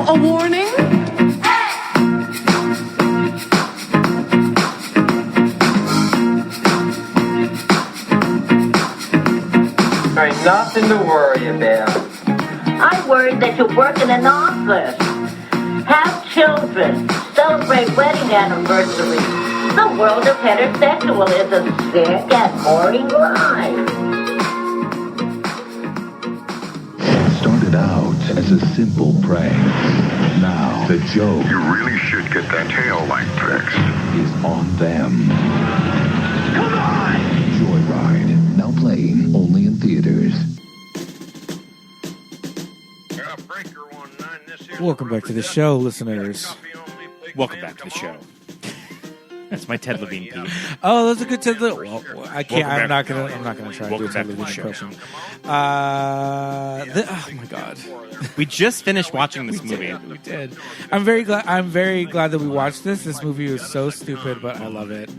a warning? There ain't nothing to worry about. I'm worried that you work in an office, have children, celebrate wedding anniversaries. The world of heterosexual is a sick and boring life. Started out as a simple prank. Now the joke You really should get that tail light fixed. is on them. Come on! Joyride, now playing only in theaters. Welcome back to the show, listeners. Welcome back to the show. That's my Ted Levine piece. Oh, that's a good Ted Levine. Well, I can't. I'm not Welcome gonna try to do Welcome a back Ted to the Levine show. impression. Oh my god, We just finished watching this movie. we did. I'm very glad that we watched this. This movie was so stupid, but I love it.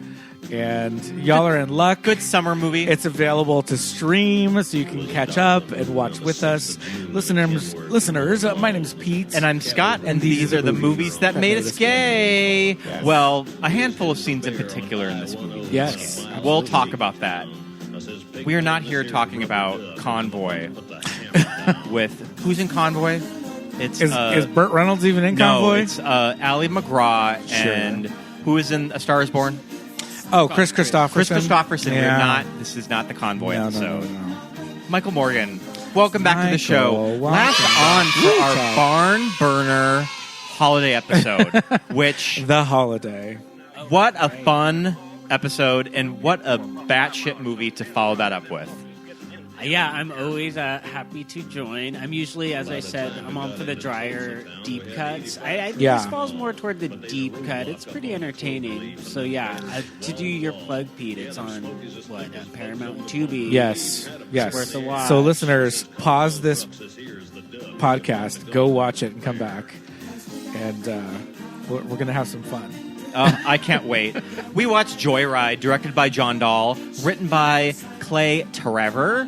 And y'all are in luck. Good summer movie. It's available to stream, so you can catch up and watch with us, listeners. My name is Pete, And I'm Scott, and these are the movies that made us gay. Yes. Well, a handful of scenes in particular in this movie. Yes, We'll talk about that. We are not here talking about Convoy with... Who's in Convoy? It's Is Burt Reynolds even in no, Convoy? it's Ali McGraw and... Who is in A Star Is Born? Oh, Chris Christopherson. Chris Christopherson. Yeah. This is not the Convoy No, episode. no. Michael Morgan, welcome back to the show. Michael, Last welcome on for our barn burner holiday episode, which The Holiday. what a fun episode and what a batshit movie to follow that up with. Yeah, I'm always happy to join. I'm usually, as I said, I'm on for the drier, deep cuts. I think Yeah. this falls more toward the deep cut. It's pretty entertaining. So yeah, to do your plug, Pete, it's on Paramount and Tubi. Yes. It's worth a watch. So, listeners, pause this podcast, go watch it, and come back. And we're going to have some fun. I can't wait. We watched Joyride, directed by John Dahl, written by Clay Trevor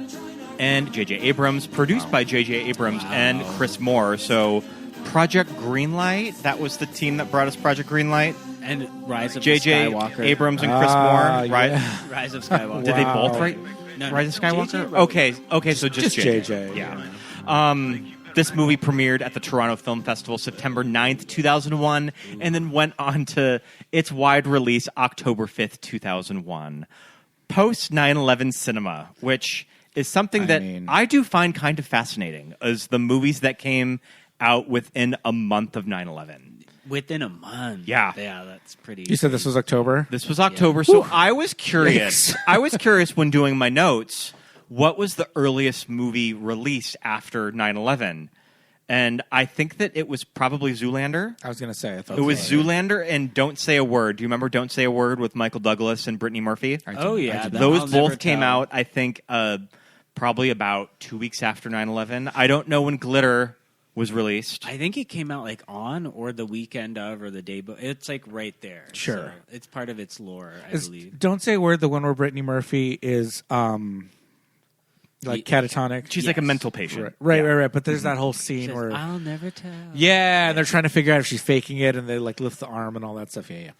and J.J. Abrams, produced by J.J. Abrams and Chris Moore. So Project Greenlight, that was the team that brought us Project Greenlight. And Rise of J.J. Skywalker. Abrams and Chris Moore, right? yeah. Rise of Skywalker. Did they Wow. both write No, Rise of Skywalker? J.J. wrote it. Okay, so just JJ. Yeah. This movie premiered at the Toronto Film Festival September 9th, 2001, and then went on to its wide release October 5th, 2001. Post 9/11 cinema, which is something that I do find kind of fascinating, is the movies that came out within a month of 9/11. Within a month. Yeah. Yeah, that's pretty. You said this was October? This was October, so I was curious. Yikes. I was curious when doing my notes, what was the earliest movie released after 9/11? And I think that it was probably Zoolander. I was going to say. I thought It was Zoolander and Don't Say a Word. Do you remember Don't Say a Word with Michael Douglas and Brittany Murphy? Oh, yeah. Those I'll both never came tell. out, I think, probably about 2 weeks after 9/11. I don't know when Glitter was released. I think it came out like on or the weekend of or the day, but it's like right there. Sure. So it's part of its lore, I Is believe. Don't Say a Word, the one where Brittany Murphy is like catatonic. She's like a mental patient. Right. But there's that whole scene Says, where... I'll never tell. Yeah, and they're trying to figure out if she's faking it, and they like lift the arm and all that stuff. Yeah.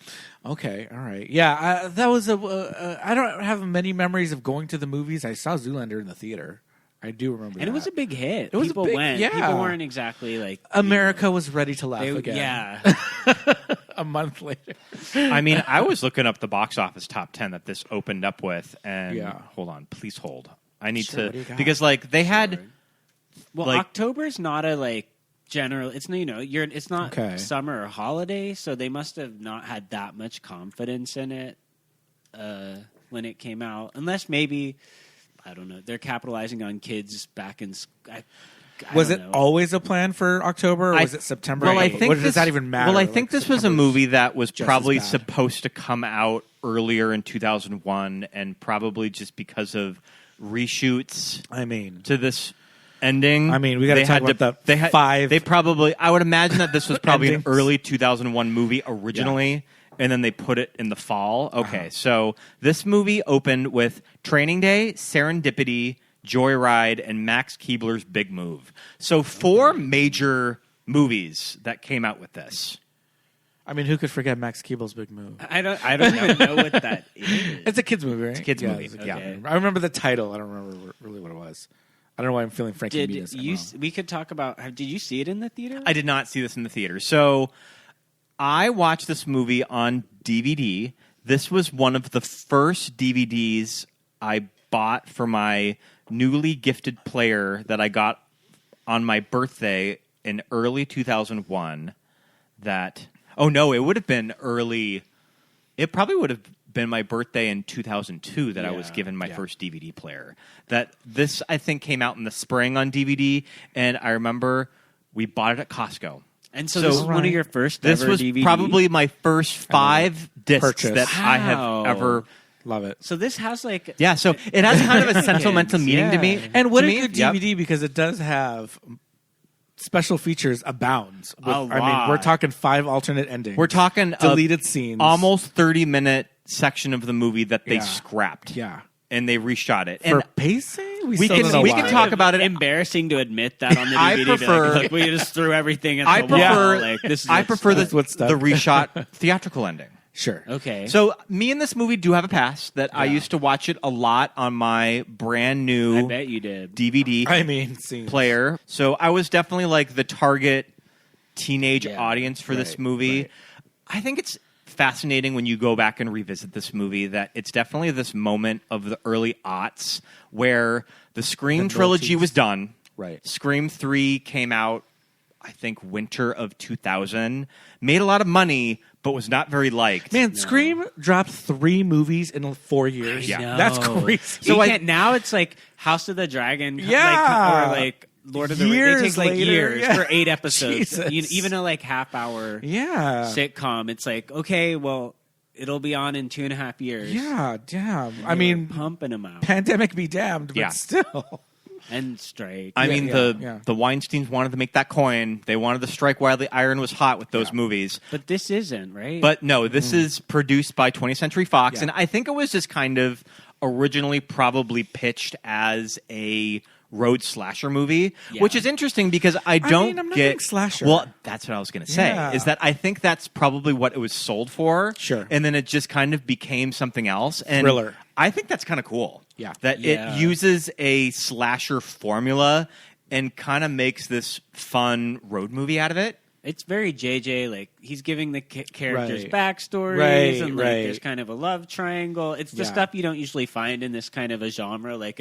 Okay, all right. Yeah, that was I don't have many memories of going to the movies. I saw Zoolander in the theater. I do remember, And that. it was a big hit. It was a People big- went. yeah. People weren't exactly like America was ready to laugh again. Yeah. A month later. I mean, I was looking up the box office top 10 that this opened up with, and Yeah. hold on, please hold. I need Sure, what do to you got? because like they had Well, like- October's not a like general. It's it's not Okay. summer or holiday, so they must have not had that much confidence in it when it came out, unless maybe I don't know. They're capitalizing on kids back in. Was don't it know. always a plan for October, or was it September? Well, I 8th? think What, does that even matter? Well, I think Like, this was a September's movie that was just probably as bad. supposed to come out earlier in 2001, and probably just because of reshoots I mean, to this ending. I mean, we gotta they talk had about the they had, five- They probably. I would imagine that this was probably an endings. early 2001 movie originally. And then they put it in the fall. Okay, so this movie opened with Training Day, Serendipity, Joyride, and Max Keebler's Big Move. So 4 major movies that came out with this. I mean, who could forget Max Keeble's Big Move? I don't even know what that is. It's a kids movie, right? It's a kids movie. It's a Yeah. kids movie. I remember the title. I don't remember really what it was. I don't know why I'm feeling Frankie Muniz. Did you? We could talk about. Did you see it in the theater? I did not see this in the theater. So I watched this movie on DVD. This was one of the first DVDs I bought for my newly gifted player that I got on my birthday in early 2001. Oh, no, it would have been early. It probably would have been my birthday in 2002 that I was given my first DVD player. That this, I think, came out in the spring on DVD, and I remember we bought it at Costco. And so this is one of your first This ever was DVD? probably my first 5 discs Purchase. that I have Wow. ever... Love it. So this has like... Yeah, so it has kind of a sentimental meaning to me. And what to a me, good yep. DVD because it does have special features abounds. With, I mean, lot. we're talking 5 alternate endings. We're talking deleted scenes. almost 30-minute section of the movie that they Yeah. scrapped. Yeah. And they reshot it. For And pacing? we still can- don't know we why. can talk about it. Embarrassing to admit that on the I DVD. prefer- Like, we just threw everything at I the prefer, wall. Like, this is I what's prefer stuck. the what's stuck. reshot theatrical ending. Sure. Okay. So me and this movie do have a past that I used to watch it a lot on my brand I new bet you did. DVD I mean, scenes. player. So I was definitely like the target teenage Yeah. audience for this Right, movie. right. I think it's fascinating when you go back and revisit this movie that it's definitely this moment of the early aughts where the Scream The trilogy noughties. was done. Right. Scream 3 came out, I think, winter of 2000. Made a lot of money, but was not very liked. Man, Scream dropped 3 movies in 4 years. Yeah. That's No. crazy. So So I- can't, now it's like House of the Dragon. Yeah. Or like Lord of the Years Rings. It takes like later, years yeah. for 8 episodes. Jesus. Even a like half-hour Yeah. sitcom. It's like, okay, well, it'll be on in 2.5 years. Yeah, damn. They I were mean, pumping them out. pandemic be damned, but Yeah. still. And strike. I Yeah, mean, yeah. the Weinsteins wanted to make that coin. They wanted to strike while the iron was hot with those movies. But this isn't, right? But no, this is produced by 20th Century Fox, Yeah. and I think it was just kind of originally probably pitched as a road slasher movie, Yeah. which is interesting because I don't mean, I'm not get big slasher. Well, that's what I was going to say. Yeah. Is that I think that's probably what it was sold for. Sure. and then it just kind of became something else. And Thriller. I think that's kind of cool. Yeah. that Yeah. it uses a slasher formula and kind of makes this fun road movie out of it. it's very JJ. Like, he's giving the characters Right. backstories. Right, and like right. there's kind of a love triangle. It's the Yeah. stuff you don't usually find in this kind of a genre. Like,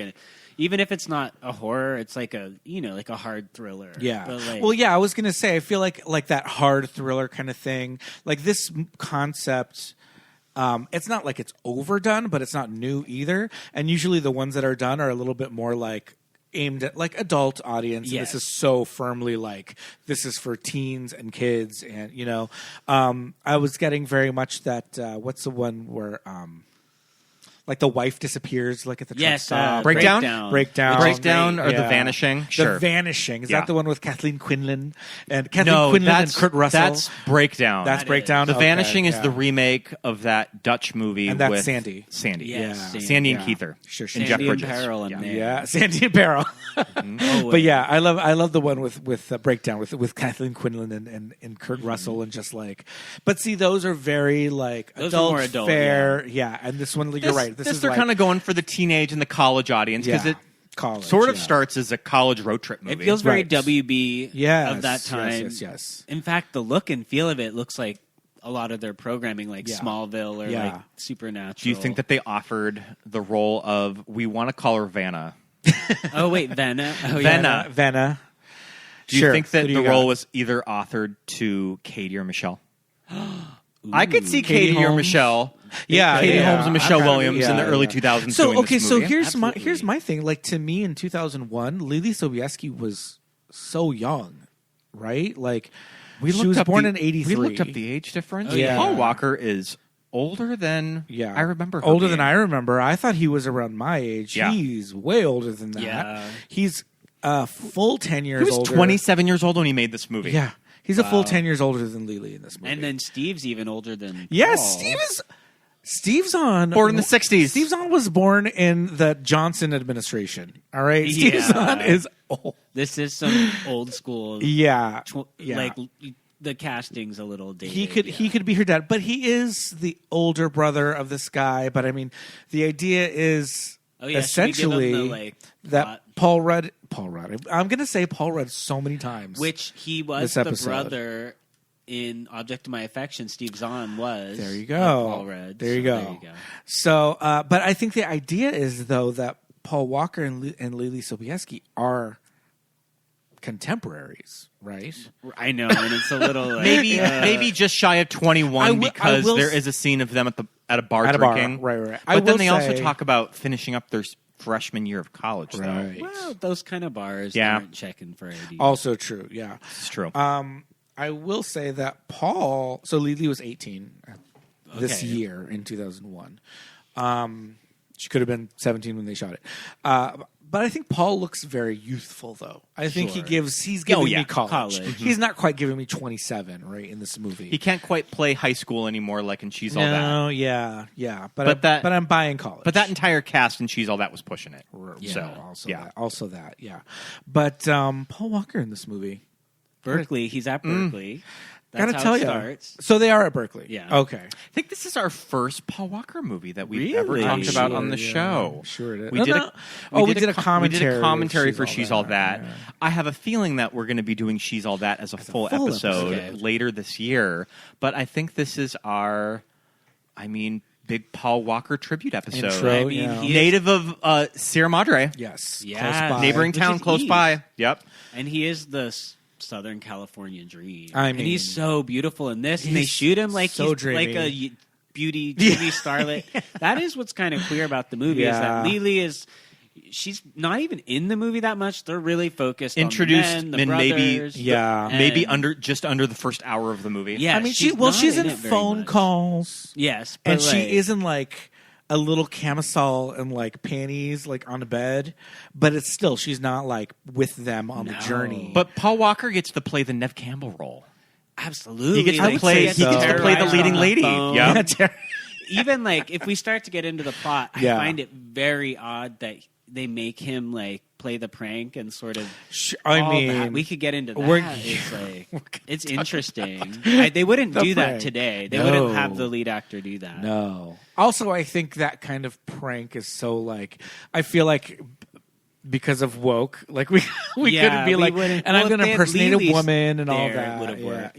even if it's not a horror, it's like a, like a hard thriller. Yeah. But like, Well, yeah, I was going to say, I feel like that hard thriller kind of thing, like this concept, it's not like it's overdone, but it's not new either. And usually the ones that are done are a little bit more like aimed at like adult audience. Yes. And this is so firmly like, this is for teens and kids. And, I was getting very much that, what's the one where, like the wife disappears, like at the truck Yes, stop. Breakdown? Breakdown. The Breakdown or The Yeah. Vanishing? Sure. The Vanishing. Is Yeah. that the one with Kathleen Quinlan and Kathleen No, Quinlan that's and Kurt Russell? That's Breakdown. That's That Breakdown. The Okay, Vanishing is yeah. the remake of that Dutch movie And that's with Sandy. Sandy. Yes, Yeah. Sandy and Yeah. Keither. Sure, and Sandy Jeff and Bridges. Peril in there. Yeah, Sandy and Barrel. Oh, But yeah, I love the one with Breakdown with Kathleen Quinlan and Kurt Russell and just like. But see, those are very like Those are adult, more adult, fair. Yeah, and this one, you're right. This is they're like, kind of going for the teenage and the college audience because Yeah. it college, sort of yeah. starts as a college road trip movie. It feels very Right. WB Yes, of that time. Yes. In fact, the look and feel of it looks like a lot of their programming, like Yeah. Smallville or Yeah. like Supernatural. Do you think that they offered the role of we want to call her Vanna? Oh wait, Venna. Oh, Venna. Yeah. Venna. Do you Sure. think that Who do the you role got? was either authored to Katie or Michelle? I could see Katie, Katie or Holmes? Michelle. Yeah, Katie yeah. Holmes and Michelle I kinda- Williams in the yeah, early yeah. 2000s. So doing okay, this so movie. here's Absolutely. my thing. Like to me in 2001, Leelee Sobieski was so young, right? Like she was born in '83. We looked up the age difference. Oh, yeah. Paul Walker is older than I remember. Her older than being. I remember. I thought he was around my age. Yeah. He's way older than that. Yeah. He's full 10 years He was older. 27 years old when he made this movie. Yeah, he's a full 10 years older than Leelee in this movie. And then Steve's even older than yes, Paul. Steve Zahn, Born in the 60s. Steve Zahn was born in the Johnson administration. All right, Steve Yeah. Zahn is old. This is some old school. Yeah. Like the casting's a little dated. He could be her dad, but he is the older brother of this guy. But I mean, the idea is essentially should we give him the, that Paul Rudd. I'm going to say Paul Rudd so many times. which he was this the episode. brother in Object of My Affection. Steve Zahn was. There you go. Paul Rudd. There you go. So, but I think the idea is though that Paul Walker and Leelee Sobieski are contemporaries, right? I know, and it's a little like, maybe just shy of 21 because I will there is a scene of them at a bar At a bar, drinking. right. But then they also talk about finishing up their freshman year of college, though. Right. well, those kind of bars aren't checking for ID. Also true, yeah. It's true. I will say that Paul. So Leelee was 18 this Okay. year in 2001. She could have been 17 when they shot it. But I think Paul looks very youthful, though. I think Sure. he's giving me college. College. He's not quite giving me 27, right, in this movie. He can't quite play high school anymore like in She's All That. No, yeah. But I'm buying college. But that entire cast in She's All That was pushing it. yeah, So, also that, yeah. But Paul Walker in this movie. Berkeley. He's at Berkeley. Gotta That's tell how it you. starts. So they are at Berkeley. Yeah. Okay. I think this is our first Paul Walker movie that we've ever Really? talked about on the Yeah, show. sure it is. We No, did no. a We did a commentary. We did a commentary for She's She's All All That. Yeah. I have a feeling that we're going to be doing She's All That as a full full episode episode. later this year. But I think this is our, big Paul Walker tribute episode. Intro, I mean, yeah. he is- Native of Sierra Madre, Yes. Yeah. Close by. neighboring Which town is close east. by. Yep. And he is the Southern California dream. I and mean, he's so beautiful in this, and they he's shoot him like so he's dreamy. like a beauty TV starlet. That is what's kind of queer about the movie is that Yeah. Leelee she's not even in the movie that much. They're really focused Introduced on the men, in the maybe- brothers, Yeah. Maybe and- just under the first hour of the movie. Yeah, I mean, she's she's not in it very phone much. calls. Yes, but And she like- is in like a little camisole and like panties like on a bed, but it's still she's not like with them on the No. journey. But Paul Walker gets to play the Nev Campbell role. absolutely. He gets to Like, play. gets He gets to play the terrorized leading on lady. phone. Yeah. Even like if we start to get into the plot, Yeah. I find it very odd that they make him like play the prank and sort of. I all mean, that. We could get into that. we're- It's like it's interesting. They wouldn't The do that prank. today. They No. wouldn't have the lead actor do that. no. Also, I think that kind of prank is so like I feel like because of woke, like we Yeah, couldn't be we like, wouldn't- and I'm well, going if to they had impersonate a Leelee woman and all there, it that. would have Yeah. worked.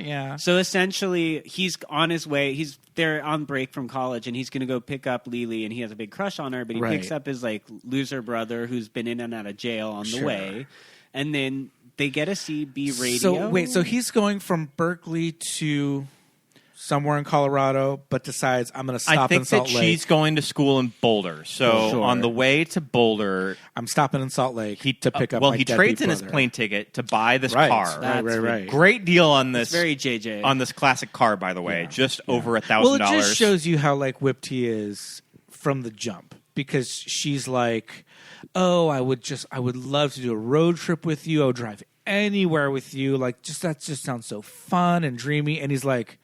Yeah. So essentially, he's on his way. They're on break from college, and he's going to go pick up Leelee, and he has a big crush on her. But he Right. picks up his like loser brother, who's been in and out of jail on the Sure. way, and then they get a CB radio. So wait, so he's going from Berkeley to somewhere in Colorado, but decides I'm going to I stop in think that Salt Lake. she's going to school in Boulder. So Sure. on the way to Boulder, I'm stopping in Salt Lake to pick up. well, my he deadbeat trades in his brother. plane ticket to buy this Right, car. right. Great deal on this. It's very JJ. on this classic car, by the way, just over Well, $1,000. it just shows you how like whipped he is from the jump because she's like, "Oh, I would love to do a road trip with you. I would drive anywhere with you. Like, that just sounds so fun and dreamy." And he's like,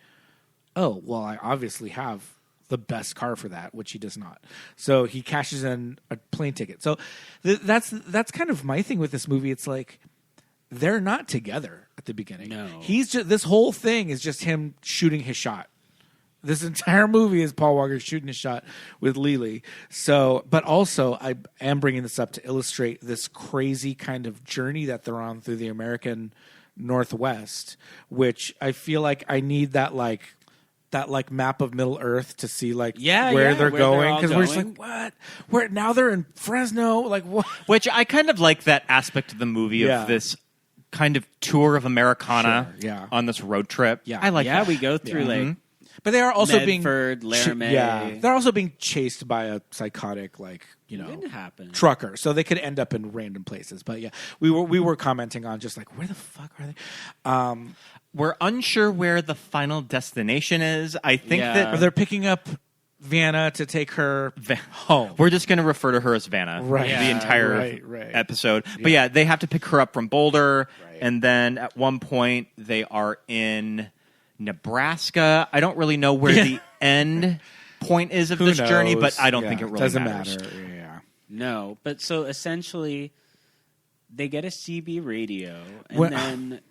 "Oh, well, I obviously have the best car for that," which he does not. So he cashes in a plane ticket. So that's kind of my thing with this movie. It's like they're not together at the beginning. No. He's just this whole thing is just him shooting his shot. This entire movie is Paul Walker shooting a shot with Leelee. So, but also I am bringing this up to illustrate this crazy kind of journey that they're on through the American Northwest, which I feel like I need that map of Middle Earth to see where Yeah, they're where they're going, all because we're just going. like, what? Where now they're in Fresno? Like what? Which I kind of like that aspect of the movie Yeah. of this kind of tour of Americana Sure, yeah. on this road trip. Yeah. I like yeah, that. we go through like But they are also Medford, being Laramie. yeah, they're also being chased by a psychotic didn't happen. trucker, so they could end up in random places. But yeah, we were commenting on just like where the fuck are they? We're unsure where the final destination is. I think Yeah. that They're picking up Vanna to take her home. we're just going to refer to her as Vanna Right. the Yeah, entire right. episode. But yeah, they have to pick her up from Boulder, Right. and then at one point they are in Nebraska. I don't really know where the end point is of Who this journey, knows? but I don't Yeah, think it really doesn't matters. matter. Yeah. No, but so essentially, they get a CB radio, and Well- then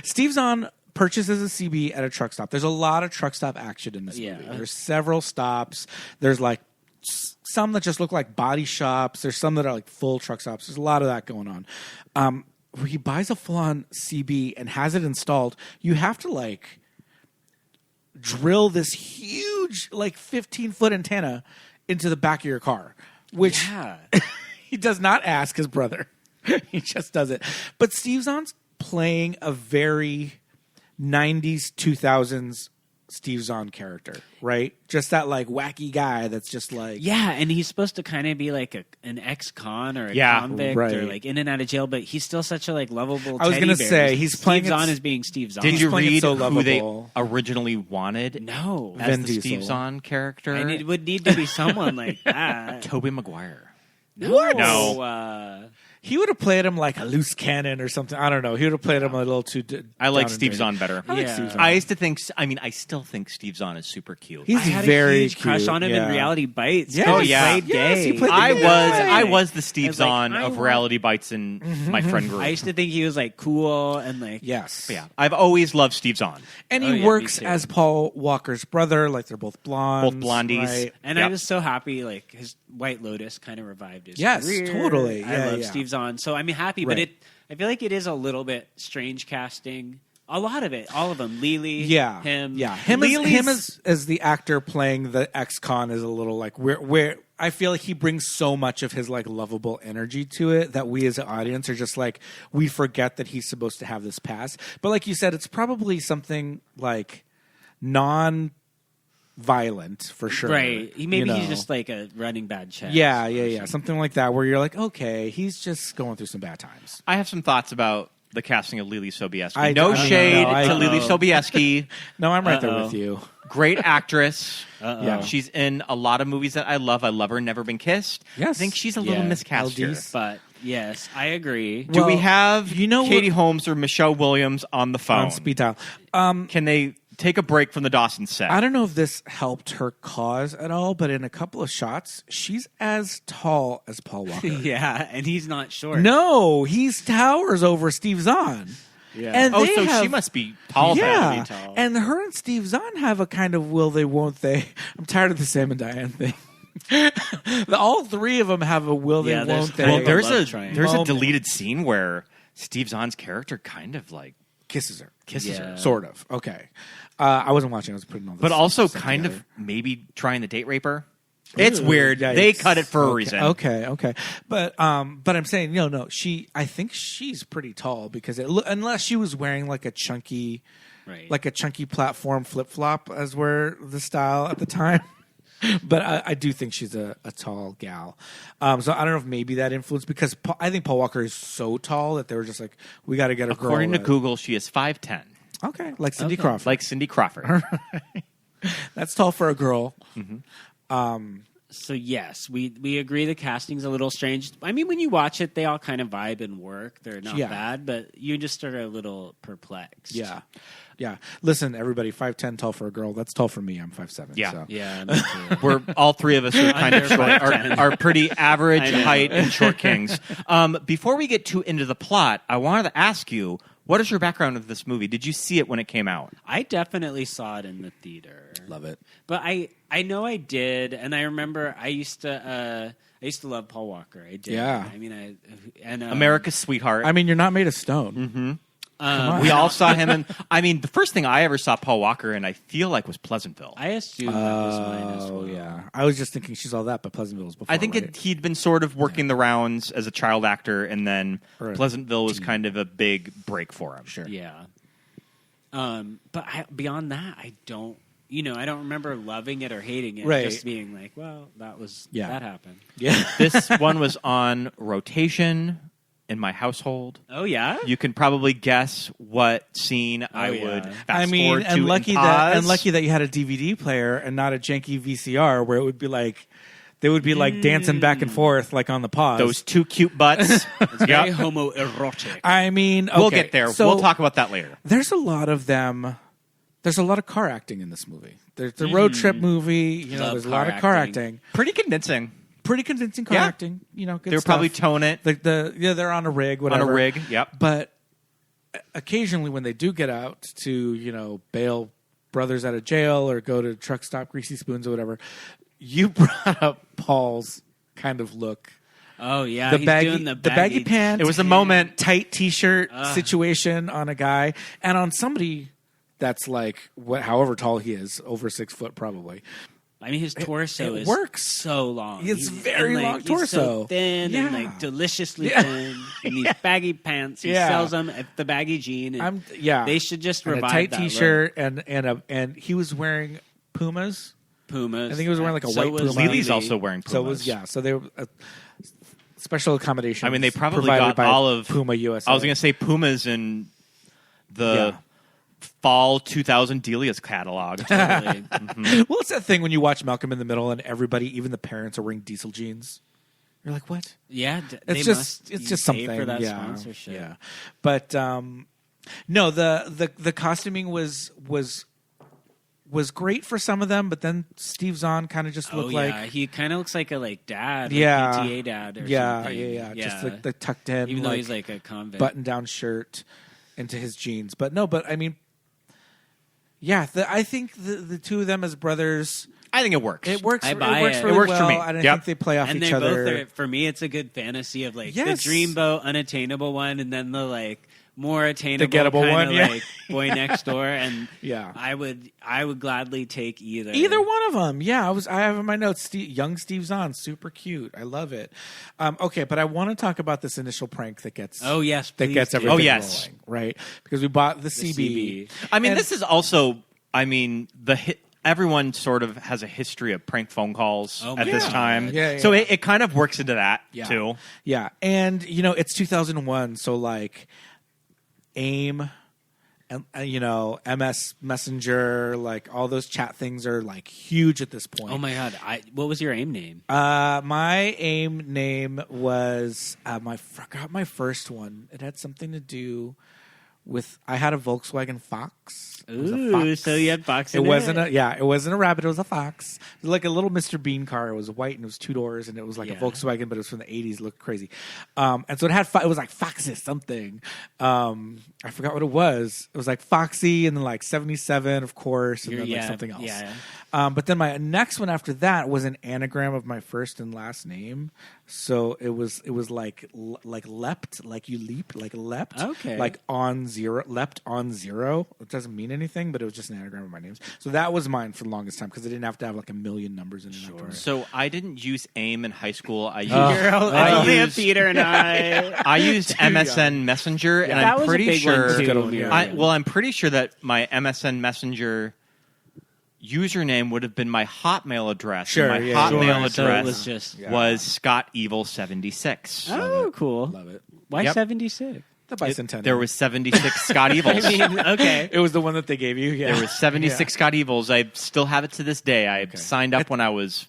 Steve Zahn purchases a CB at a truck stop. There's a lot of truck stop action in this Yeah. movie. There's several stops. There's like some that just look like body shops. There's some that are like full truck stops. There's a lot of that going on. He buys a full-on CB and has it installed. You have to like drill this huge like 15-foot antenna into the back of your car, which yeah. he does not ask his brother. He just does it. But Steve Zahn's playing a very 90s, 2000s Steve Zahn character, right? Just that like wacky guy that's just like... Yeah, and he's supposed to kind of be like an ex-con or a Yeah, convict right. or like in and out of jail, but he's still such a like lovable. I was going gonna to say, he's playing Steve Zahn it- as being Steve Zahn. Did He's you playing it read so who they lovable. originally wanted No, as Vin the Diesel. Steve Zahn character? and it would need to be someone like that. Tobey Maguire. What? No. He would have played him like a loose cannon or something. I don't know. He would have played him a little too... I like down and Steve dirty. Zahn better. I like Yeah. Steve Zahn. I used to think. I mean, I still think Steve Zahn is super cute. He's I had very a huge crush cute, on him yeah. in Reality Bites. Yes. Oh, He yeah. played Yes, gay. he played the I gay was. guy. I was the I Steve was like, Zahn I of want- Reality Bites in my friend group. I used to think he was like cool and like Yes. But yeah, I've always loved Steve Zahn. And Oh, he yeah, me works too. as Paul Walker's brother. Like they're both blondes. Both blondies. Right? And Yeah. I was so happy, like his White Lotus kind of revived his Yes, career. totally. I Yeah, love yeah. Steve Zahn, so I'm happy. Right. But I feel like it is a little bit strange casting. A lot of it, all of them. Leelee, Yeah, him, yeah. Him as the actor playing the ex-con is a little like where I feel like he brings so much of his like lovable energy to it that we as an audience are just like we forget that he's supposed to have this past. But like you said, it's probably something like non-violent for sure. right. Maybe you he's know? just like a running bad check. yeah, something like that where you're like, okay, he's just going through some bad times. I have some thoughts about the casting of Leelee Sobieski. I No don't know. shade I to don't Leelee know. Sobieski. No, I'm right there Uh-oh. with you. Great actress. Yeah. She's in a lot of movies that I love. I love her in Never Been Kissed. Yes. I think she's a little Yeah. miscast here. LDs. But yes, I agree. Do we Well, have you know Katie what- Holmes or Michelle Williams on the phone? On speed dial. Can they take a break from the Dawson set? I don't know if this helped her cause at all, but in a couple of shots, she's as tall as Paul Walker. Yeah, and he's not short. No, he's towers over Steve Zahn. Yeah. Oh, they so have- she must be tall then. Yeah, tall. and her and Steve Zahn have a kind of will they, won't they. I'm tired of the Sam and Diane thing. All three of them have a will they, Yeah, there's won't they. kind Well, of a there's love a triangle. there's a Moment. deleted scene where Steve Zahn's character kind of like kisses her. kisses Yeah. her, Sort of. Okay. I wasn't watching. I was putting all this but also stuff kind together. of maybe trying to date rape her. It's Ooh, weird. yikes. They cut it for a Okay, reason. Okay. But I'm saying, no. I think she's pretty tall because unless she was wearing like a chunky, Right. like a chunky platform flip flop, as were the style at the time. But I do think she's a tall gal. So I don't know if maybe that influenced because I think Paul Walker is so tall that they were just like, we got to get a girl. According to that- Google, she is 5'10", Okay, like Cindy Okay. Crawford. like Cindy Crawford. That's tall for a girl. So yes, we agree the casting's a little strange. I mean, when you watch it, they all kind of vibe and work. They're not Yeah. bad, but you just are a little perplexed. Yeah. Listen, everybody, 5'10", tall for a girl. That's tall for me. I'm 5'7". Yeah. So. Yeah, me too. We're all three of us are kind of Under short, 5'10". are pretty average I know. height and short kings. Before we get too into the plot, I wanted to ask you, what is your background of this movie? Did you see it when it came out? I definitely saw it in the theater. Love it. But I know I did, and I remember I used to love Paul Walker. I did. Yeah. I mean, America's Sweetheart. I mean, you're not made of stone. we all saw him in. I mean, the first thing I ever saw Paul Walker in, I feel like, was Pleasantville. I assume that was mine as well. Oh, yeah. I was just thinking she's all that, but Pleasantville was before. I think right? he'd been sort of working the rounds as a child actor, and then Or a Pleasantville was kind of a big break for him. Sure. Yeah. But beyond that, I don't remember loving it or hating it. Right. Just being like, well, that happened. Yeah. This one was on rotation in my household. Oh yeah. You can probably guess what scene I yeah. would fast I mean, forward to and lucky pause. that you had a DVD player and not a janky VCR where it would be like they would be like dancing back and forth like on the pause. those two cute butts. It's very Yep. homoerotic. I mean, We'll okay, get there. so We'll talk about that later. There's a lot of them. There's a lot of car acting in this movie. There's a road trip movie. Love There's a car lot of car acting. acting. Pretty convincing. pretty convincing car acting. You know, good They were stuff. probably tone it They're on a rig, whatever. on a rig. Yep. But occasionally, when they do get out to bail brothers out of jail or go to truck stop, greasy spoons or whatever, you brought up Paul's kind of look. Oh yeah, The he's baggy, doing the the baggy pants. It was a moment. Tight T-shirt situation on a guy and on somebody that's like however tall he is, over 6 foot probably. I mean, his torso it works. so long. It's very long torso. He's so thin and like deliciously thin. And these baggy pants. He sells them at the baggy jean. And they should just and revive a tight that T-shirt and he was wearing Pumas. I think he was wearing like a white Puma. Lee's also wearing Pumas. So they were special accommodations. I mean, they probably provided got by all of Puma USA. I was going to say Pumas in the fall 2000 Delia's catalog. Totally. Well, it's that thing when you watch Malcolm in the Middle and everybody, even the parents, are wearing diesel jeans. You're like, what? Yeah, It's just something for that yeah, sponsorship. Yeah, but no, the costuming was great for some of them, but then Steve Zahn kind of just looked he kind of looks like a dad, Yeah. PTA dad, or yeah, something. just like the tucked in, even though he's like a convict. button down shirt into his jeans. But I mean, yeah, I think the two of them as brothers. I think it works. It works. I buy it works it. really It works well, for me. and I Yep. think they play off and each they other. both are, for me, it's a good fantasy of like Yes. the dreamboat, unattainable one, and then the like more attainable, The gettable kinda one, yeah. like boy next door. And Yeah. I would gladly take either. Either one of them. Yeah, I have in my notes young Steve Zahn, super cute. I love it. Okay, but I want to talk about this initial prank that gets Oh yes, that please gets do. everything Oh, yes. rolling, right? Because we bought the The CB. CB. I mean, And- this is also. I mean, everyone sort of has a history of prank phone calls Oh, at my this God. time. Yeah, So yeah. it kind of works into that too. Yeah, and it's 2001, so like AIM and MS Messenger, like all those chat things are like huge at this point. Oh my god! What was your AIM name? My AIM name was I forgot my first one. It had something to do with I had a Volkswagen Fox. It was a Ooh, Fox. so you had Fox. It wasn't a rabbit. It was a Fox. It was like a little Mr. Bean car. It was white and it was 2 doors and it was like a Yeah. Volkswagen, but it was from the 80s. It looked crazy. And so it had it was like Foxy something. I forgot what it was. It was like Foxy and then like 77, of course, and then like something else. Yeah. But then my next one after that was an anagram of my first and last name. So it was like leapt, like you leap, like leapt. Okay. Like on zero, leapt on zero. It doesn't mean anything, but it was just an anagram of my names. So that was mine for the longest time because I didn't have to have like a million numbers in it. Sure. So I didn't use AIM in high school. I used Only a Peter and I. I used MSN Messenger, and That I'm was a pretty big one, sure. too. I'm pretty sure that my MSN Messenger username would have been my Hotmail address. Sure, and my yeah. Hotmail Sure. So it address was just was Scott Evil 76. oh, cool. Love it. Why Yep. 76? The bicentennial. There was 76 Scott Evils. I mean, okay. It was the one that they gave you. Yeah. There was 76 Scott Evils. I still have it to this day. I signed up when I was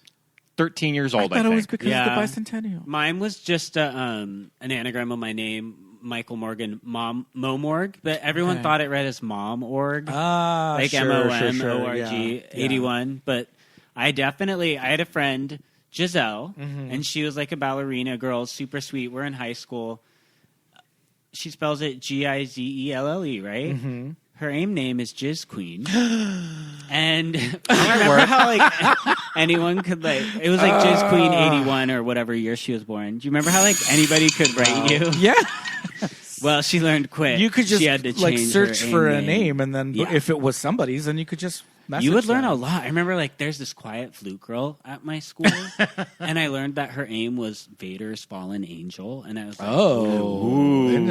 13 years old, I thought it was think. because Yeah. of the bicentennial. Mine was just an anagram of my name, Michael Morgan, Momorg, but everyone Okay. thought it read as Mom-org, sure, like sure, MOMORG, yeah. 81. But I had a friend, Giselle, and she was like a ballerina girl, super sweet. We're in high school. She spells it Gizelle, right? Mm-hmm. Her AIM name is Jizz Queen. And I remember how like anyone could like it was like Jizz Queen 81 or whatever year she was born. Do you remember how like anybody could write you? Yeah. Well, she learned quick. You could just she had to like change search her for AIM a name, and then Yeah. if it was somebody's, then you could just message You would learn them. a lot. I remember like there's this quiet flute girl at my school, and I learned that her AIM was Vader's fallen angel, and I was like, Oh,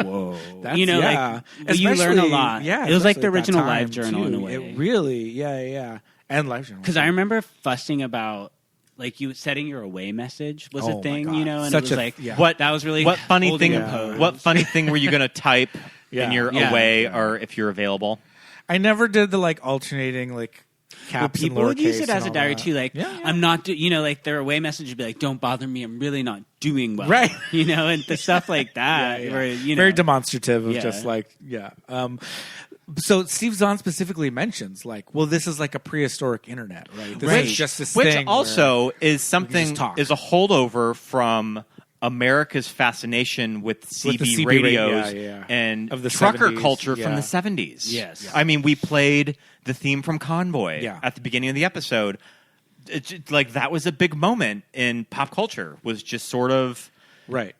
whoa. That's, You know, yeah. like you learn a Especially- lot. Yeah, It was like the especially at that original time, live journal too. in a way. It really, yeah, and live journal Because I remember fussing about like you setting your away message was Oh a my thing, God. you know, and Such it was a- like yeah. that was really What funny holding thing? a pose. What funny thing were you going to type Yeah. in your Yeah. away or if you're available? I never did the like alternating like But caps. people and would use lowercase it as a and diary all too. that. Like, Yeah. I'm not, like their away message would be like, "Don't bother me. I'm really not doing well." Right. You know, and the stuff like that. Yeah. Where, Very demonstrative of Yeah. just like So Steve Zahn specifically mentions, like, well, this is like a prehistoric internet, right? This is just this Which thing also is just something talk. is a holdover from America's fascination with CB, the CB radios yeah. and Of the trucker 70s, culture from yeah. the 70s. Yes. Yeah. I mean, we played the theme from Convoy Yeah. at the beginning of the episode. It's just, like, that was a big moment in pop culture, was just sort of right.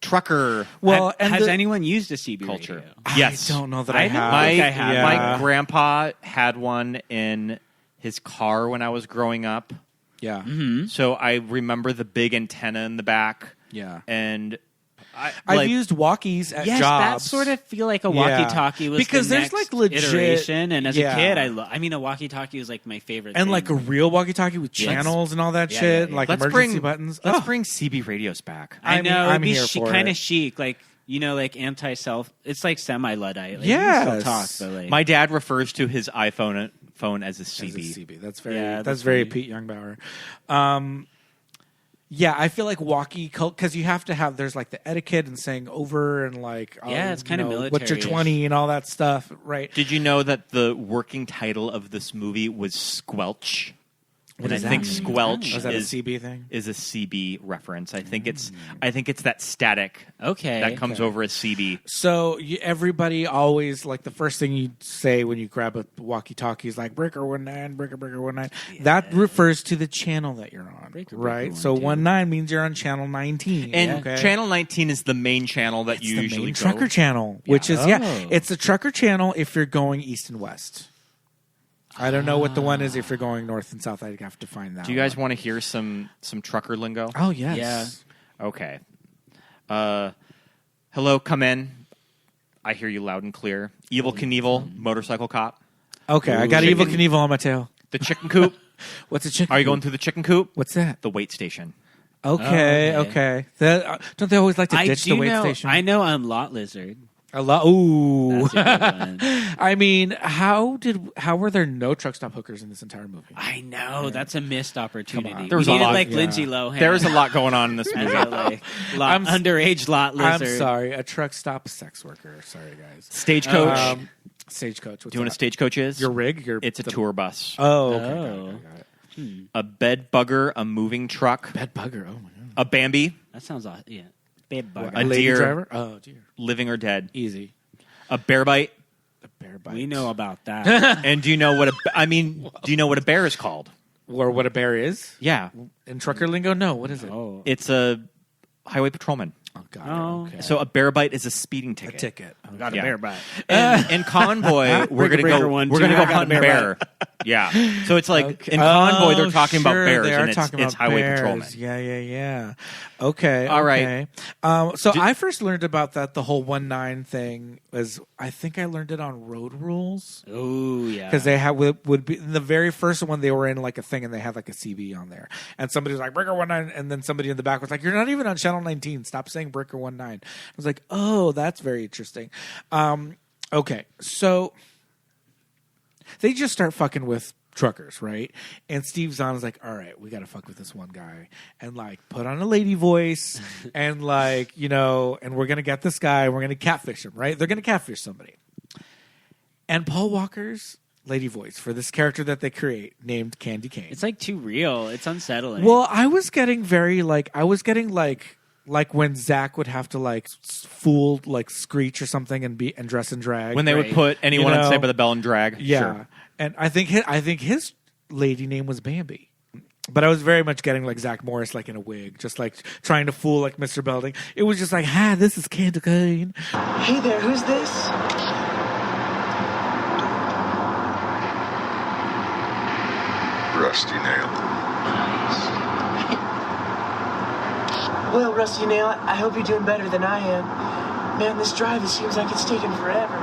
trucker Well, and Has the- anyone used a CB culture. radio? Yes. I don't know that I I don't have. think I have. My grandpa had one in his car when I was growing up. Yeah. Mm-hmm. So I remember the big antenna in the back. Yeah. And I've used walkies at Yes, jobs. that sort of feel like a Yeah. walkie-talkie was Because the there's, next like, legit- iteration. And as yeah. a kid, I mean, a walkie-talkie was like my favorite and thing. like a real walkie-talkie with Yes. channels and all that Yeah, shit, yeah, and yeah. like let's emergency bring buttons. Let's Oh. bring CB radios back. I know I'm it'd be here for kind it. of chic, like like anti-self. It's like semi-Luddite. Like, Yes. you can still talk, but like My dad refers to his iPhone as a As a CB. CB. That's very Yeah, that's that's very funny. Pete Youngbauer. Yeah, I feel like walkie because you have to have there's like the etiquette and saying over and like Yeah, it's kinda what's your military-ish. 20 and all that stuff, right? Did you know that the working title of this movie was Squelch? And I does that think mean? Squelch Was that a is CB thing? is a CB reference. I think it's that static okay, that comes over as CB. So everybody always like the first thing you say when you grab a walkie-talkie is like breaker 19, breaker 19. That refers to the channel that you're on, Breaker right? 19. So 19 means you're on channel 19, And okay? channel 19 is the main channel that It's you the usually main go. trucker channel, which is Oh. it's a trucker channel if you're going east and west. I don't know what the one is if you're going north and south. I'd have to find that. Do you guys one. want to hear some trucker lingo? Oh yes. Yeah. Okay. Hello, come in. I hear you loud and clear. Evil Knievel, motorcycle cop. Okay, I got Evil Knievel on my tail. The chicken coop. What's a chicken? Are you coop? going through the chicken coop? What's that? The wait station. Okay, Oh, okay. okay. That, don't they always like to I ditch do the wait know. station? I know. I'm lot lizard. A lot. Ooh. That's a good one. I mean, how were there no truck stop hookers in this entire movie? I know that's a missed opportunity. Come on. There was we a needed lot- like yeah. Lindsay Lohan. There is a lot going on in this as movie. a, like, I'm underage lot lizard. I'm sorry, a truck stop sex worker. Sorry, guys. Stagecoach. Stagecoach. What's Do you know what a that? stagecoach is? Your rig? It's a tour bus. Oh, okay. Oh. Got it. A bed bugger, a moving truck, Bed bugger. Oh my god. a Bambi, That sounds awesome. Yeah. Bed bugger. A lady deer. driver. Oh dear. living or dead, Easy. a bear bite. A bear bite. We know about that. And do you know what a bear is called? or what a bear is Yeah, in trucker lingo. No, what is it? oh. it's a highway patrolman. Oh, God. Oh. Okay. So a bear bite is a speeding a ticket. ticket. Okay. Got a Yeah. bear bite. And in Convoy, we're gonna breaker go. one, We're two, gonna I go got a hunt bear bear. Yeah. So it's like Okay. in Convoy, they're Oh, talking about sure, bears, they are and talking it's about highway bears. patrolman. Yeah. Okay. All okay. right. So I first learned about the whole 19 thing was I think I learned it on Road Rules Oh yeah. because they would be in the very first one they were in like a thing and they had like a CB on there and somebody was like Breaker 19 and then somebody in the back was like you're not even on channel 19. Stop saying Breaker 19. I was like oh that's very interesting. Okay, so they just start fucking with truckers, right? And Steve Zahn is like, all right, we got to fuck with this one guy and like put on a lady voice and like, and we're going to get this guy. We're going to catfish him, right? They're going to catfish somebody. And Paul Walker's lady voice for this character that they create named Candy Cane. It's like too real. It's unsettling. Well, I was getting like when Zach would have to like fool like Screech or something and dress in drag. When they would Right. put anyone You on know, Saved by the Bell and drag. yeah, Sure. and I think his lady name was Bambi, but I was very much getting like Zach Morris like in a wig, just like trying to fool like Mr. Belding. It was just like, hi, this is Candy Cane. Hey there, who's this? Rusty Nail. Well, Rusty Nail, I hope you're doing better than I am. Man, this drive, it seems like it's taking forever.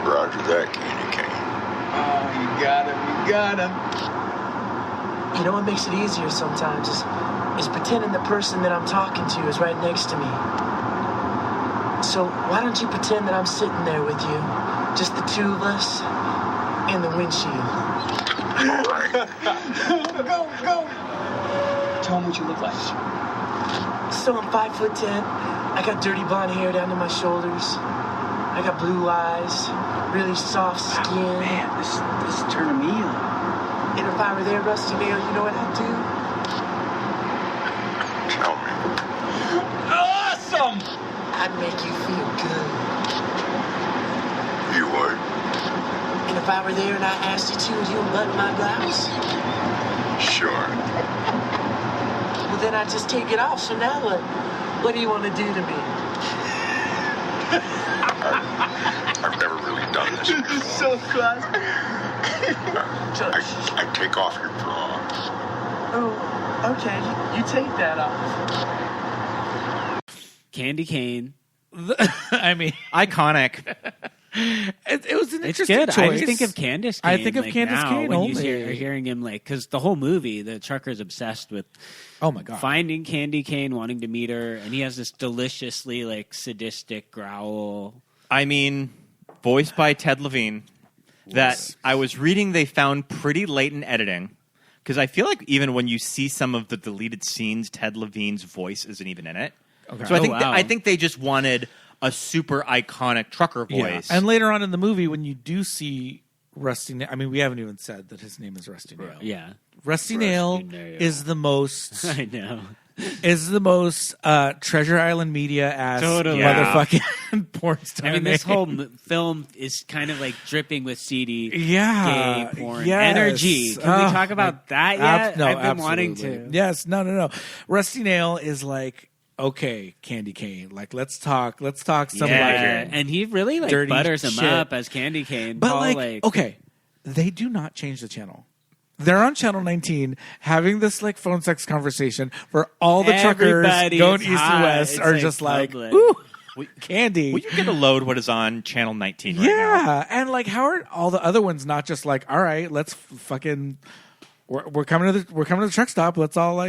Roger that, Candy Cane. Oh, you got him. You know what makes it easier sometimes is pretending the person that I'm talking to is right next to me. So why don't you pretend that I'm sitting there with you, just the two of us, in the windshield. Go. Tell them what you look like. So I'm 5'10". I got dirty blonde hair down to my shoulders. I got blue eyes, really soft skin. Man, this is turning me on. And if I were there, Rusty Nail, you know what I'd do? Tell me. Awesome! I'd make you feel good. You would? And if I were there and I asked you to, would you unbutton my blouse? Sure. Well, then I'd just take it off. So now what? What do you want to do to me? I've never really done this This before. is so classic. I take off your bra. Oh, okay. You take that off. Candy cane. I mean, Iconic. it was an It's interesting good. choice. I just think of Candace Cain. I think of like, Candace now, Cain when only. You're hearing him because the whole movie, the trucker's obsessed with Oh my god! finding Candy Cane, wanting to meet her, and he has this deliciously sadistic growl. I mean, voiced by Ted Levine. That I was reading they found pretty late in editing. Because I feel like even when you see some of the deleted scenes, Ted Levine's voice isn't even in it. Okay. So I wow. think they just wanted a super iconic trucker voice. And later on in the movie, when you do see Rusty Nail, I mean, we haven't even said that his name is Rusty Nail. Yeah, Rusty Nail Nail. is the most I know. Treasure Island media ass Totally. motherfucking porn star. I mean, this name. whole film is kind of dripping with seedy Yeah, gay porn yes. energy. Can we talk about that yet? No, I've been wanting absolutely. to. Yes, no. Rusty Nail is like, okay, Candy Cane. Like, let's talk some Yeah, and he really dirty butters him shit. up as Candy Cane. But Paul, okay, they do not change the channel. They're on channel 19 having this phone sex conversation where all the truckers Everybody's going east hot. and west It's are just public. ooh, Candy. Will you get a load what is on Channel 19 right now? Yeah, and how are all the other ones not just all right, let's fucking we're coming to the truck stop. Let's all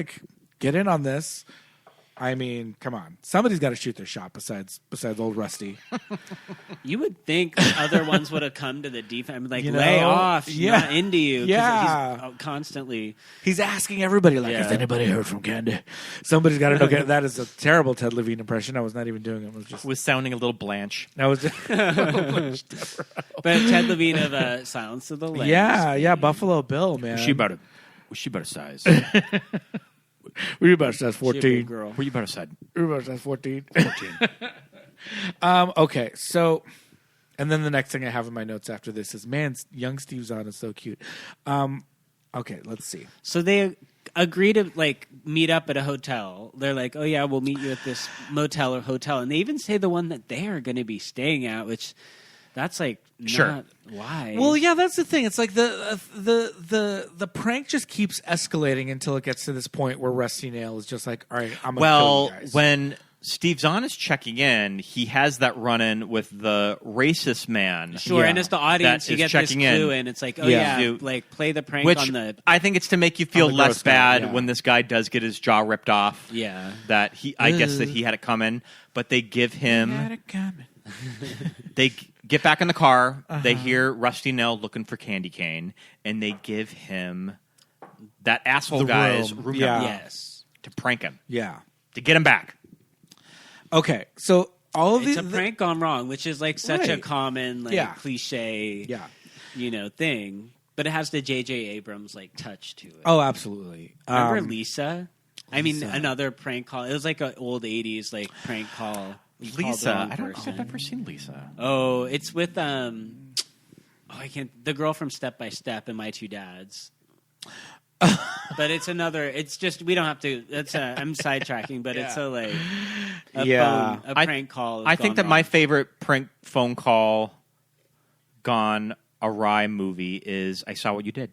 get in on this. I mean, come on. Somebody's got to shoot their shot besides old Rusty. You would think other ones would have come to the defense, You lay know? off, Yeah. not into you. 'cause Yeah. he's constantly. He's asking everybody, has anybody heard from Candy? Somebody's got to know. That is a terrible Ted Levine impression. I was not even doing it. It was just. Was sounding a little Blanche. That was just, But Ted Levine of Silence of the Lambs. yeah, Buffalo Bill, man. Was she better size? Were you about size She a 14? big girl. Were you better size? Were you about size 14? Okay, so, and then the next thing I have in my notes after this is, man, young Steve Zahn is so cute. Okay, let's see. So they agree to meet up at a hotel. They're like, oh yeah, we'll meet you at this motel or hotel, and they even say the one that they are going to be staying at, which that's Sure. not why. Well, yeah, that's the thing. It's the prank just keeps escalating until it gets to this point where Rusty Nail is just all right, I'm gonna kill you guys. When Steve Zahn is checking in, he has that run-in with the racist man. Sure, Yeah. and as the audience, That you is get this checking clue, in. and it's Yeah. play the prank Which on the I think it's to make you feel On the less gross guy, bad yeah. when this guy does get his jaw ripped off. yeah. That I guess that he had it coming, but they give him. Had it coming. They get back in the car. Uh-huh. They hear Rusty Nail looking for Candy Cane, and they give him that asshole The guy's room. room Yeah. number Yes. to prank him, Yeah. to get him back. Okay, so all of It's the a prank gone wrong, which is such a Right. common Yeah. cliche, Yeah. thing. But it has the J.J. Abrams touch to it. Oh, absolutely. Remember Lisa? I mean, Lisa. another prank call. It was an old '80s prank call. You called the Lisa, wrong I don't think person. I've ever seen Lisa. Oh, it's with I can't. The girl from Step by Step and My Two Dads. But it's another. It's just we don't have to. I'm sidetracking, but it's a Yeah. prank call. I think that my favorite prank phone call gone awry movie is I Saw What You Did.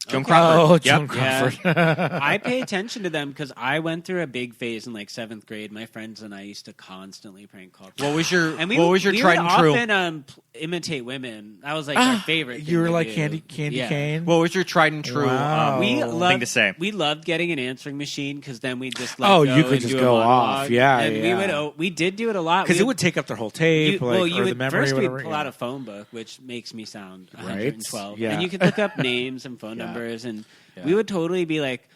Joan Crawford. Oh, Yep. Joan Crawford. I pay attention to them because I went through a big phase in 7th grade. My friends and I used to constantly prank call. What was your And what was your we tried would and true? often imitate women. That was our favorite. You were thing to like do. Candy Yeah. Cane. What was your tried and true Wow. We thing loved to say? We loved getting an answering machine because then we just Oh, go you could and just do a go monologue. off. Yeah, and yeah. we did do it a lot Because We it would take up their whole tape, you or the would memory. first or we'd whatever. pull Yeah. out a phone book, which makes me sound Right? 112, Yeah. and you could look up names and phone Yeah. numbers, and Yeah. we would totally be like,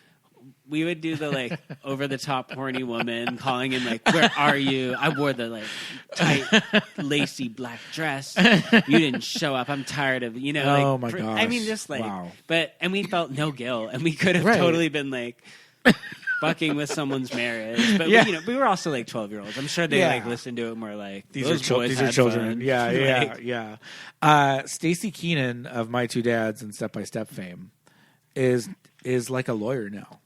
we would do the like over the top horny woman calling him like, "Where are you? I wore the like tight lacy black dress. You didn't show up. I'm tired of Oh my gosh! I mean, just like, wow. and we felt no guilt, and we could have Right. totally been like fucking with someone's marriage, but Yeah. we were also like 12-year-olds. I'm sure they like listened to it more like These those are boys these are had children. fun. Yeah, Like, yeah. Stacey Keenan of My Two Dads and Step by Step fame is like a lawyer now.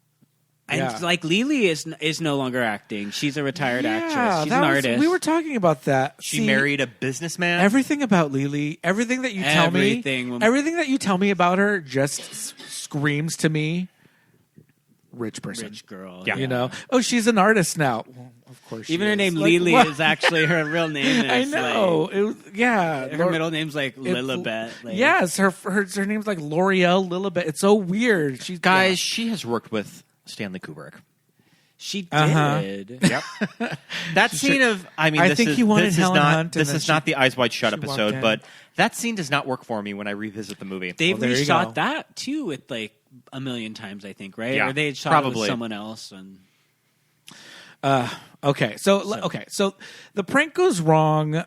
And Yeah. like Leelee is no longer acting. She's a retired actress. She's an artist. We were talking about that. She married a businessman. Everything about Leelee, everything that you tell me, everything that you tell me about her just screams to me rich person. Rich girl. Yeah. You know? Oh, she's an artist now. Well, of course she Even her is. name Like, Leelee what? is actually her real name. I It's know. It was, yeah. Like, her middle name's like Lilibet. Like, Yes, her name's like L'Oreal Lilibet. It's so weird. She's Guys, she has worked with Stanley Kubrick. she did. Yep. That scene of, I mean, I this think is, he wanted this is Helen not, Hunt, and this then is not she- the Eyes Wide Shut she walked episode, in. but that scene does not work for me when I revisit the movie. They Well, there you reshot go. that too with like a million times, I think, right? Yeah, Or they had shot it with probably. someone else. And Okay, so the prank goes wrong.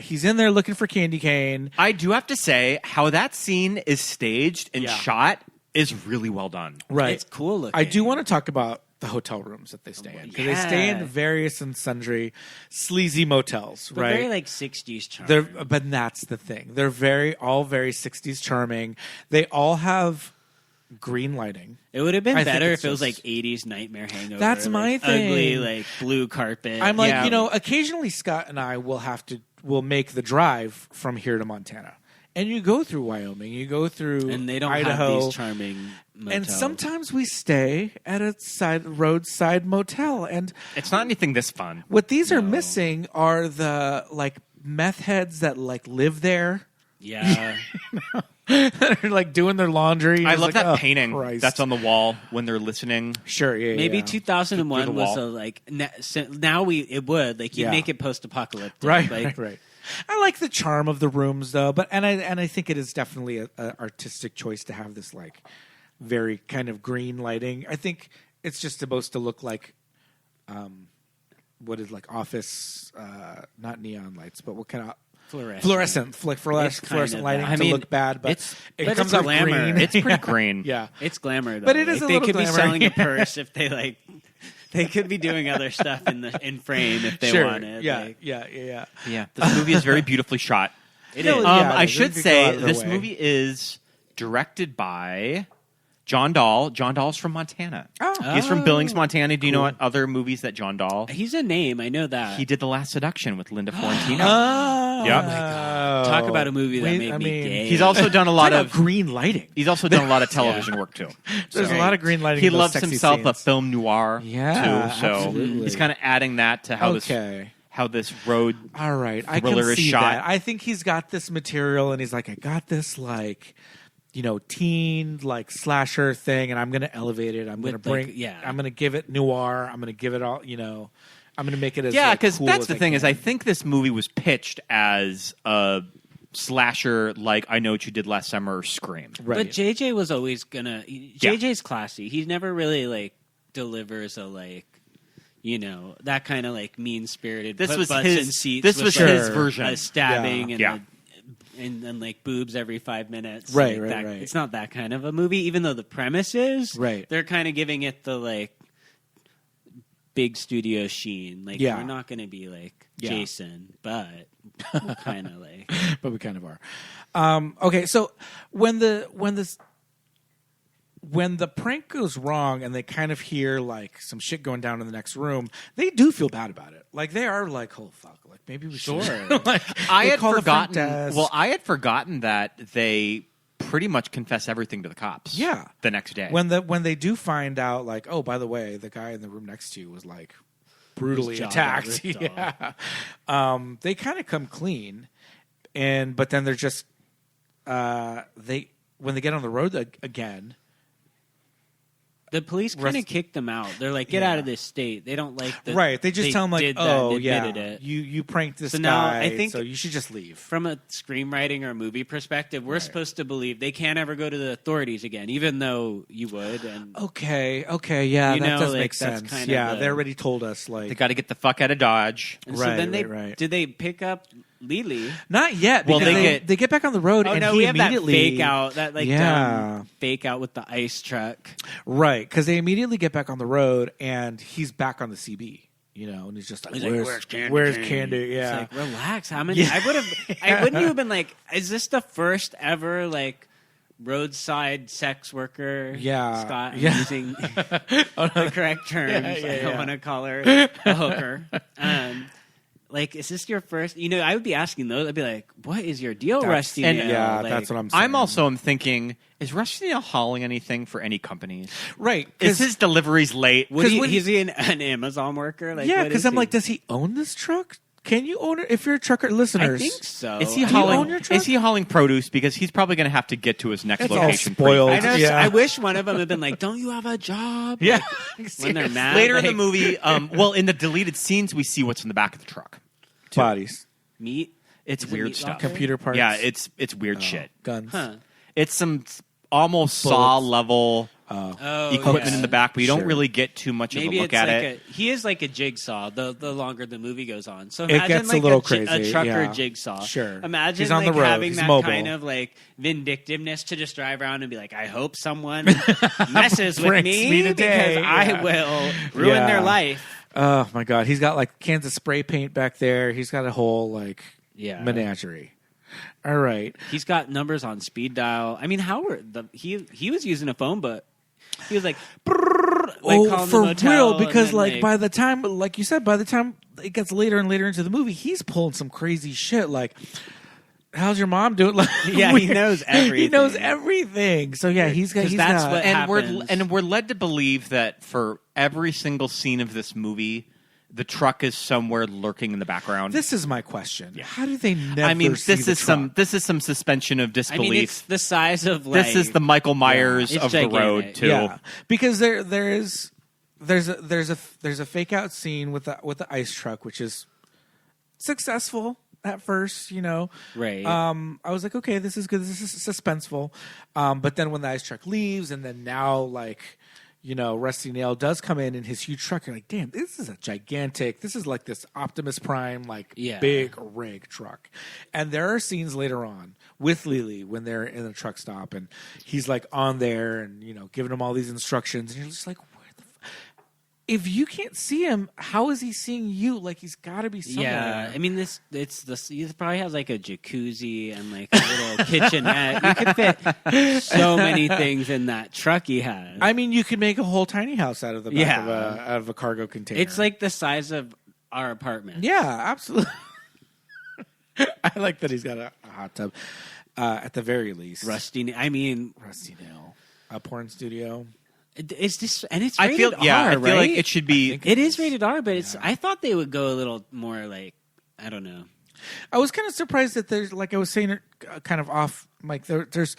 He's in there looking for candy cane. I do have to say, how that scene is staged and Yeah. shot is really well done. Right, it's cool looking. I do want to talk about the hotel rooms that they stay in because they stay in Yeah. various and sundry sleazy motels, They're right? very like 60s charm. But that's the thing. They're all very 60s charming. They all have green lighting. It would have been I think better it's if it was just- like 80s Nightmare Hangover. That's my like, thing. Ugly, like blue carpet. I'm like, Yeah. occasionally Scott and I will make the drive from here to Montana. And you go through Wyoming, you go through and they don't Idaho, have these charming motels. and sometimes we stay at a roadside motel. And It's not anything this fun. what these are missing are the like meth heads that like live there. Yeah. That are like doing their laundry. I It's love like, that oh, painting Christ. that's on the wall when they're listening. Sure, yeah, Maybe yeah. 2001 Through the was wall. a like now it would like you Yeah. make it post-apocalyptic. Right, like, right. I like the charm of the rooms though, but I think it is definitely a artistic choice to have this like very kind of green lighting. I think it's just supposed to look like what is like office not neon lights, but what kind of fluorescent kinda lighting that. to look bad, but it but comes it's off glamour. green. It's pretty green. Yeah. It's glamour, though. But it is Like, a they little could glamour. be selling a purse if they like. They could be doing other stuff in frame if they Sure. wanted. Yeah, like, yeah. Yeah, this movie is very beautifully shot. it No, is. yeah, I they should didn't go say out of their this way. movie is directed by John Dahl. John Dahl's from Montana. Oh. He's from Billings, Montana. Do you know what other movies that John Dahl? He's a name. I know that. He did The Last Seduction with Linda Florentino. Oh, Yep. my God. Talk about a movie that made me gay. He's also done a lot Talk about of green lighting. He's also done a lot of television work too. There's a lot of green lighting. He in those loves sexy himself a scenes. film noir Yeah, too. So absolutely. he's kind of adding that to how Okay. this road All right, I thriller can is see shot. that. I think he's got this material, and he's like, I got this like, teen like slasher thing, and I'm going to elevate it. I'm going to With, bring, like, yeah. I'm going to give it noir. I'm going to give it all, I'm going to make it as because cool that's as the I thing can. is I think this movie was pitched as a slasher like I Know What You Did Last Summer or Scream. Right. But JJ was always gonna. JJ's classy. He never really like delivers a like. That kind of like mean spirited. This was butts his- in seats this with, was like, his version. a stabbing Yeah. and like boobs every 5 minutes. Right, Like, right, that- right. It's not that kind of a movie, even though the premise is. Right. They're kind of giving it the like big studio sheen. Like Yeah. we're not going to be like Yeah. Jason, but kind of like. but we kind of are. Okay, so when the prank goes wrong and they kind of hear like some shit going down in the next room, they do feel bad about it. Like they are like, oh fuck, like maybe we should. like, I they had call the front forgotten. desk. Well, I had forgotten that they pretty much confess everything to the cops. Yeah. the next day. when they do find out, like, oh, by the way, the guy in the room next to you was like brutally His jaw attacked. got ripped Yeah, they kind of come clean, but then they're just when they get on the road again. The police kind of kicked them out. They're like, get out of this state. They don't like the Right. They just tell him like, did that oh and yeah, admitted it. you pranked this So guy, now I think so you should just leave. From a screenwriting or movie perspective, we're supposed to believe they can't ever go to the authorities again, even though you would. And Okay, yeah, You that know, does like, make that's sense. kind of Yeah, the- they already told us like They got to get the fuck out of Dodge. and so then did they pick up Leelee? Not yet. Well, Because they they get back on the road, Oh and no, he we have that immediately fake out, that like Yeah. dumb fake out with the ice truck. right, because they immediately get back on the road, and he's back on the CB. And he's just like, where's Candy? Yeah, It's like, relax. How many? I would have. I wouldn't you have been like, is this the first ever like roadside sex worker? Yeah. Scott. I'm Yeah. using the correct terms. I don't want to call her a hooker. Like, is this your first? I would be asking those. I'd be like, what is your deal, Rusty? and- Nail? yeah, Like, that's what I'm saying. I'm thinking, is Rusty Nail hauling anything for any companies? right. Is his deliveries late? Is he an Amazon worker? Like, yeah, what because is I'm he? like, does he own this truck? Can you own it if you're a trucker? Listeners, I think so. Is he Do you hauling? own your truck? Is he hauling produce? Because he's probably going to have to get to his next It's all location. spoiled. I know. Yeah. I wish one of them had been like, "Don't you have a job?" Yeah. When they're mad. Later in the like, movie, in the deleted scenes, we see what's in the back of the truck. Bodies, meat. It's Is it weird meat stuff. locker? computer parts. Yeah, it's weird shit. guns. Huh. It's some almost saw level Oh, equipment yeah. in the back, but you don't Sure. really get too much Maybe of a look it's at like it. he is like a jigsaw. The longer the movie goes on, so It imagine gets a like little a crazy, trucker yeah. jigsaw. Sure. Imagine He's on like the road. having He's that mobile. kind of like vindictiveness to just drive around and be like, I hope someone messes with Pranks me, me today. because I Yeah. will ruin Yeah. their life. Oh my god, he's got like cans of spray paint back there. He's got a whole like Yeah. menagerie. All right. He's got numbers on speed dial. I mean, he was using a phone, but he was like, brrr, like calling for the motel, real, and because then, like by the time, like you said, by the time it gets later and later into the movie, he's pulling some crazy shit. Like, how's your mom doing? Like, Yeah, he knows everything. He knows everything. So yeah, he's got. 'Cause He's that's got, what happens. And we're led to believe that for every single scene of this movie, the truck is somewhere lurking in the background. This is my question. How do they never? I mean, see this the is truck? some suspension of I disbelief. mean, it's the size of like This is the Michael Myers it's of the gigantic. road too. Yeah, because there's a fake out scene with the ice truck, which is successful at first, Right. I was like, okay, this is good. This is suspenseful. But then when the ice truck leaves, and then now like, Rusty Nail does come in his huge truck. You're like, damn, this is a gigantic. This is like this Optimus Prime, like big rig truck. And there are scenes later on with Leelee when they're in the truck stop, and he's like on there and giving them all these instructions, and you're just like, if you can't see him, how is he seeing you? Like, he's got to be somewhere. Yeah, I mean, he probably has like a jacuzzi and like a little kitchenette. You could fit so many things in that truck he has. I mean, you could make a whole tiny house out of the back Yeah. out of a cargo container. It's like the size of our apartment. Yeah, absolutely. I like that he's got a hot tub. At the very least, Rusty Nail, a porn studio. It's just, and it's I rated feel R, I feel right? like it should be. It is rated R, but it's. I thought they would go a little more like, I don't know. I was kind of surprised that there's, like I was saying, kind of off, like there's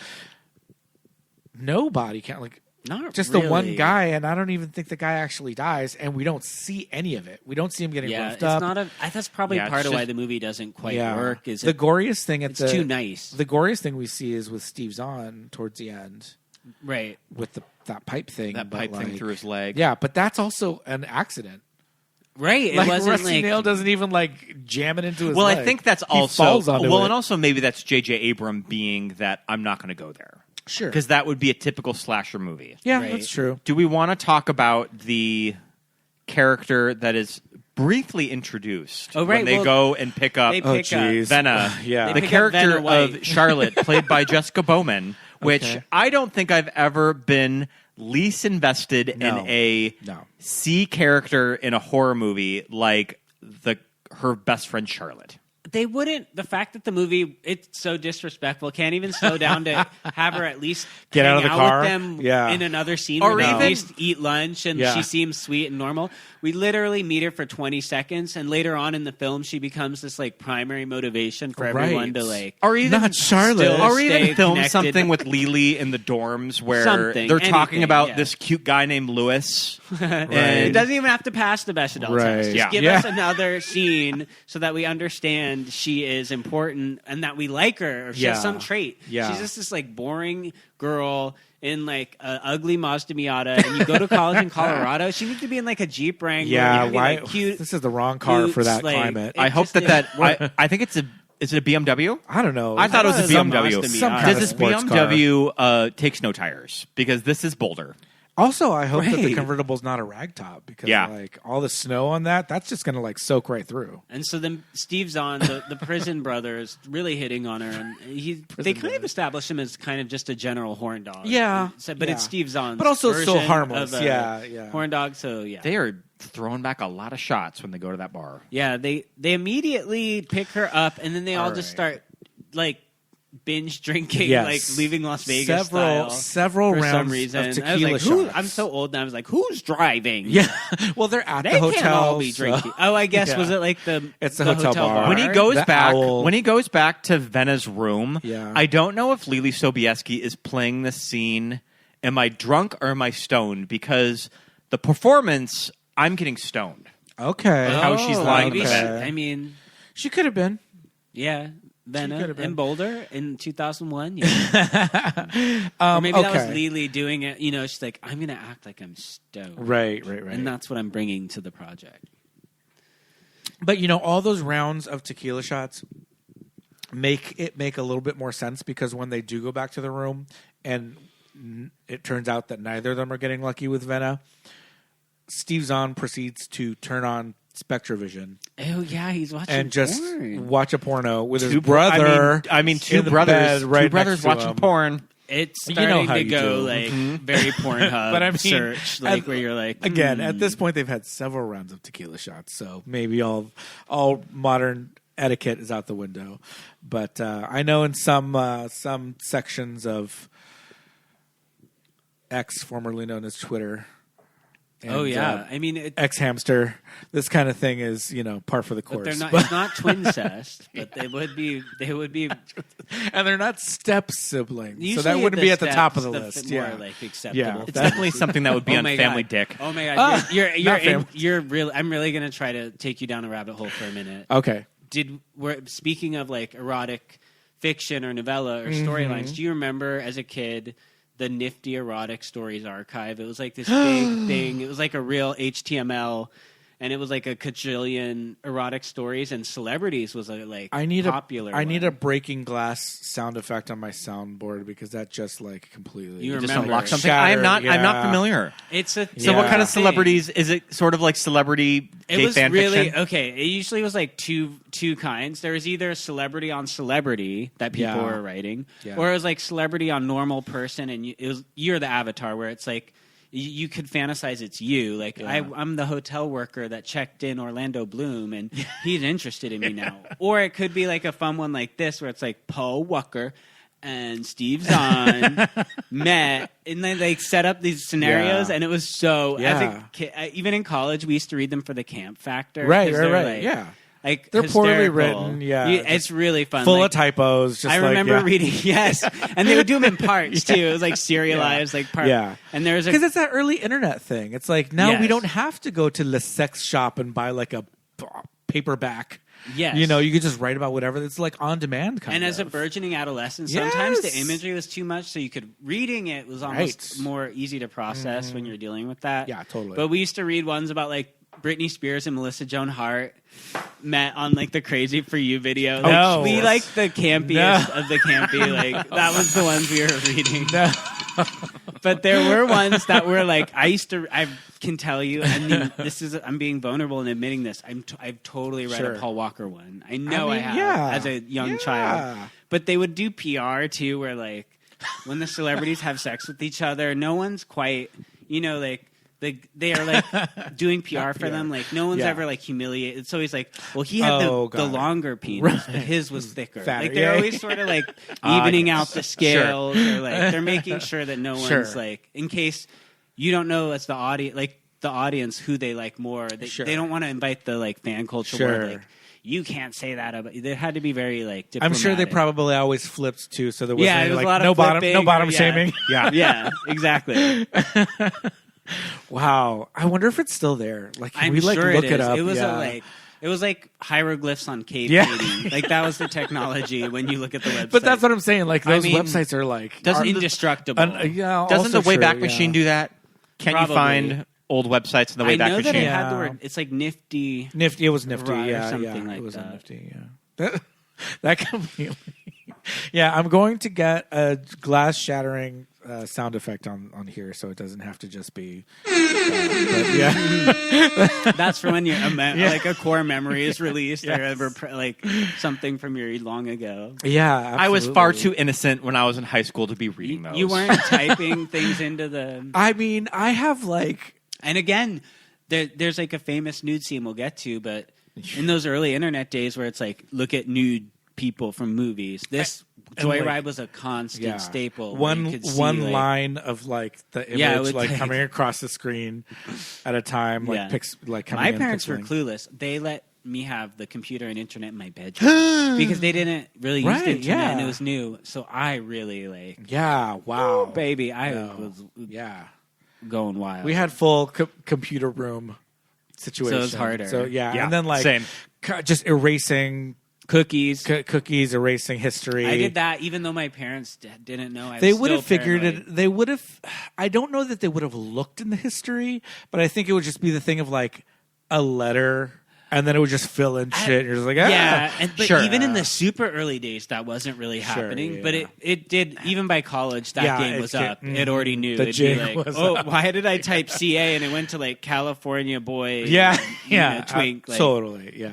no body count, like Not just really. the one guy, and I don't even think the guy actually dies, and we don't see any of it. We don't see him getting Yeah, roughed it's up. not a. That's probably Yeah, part it's of why just- the movie doesn't quite Yeah. work. Is the it, goriest thing at it's the too nice, the goriest thing we see is with Steve Zahn towards the end right? with that pipe thing. That but, pipe thing like, through his leg. Yeah, but that's also an accident. Right. It Like wasn't Rusty like Nail doesn't even like jam it into his Well, leg. I think that's He also falls onto it. and also maybe that's J.J. Abrams being that I'm not going to go there. Sure. Because that would be a typical slasher movie. Yeah, Right. that's true. Do we want to talk about the character that is briefly introduced Oh, right, when they well, go and pick up they pick up- Venna? Yeah. They The pick up character Venna White. of Charlotte, played by Jessica Bowman, which Okay. I don't think I've ever been least invested No. in a No. C character in a horror movie like her best friend Charlotte. they wouldn't. The fact that the movie, it's so disrespectful, can't even slow down to have her at least Get hang out of the car? with them Yeah. in another scene, Or or even- at least eat lunch, and Yeah. she seems sweet and normal. We literally meet her for 20 seconds, and later on in the film, she becomes this like primary motivation for everyone Right. to like. Or even Not Charlotte. still or stay even film connected. something with Leelee in the dorms where Something, they're talking anything, about yeah. this cute guy named Lewis. It doesn't even have to pass the Bechdel Right. test. Just Yeah. give Yeah. us another scene so that we understand she is important and that we like her, or she has Yeah. some trait. Yeah. She's just this like boring girl in like an ugly Mazda Miata, and you go to college in Colorado. She needs to be in like a Jeep Wrangler. Yeah, You need to be, why? like, cute. This is the wrong car for boots, that like, climate. it I hope just that didn't work. I think it's a. Is it a BMW? I don't know. I thought it was a some BMW. Mazda Some Miata. kind Does of this sports BMW takes no tires? Because this is Boulder. Also, I hope that the Right. convertible's not a rag top because Yeah. like all the snow on that's just going to like soak right through. And so then Steve Zahn, the prison brother, is really hitting on her, and they kind of establish him as kind of just a general horn dog. Yeah, So, but yeah. it's Steve Zahn's But also so version harmless. of a Yeah. horn dog. So yeah, They are throwing back a lot of shots when they go to that bar. yeah. They immediately pick her up, and then they all just right. start like binge drinking, Yes. like leaving Las Vegas Several for rounds some reason. of I was tequila like, who? shots. I'm so old now. I was like, who's driving? Yeah. Well, they're at They the hotel. can't all be so- drinking. Oh, I guess Yeah. was it like the It's the hotel bar. When he goes The back, owl. when he goes back to Venna's room, Yeah. I don't know if Leelee Sobieski is playing this scene. Am I drunk or am I stoned? Because the performance, I'm getting stoned. Okay. how she's lying maybe in the she- bed. I mean, She could have been. yeah. Venna could have been. in Boulder in 2001. Yeah. Or maybe that was okay. Leelee doing it. You know, she's like, I'm going to act like I'm stoned. Right. And that's what I'm bringing to the project. But you know, all those rounds of tequila shots make a little bit more sense because when they do go back to the room and it turns out that neither of them are getting lucky with Venna, Steve Zahn proceeds to turn on SpectraVision Oh, yeah, he's watching and just porn. watch a porno with his Two brother. I mean, two in the brothers. bed right two brothers next to watching him. porn. It's You know starting how to you go do. like very Pornhub But I mean, search, like at- where you're like, Again, at this point, they've had several rounds of tequila shots, so maybe all modern etiquette is out the window. But I know in some sections of X, formerly known as Twitter. oh yeah, I mean, X Hamster. This kind of thing is, par for the but course. they're not. It's not twincest, but they would be. They would be. and they're not step siblings, so Usually that wouldn't be at the steps, top of the the list. more Yeah, like acceptable. Yeah. It's definitely something that would be Oh on my Family God. Dick. Oh my God, Ah, you're not family. you're really. I'm really gonna try to take you down a rabbit hole for a minute. Okay. We're speaking of like erotic fiction or novella or Mm-hmm. storylines. Do you remember as a kid the Nifty Erotic Stories archive? It was like this big thing. It was like a real HTML, and it was like a quadrillion erotic stories, and celebrities was like I need popular. I need one. a breaking glass sound effect on my soundboard because that just like completely You Just remember. unlock something. Shattered, I'm yeah. not familiar. It's a So what kind of thing. celebrities is it? Sort of like celebrity It gay was fan really fiction? okay. It usually was like two kinds. There was either celebrity on celebrity that people Yeah. were writing, Yeah. or it was like celebrity on normal person, and you're the avatar where it's like you could fantasize it's you. Like I'm the hotel worker that checked in Orlando Bloom, and he's interested in me now. Or it could be like a fun one like this where it's like Paul Walker and Steve Zahn met, and then they set up these scenarios, Yeah. and it was so. As Yeah. a kid, even in college, we used to read them for the camp factor. Right, 'cause right, they're, right. like- Yeah. like They're poorly hysterical. written, yeah. It's really fun. full Like, of typos. Just I like, remember yeah. reading, yes, and they would do them in parts too. It was like serialized, like part. Yeah. And there's Because a it's that early internet thing. It's like now we Yes. don't have to go to the sex shop and buy like a paperback. yes, You could just write about whatever. It's like on demand kind And of. as a burgeoning adolescent, sometimes the Yes. imagery was too much, so you could reading it was almost Right. more easy to process when you're dealing with that. Yeah, totally. But we used to read ones about like Britney Spears and Melissa Joan Hart met on like the Crazy for You video. Like, no. we like the campiest of the campy. Like that was the ones we were reading. No. But there were ones that were like I can tell you, and I'm being vulnerable in admitting this. I've totally read Sure. a Paul Walker one. I know I, mean, have yeah. as a young Yeah. child. But they would do PR too, where like when the celebrities have sex with each other, no one's quite, like they are like doing PR for them. Like no one's ever like humiliated. It's always like, well, he had the longer penis, but his was thicker. Fatter. Like they're always sort of like evening out the scales, or like they're making sure that no one's like, in case you don't know as the audience who they like more. They don't want to invite the like fan culture where like, you can't say that about. They had to be be like diplomatic. I'm sure they probably always flipped too, so there wasn't it was like a lot no of bottom shaming. Yeah, yeah, exactly. Wow, I wonder if it's still there. Like, can I'm we like sure look it up? It was it was like hieroglyphs on cave painting. Like that was the technology when you look at the website. But that's what I'm saying. Like those websites are like indestructible. Doesn't the Wayback Machine do that? Can't you find old websites in the Wayback Machine? I know that it had the word. It's like Nifty. It was Nifty. Or something like it was that. Nifty. Yeah, that completely. Yeah, I'm going to get a glass shattering sound effect on here, so it doesn't have to just be. That's for when like a core memory is released, or ever like something from your long ago. Yeah, absolutely. I was far too innocent when I was in high school to be reading those. You weren't typing things into the. I mean, I have like, and again, there's like a famous nude scene we'll get to, but in those early internet days where it's like, look at nude people from movies. This Joyride was a constant staple. One like, line of like the image like coming across the screen at a time, like coming. My parents were clueless. They let me have the computer and internet in my bedroom because they didn't really use the internet and it was new. So I really like. Yeah. Wow. Baby, I was going wild. We had full computer room situation, so it was harder. So and then like same. Just erasing. Cookies, erasing history. I did that, even though my parents didn't know. They would have figured it. They would have. I don't know that they would have looked in the history, but I think it would just be the thing of like a letter, and then it would just fill in shit. And you're just like, but even in the super early days, that wasn't really happening. But it did. Even by college, that game was up. It already knew. It'd be like, why did I type CA and it went to like California boy? Twink. Totally.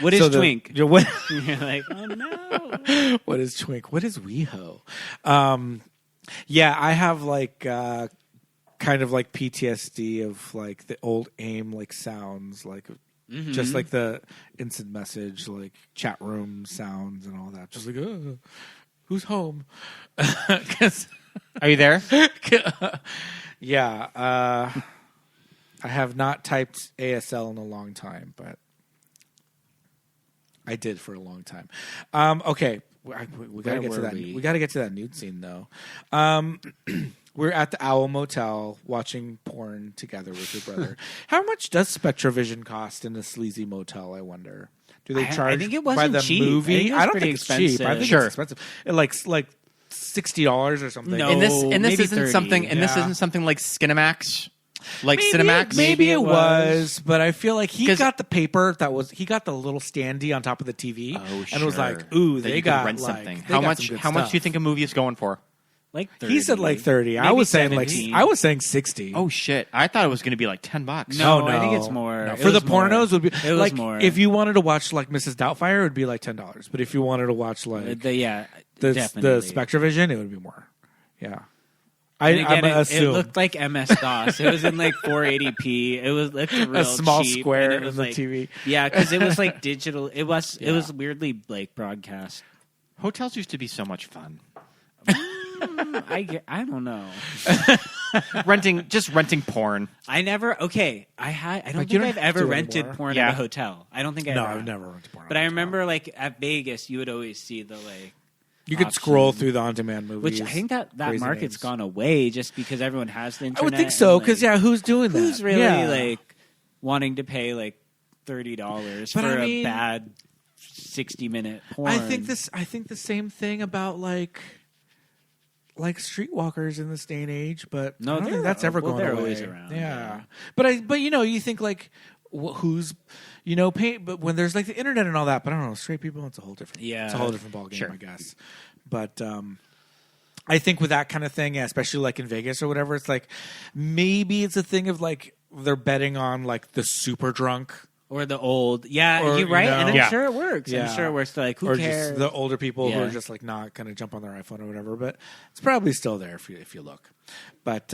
What is twink? You're like, oh no. What is twink? What is WeHo? I have like kind of like PTSD of like the old AIM like sounds like. Mm-hmm. Just like the instant message, like chat room sounds and all that. Just like, who's home? Are you there? I have not typed ASL in a long time, but I did for a long time. Okay, we gotta get to that. We gotta get to that nude scene though. We're at the Owl Motel watching porn together with your brother. How much does Spectravision cost in a sleazy motel, I wonder? Do they charge I think it wasn't by the cheap. movie? I don't think expensive. it's cheap. I think it's expensive. Like $60 or something. No, and this maybe isn't 30. something. And this isn't something like Skinamax. Like Cinemax? Maybe it was, but I feel like he got the paper he got the little standee on top of the TV. And it was like, ooh, they got rent like, something. How much do you think a movie is going for? Like 30. He said like 30. I was saying 60. Oh shit! I thought it was going to be like $10. No, I think it's more. No. For the pornos would be it was like more. If you wanted to watch like Mrs. Doubtfire, it would be like $10. But if you wanted to watch like the Spectravision, it would be more. Yeah. Again, it looked like MS DOS. It was in like 480p. It looked real a small cheap, square in the like, TV. Yeah, because it was like digital. It was weirdly like broadcast. Hotels used to be so much fun. I don't know. renting porn. I never. Okay, I don't think I've ever rented porn at a hotel. I don't think I. I've never rented porn. But I remember like at Vegas, you would always see the like. You could scroll through the on-demand movies. Which I think that market's gone away just because everyone has the internet. I would think so, because who's doing that? Who's really like wanting to pay like $30 for a bad 60-minute porn? I think the same thing about like streetwalkers in this day and age, but I don't think that's ever going away. Always around. Yeah. But you think like who's paying, but when there's like the internet and all that, but I don't know, straight people, it's a whole different ballgame, I guess. But I think with that kind of thing, especially like in Vegas or whatever, it's like maybe it's a thing of like they're betting on like the super drunk. Or the old, you're right, and I'm sure it works. I'm sure it works. Like, who cares? Just the older people who are just like not going to jump on their iPhone or whatever. But it's probably still there if you look. But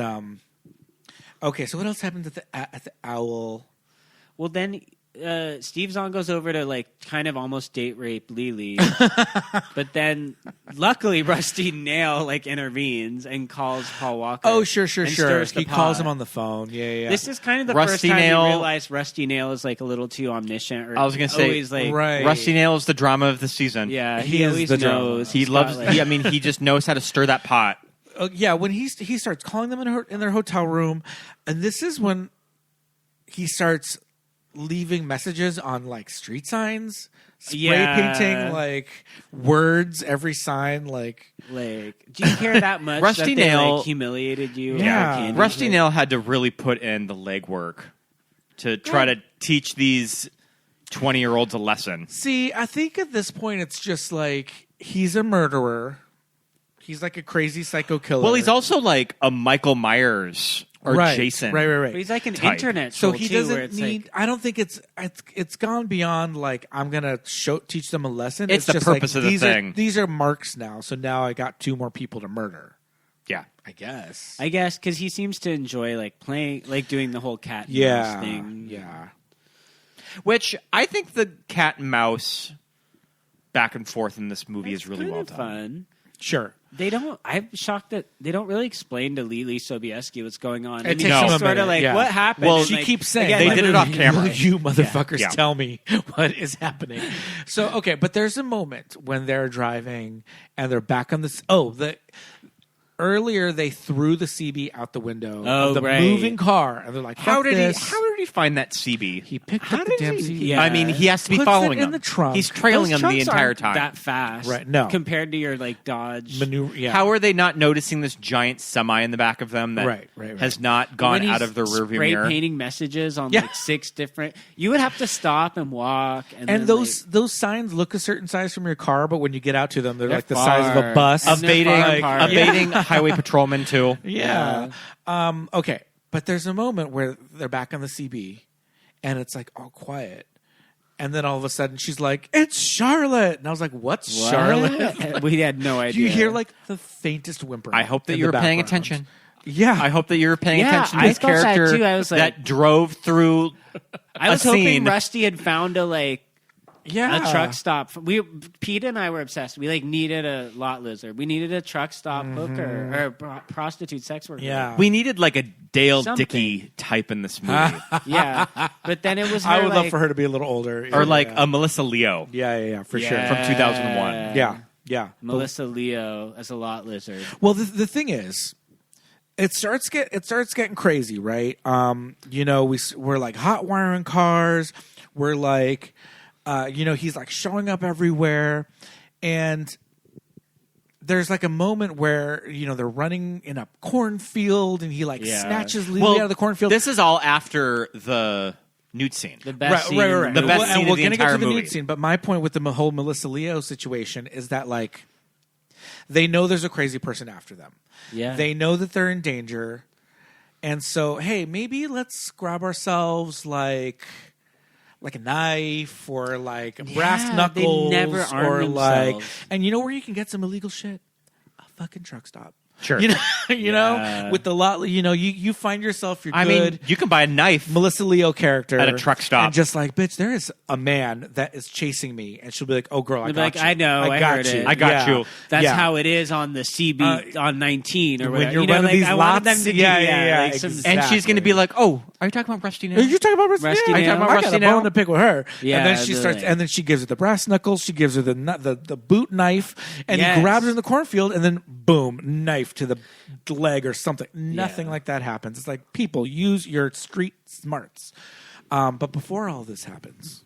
Okay, so what else happens at the Owl? Well, then Steve Zahn goes over to like kind of almost date rape Leelee, but then luckily Rusty Nail like intervenes and calls Paul Walker. Oh, sure. and stirs the He calls pot. him on the phone. Yeah. This is kind of the Rusty first time Nail- you realize Rusty Nail is like a little too omniscient. Or I was going to say, always, like, right. Rusty Nail is the drama of the season. Yeah, He he is always the drama. knows. He He's loves. got, like- He just knows how to stir that pot. Yeah, when he starts calling them in their hotel room, and this is when he starts leaving messages on like street signs, spray painting like words every sign. Like, do you care that much? Rusty that they, Nail- like, humiliated you. Yeah. over candy? Rusty Nail had to really put in the legwork to try to teach these 20-year-olds a lesson. see, I think at this point it's just like he's a murderer. He's like a crazy psycho killer. Well, he's also like a Michael Myers or right, Jason. Right. But he's like an type. internet So troll, he too, where doesn't it's need. like, I don't think it's gone beyond like I'm gonna teach them a lesson. It's the just purpose like, of the these thing. These are marks now. So now I got 2 more people to murder. Yeah. I guess. I guess because he seems to enjoy like playing, like doing the whole cat and Yeah. mouse thing. Yeah. Which I think the cat and mouse back and forth in this movie It's is really kind well of done. fun. Sure. They don't. I'm shocked that they don't really explain to Leelee Sobieski what's going on. It I mean, takes she's them a sort minute, of like, yeah. what happened? Well, And, She like, keeps saying again, They like, did it off camera. Will you motherfuckers Yeah. tell me what is happening? So okay, but there's a moment when they're driving and they're back on this. Earlier they threw the CB out the window Oh, of the right. moving car, and they're like, How "Fuck did this." he find that CB? He picked How up the did damn he- CB. yeah. I mean, he has to be Puts following it in him. the trunk. He's trailing those him the trunks entire aren't time. that fast, Right, no. compared to your like Dodge. Maneuver. Yeah. How are they not noticing this giant semi in the back of them that Right. has not gone When he's out of the rearview spray mirror? painting messages on Yeah. like 6 different. You would have to stop and walk, and And then, those signs look a certain size from your car, but when you get out to them, they're They're like the size of a far. bus. Of Evading, Like, far. evading highway patrolmen too. Yeah. Okay. But there's a moment where they're back on the CB and it's like all quiet. And then all of a sudden she's like, "It's Charlotte." And I was like, "What's What? Charlotte?" We had no idea. You hear like the faintest whimper. I hope that in you the were paying background. attention. Yeah. I hope that you were paying Yeah, attention to I this thought that character too. I was like- that drove through I was a hoping scene. Rusty had found a truck stop. Pete and I were obsessed. We like needed a lot lizard. We needed a truck stop hooker or a prostitute sex worker. Yeah. We needed like a Dale Something. Dickey type in this movie, Yeah. But then it was her, I would love like- for her to be a little older. or like yeah. a Melissa Leo Yeah, for sure. Yeah. from 2001. Yeah. Melissa Leo as a lot lizard. Well, the thing is, it starts getting crazy, right? We're like hot wiring cars. We're like, he's like showing up everywhere, and there's like a moment where they're running in a cornfield, and he like snatches Leelee out of the cornfield. This is all after the nude scene. The best scene. right. The best and scene of we're the gonna get entire to the movie. nude scene, but my point with the whole Melissa Leo situation is that like they know there's a crazy person after them. Yeah. They know that they're in danger, and so hey, maybe let's grab ourselves like a knife or like brass they knuckles never arm or like, themselves. and you know where you can get some illegal shit? A fucking truck stop. Sure. You Yeah. know, with the lot, you find yourself, you're I good. mean, you can buy a knife. Melissa Leo character At a truck stop. and just like, bitch, there is a man that is chasing me, and she'll be like, "Oh, girl, I They'll be got like, you. I know, I got heard you. it. I got you. That's Yeah. how it is on the CB on 19 or When whatever. you're You know, running like, these I wanted them lots- to do yeah, like some exactly. And she's going to be like, "Oh, are you talking about Rusty now?" Are you talking about Rusty Rusty Nail? Nail? I got Rusty a Nail? bone to pick with her. Yeah, and then she starts, really. and then she gives her the brass knuckles. She gives her the boot knife, and Yes. he grabs her in the cornfield, and then boom, knife to the leg or something. Nothing Yeah. like that happens. It's like, people, use your street smarts. But before all this happens,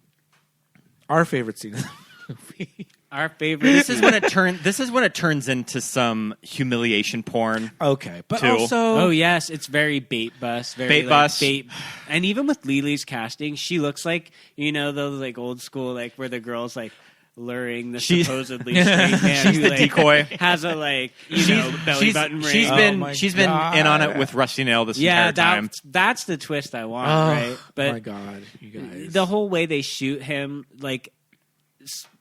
our favorite scene of the movie. Our favorite. This is when it turns into some humiliation porn. Okay, but Two. also, Oh yes, it's very bait bus. Very Bait like, bus. Bait. And even with Leelee's casting, she looks like those like old school like where the girl's like luring the She- supposedly straight man. She's who, the like, decoy. Has a belly button ring. She's Oh been my in on God. it with Rusty Nail this yeah, entire time. that's the twist I want, oh right? But my god, you guys, the whole way they shoot him, like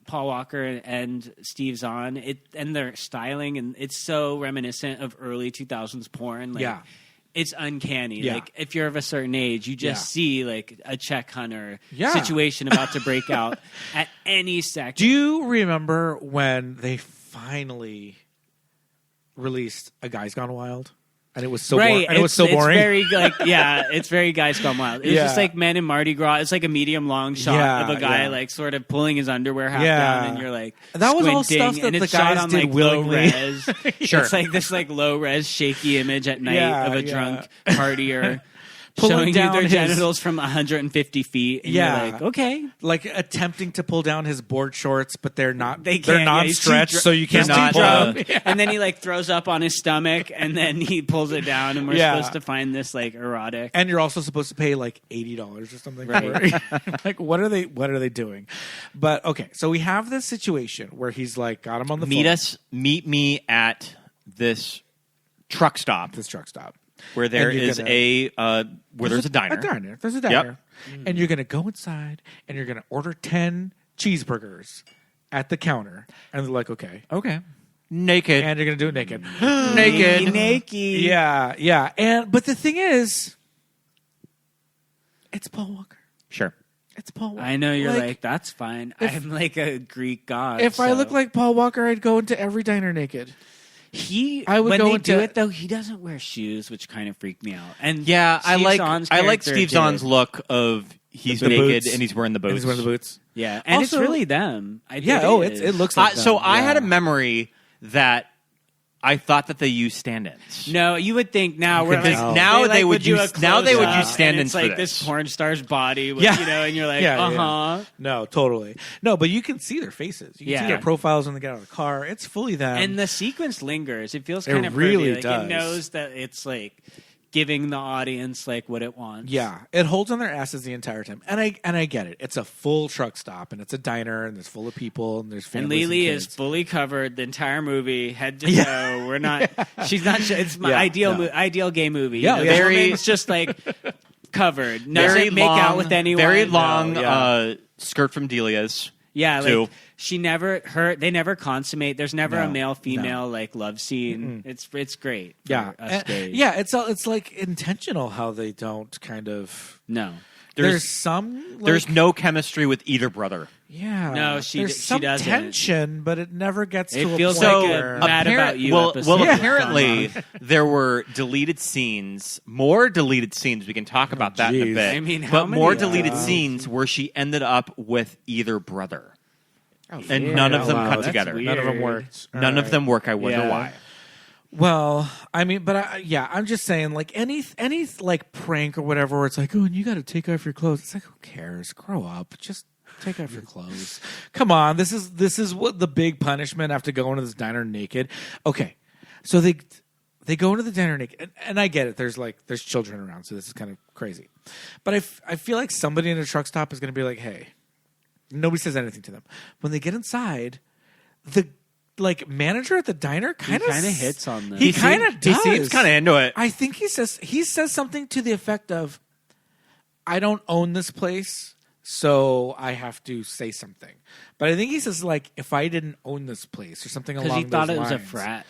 Paul Walker and Steve Zahn, and their styling, and it's so reminiscent of early 2000s porn. Like, Yeah. it's uncanny. Yeah. Like if you're of a certain age, you just see like a check hunter Yeah. situation about to break out at any second. Do you remember when they finally released A Guy's Gone Wild? And it was so right, boring. And it was so boring. It's very like it's very Guys Gone Wild. It was Yeah. just like Men in Mardi Gras. It's like a medium long shot Yeah, of a guy yeah. like sort of pulling his underwear half Yeah. down, and you're like That was all squinting, stuff that and the it's shot guys on did like willingly. low res. Sure. It's like this like low res shaky image at night Yeah, of a yeah. drunk partier. Pulling Showing you down their his- genitals from 150 feet. And Yeah. you're like, okay. Like attempting to pull down his board shorts, but they're not. They They're can't. Yeah, he's too non-stretched, so you he's can't too pull them. drunk. And then he like throws up on his stomach, and then he pulls it down, and we're Yeah. supposed to find this like erotic. And you're also supposed to pay like $80 or something. Right. For it. Like what are they doing? But okay, so we have this situation where he's like got him on the phone. Meet me at this truck stop. This truck stop. Where there And you're is gonna- there's a diner. There's a diner. And you're going to go inside and you're going to order 10 cheeseburgers at the counter. And they're like, okay. Naked. And you're going to do it naked. Naked. Yeah. But the thing is, it's Paul Walker. Sure. It's Paul Walker. I know you're like that's fine. I'm like a Greek god. If I so. look like Paul Walker, I'd go into every diner naked. I would when go they into do it though, he doesn't wear shoes, which kind of freaked me out. And Yeah, I Steve like Zahn's Steve character Zahn's did. look of he's The naked boots. and he's wearing the boots. And he's wearing the boots. Yeah, and it's Also- really them. It It looks like So them. I had a Yeah. memory that I thought that they used stand-ins. No, you would think now we're Because like, now they would do use- a now they would close-up, use stand-ins and it's for like this. this porn star's body, with, Yeah. and you're like, Yeah, yeah. yeah. No, totally. No, but you can see their faces. You can Yeah. see their profiles when they get out of the car. It's fully them. And the sequence lingers. It feels It kind of really pervy. Like, does. It knows that it's like giving the audience like what it wants. yeah, it holds on their asses the entire time. And I get it. It's a full truck stop, and it's a diner, and there's full of people, and there's And families Leelee and is kids. fully covered the entire movie, head to toe. We're not. She's not. It's my Yeah, no. ideal gay movie. Yeah, You know, yeah. the Very- woman's just like covered. Very Doesn't make long, out with anyone. Very long No, yeah. skirt from Delia's. Yeah, too. like they never consummate. There's never No, a male female no. like love scene. It's great. For Yeah, us gays. yeah. It's like intentional how they don't kind of. No. There's some. Like, There's no chemistry with either brother. Yeah. No, there's she some doesn't. tension, but it never gets It to a feels point like where. a Mad About You well, episode. Yeah. apparently there were deleted scenes, more deleted scenes. We can talk about that in a geez. bit. I mean, how but more many- deleted scenes where she ended up with either brother, and yeah. none of them Wow, cut that's together. weird. None of them worked. None of them work. I wonder Yeah. why. Well, I mean, but I'm just saying, like any like prank or whatever, where it's like, oh, and you got to take off your clothes. It's like, who cares? Grow up. Just take off your clothes. Come on, this is what the big punishment after going to this diner naked. Okay, so they go into the diner naked, and I get it. There's children around, so this is kind of crazy. But I feel like somebody in a truck stop is going to be like, hey, nobody says anything to them when they get inside. The manager at the diner kind of hits on them. He kind of He does. seems kind of into it. I think he says something to the effect of, "I don't own this place, so I have to say something." But I think he says like, "If I didn't own this place," or something because along he thought those it was lines. a frat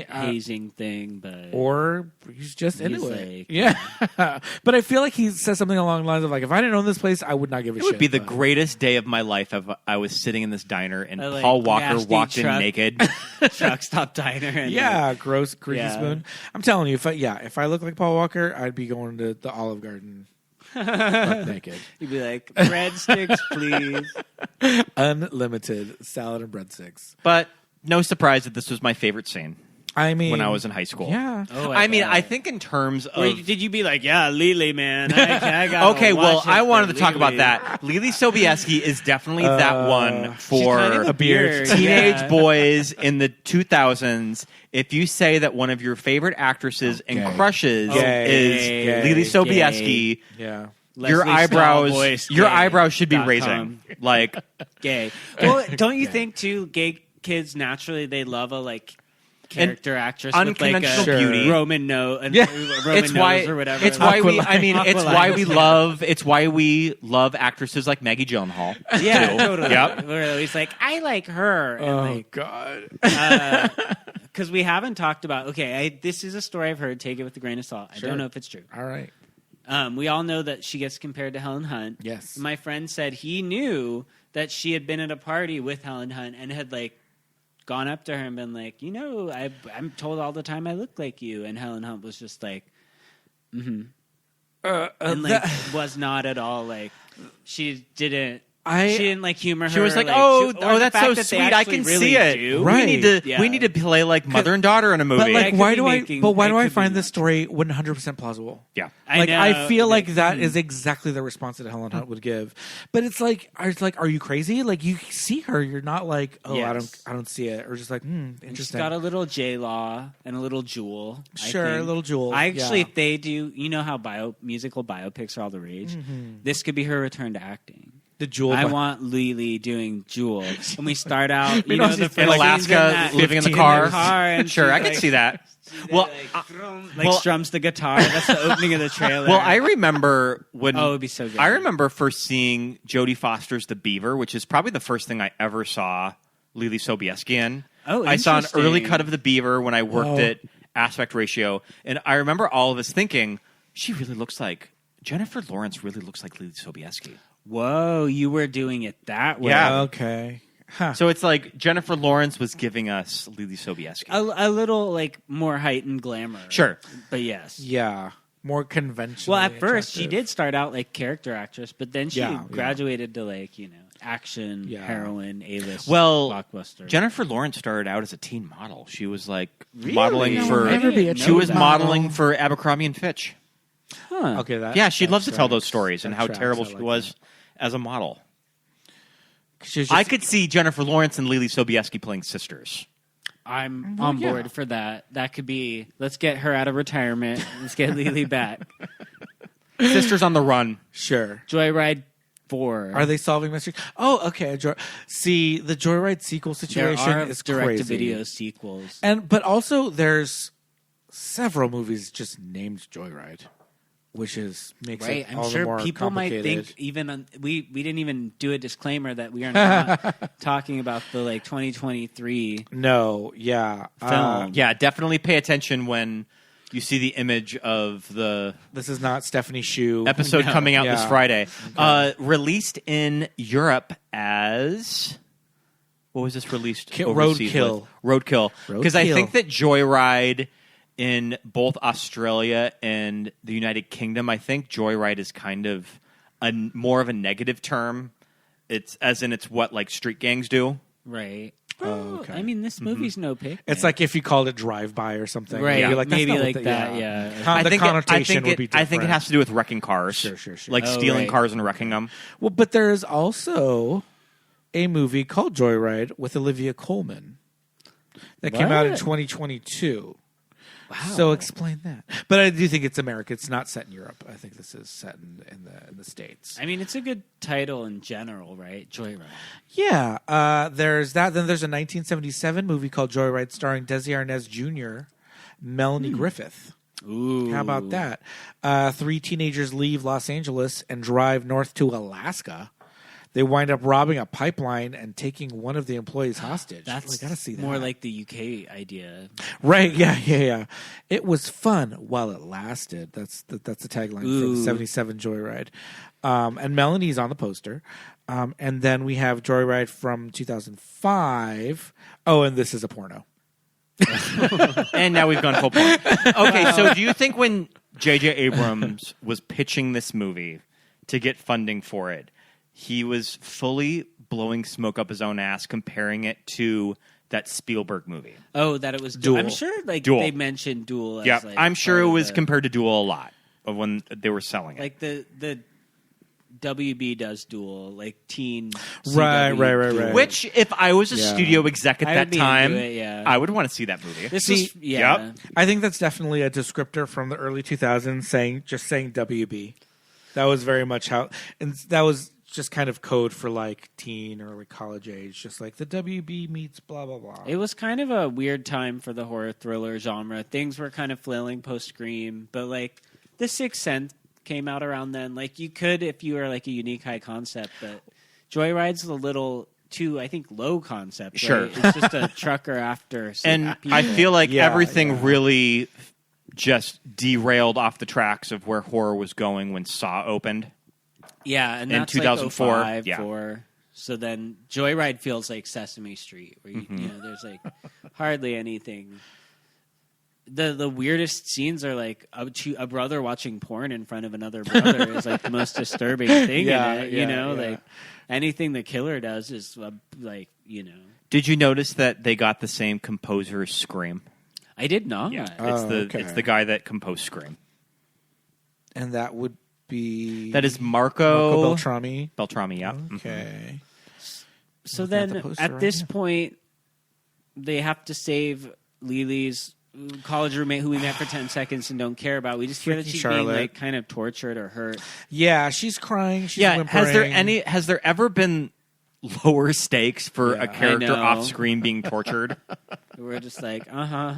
hazing thing, but Or he's just into He's it. like- Yeah. But I feel like he says something along the lines of like, if I didn't own this place, I would not give a It shit. would be the but- greatest day of my life if I was sitting in this diner and like, Paul Walker nasty walked in truck. naked. truck stop diner. And Yeah, gross, greasy Yeah. spoon. I'm telling you, if I look like Paul Walker, I'd be going to the Olive Garden butt naked. you'd be like, breadsticks, please. Unlimited salad and breadsticks. But no surprise that this was my favorite scene I mean, when I was in high school. Yeah. Oh, I mean, bet. I think in terms Or of did you be like, yeah, Leelee, man? I gotta okay, well, watch it I for wanted to talk about Leelee. that. Leelee Sobieski is definitely that one She's for kind of a beard. teenage yeah. boys in the 2000s. If you say that one of your favorite actresses and Gay. crushes Gay. is Gay. Leelee Sobieski, Yeah. your Leslie eyebrows, Stahl your voice, eyebrows should be gay.com. raising. Like, Gay. Well, don't you think too? Gay kids naturally they love a like character actress with like unconventional a beauty. Roman nose, and Yeah. Roman It's why nose or whatever. it's why we. I mean, it's Aqualine. why we love. It's why we love actresses like Maggie Gyllenhaal. Yeah, too. totally. Yep. Where he's like, I like her. And like, God. because we haven't talked about. Okay, this is a story I've heard. Take it with a grain of salt. I Sure. don't know if it's true. All right. We all know that she gets compared to Helen Hunt. Yes. My friend said he knew that she had been at a party with Helen Hunt and had like gone up to her and been like, you know, I'm told all the time I look like you, and Helen Hunt was just like, and like was not at all like she didn't like humor her. She was like, or "Oh, the that's fact so that they sweet. I actually can really see it. do. Right. We need to play like mother and daughter in a movie." But like, could why be do I? making- But why it do I could find be this story 100% plausible? Yeah. I feel like that is exactly the response that Helen Hunt would give. But it's like, are you crazy? Like you see her, you're not like, oh, Yes. I don't see it, or just like, She's interesting. got a little J Law and a little Jewel. I Sure, think. a little Jewel, I actually, yeah. if they do, you know how musical biopics are all the rage. This could be her return to acting. the Jewel. I want Leelee doing Jewel. When we start out, you know, know, the she's first in scenes Alaska, living in the car. and Sure, she's I can like- see that. Well, like strums the guitar. That's the opening of the trailer. well, I remember when. Oh, it'd be so good. I remember first seeing Jodie Foster's The Beaver, which is probably the first thing I ever saw Leelee Sobieski in. Oh, I saw an early interesting. cut of The Beaver when I worked at Aspect Ratio, and I remember all of us thinking, she really looks like Jennifer Lawrence. Really looks like Leelee Sobieski. Whoa, you were doing it that way. Yeah. Okay. Huh. So it's like Jennifer Lawrence was giving us Leelee Sobieski. A little like more heightened glamour. Sure. But yes. Yeah. More conventional. Well, at first she did start out like character actress, but then she Yeah, graduated to like, you know, action, heroine, A-list, Well, blockbuster. Jennifer Lawrence started out as a teen model. She was like Really? modeling No, for. I didn't know She was that. modeling for Abercrombie and Fitch. Huh. Okay. That, Yeah, she'd that love to tell tracks. those stories and That how tracks. terrible I she like was as a model. that. She was I just- could see Jennifer Lawrence and Leelee Sobieski playing sisters. I'm on board for that. That could be, let's get her out of retirement. Let's get Leelee back. Sisters on the Run. Sure. Joyride 4. Are they solving mysteries? Oh, okay. See, the Joyride sequel there situation are is direct-to-video crazy. sequels. But also there's several movies just named Joyride, which makes Right, it I'm all the sure more people might complicated. think even we didn't even do a disclaimer that we are not talking about the like 2023 No, yeah. film. Yeah, definitely pay attention when you see the image of the This is not Stephanie Shu. episode coming out this Yeah. Friday. Released in Europe as... What was this released overseas Roadkill. with? Roadkill. Because I Roadkill. think that Joyride in both Australia and the United Kingdom, I think Joyride is kind of more of a negative term. It's as in it's what like street gangs do. Right. Oh, okay. I mean, this movie's no pick. It's like if you called it Drive-By or something. Right, You'd be like, that's maybe not what like the- that, yeah. The connotation would be different. I think it has to do with wrecking cars. Sure. Like Oh, stealing right. cars and wrecking them. Well, but there is also a movie called Joyride with Olivia Colman that came out in What? 2022. Wow. So explain that. But I do think it's America. It's not set in Europe. I think this is set in the States. I mean, it's a good title in general, right? Joyride. Yeah. There's that. Then there's a 1977 movie called Joyride starring Desi Arnaz Jr., Melanie Griffith. Ooh. How about that? 3 teenagers leave Los Angeles and drive north to Alaska. They wind up robbing a pipeline and taking one of the employees hostage. That's gotta see that. more like the UK idea. Right? Yeah. It was fun while it lasted. That's the tagline for Ooh. the 77 Joyride. And Melanie's on the poster. And then we have Joyride from 2005. Oh, and this is a porno. And now we've gone full point. Okay, so do you think when J.J. Abrams was pitching this movie to get funding for it, he was fully blowing smoke up his own ass comparing it to that Spielberg movie? Oh, that it was Duel. I'm sure like Duel. they mentioned Duel as Yeah, like I'm sure part it of was the- compared to Duel a lot of when they were selling it. like the WB does Duel, like teen Right. Duel. Which, if I was a Yeah. studio exec at I that would be into time, it, yeah. I would want to see that movie. This See, was yeah. Yep. I think that's definitely a descriptor from the early 2000s saying WB. That was very much how, and that was just kind of code for like teen or like college age, just like the WB meets blah blah blah. It was kind of a weird time for the horror thriller genre. Things were kind of flailing post Scream, but like The Sixth Sense came out around then. Like you could if you were like a unique high concept, but Joyride's a little too, I think, low concept. Sure. Right? It's just a trucker after some And people. I feel like everything really just derailed off the tracks of where horror was going when Saw opened. Yeah, and in that's 2004. Like 05, yeah. 4. So then Joyride feels like Sesame Street, where you know there's like hardly anything. The weirdest scenes are like a brother watching porn in front of another brother is like the most disturbing thing in it. You know, like anything the killer does is like, you know. Did you notice that they got the same composer as Scream? I did not. Yeah, it's the guy that composed Scream. And that would be... That is Marco Beltrami. Beltrami, yeah. Okay. So Looking at then the poster at right this here. point, they have to save Leelee's college roommate who we met for 10 seconds and don't care about. We just hear that Freaking she's Charlotte. being like kind of tortured or hurt. Yeah, she's crying. She's Yeah, whimpering. has there ever been lower stakes for a character I know. off screen being tortured? We're just like, uh-huh.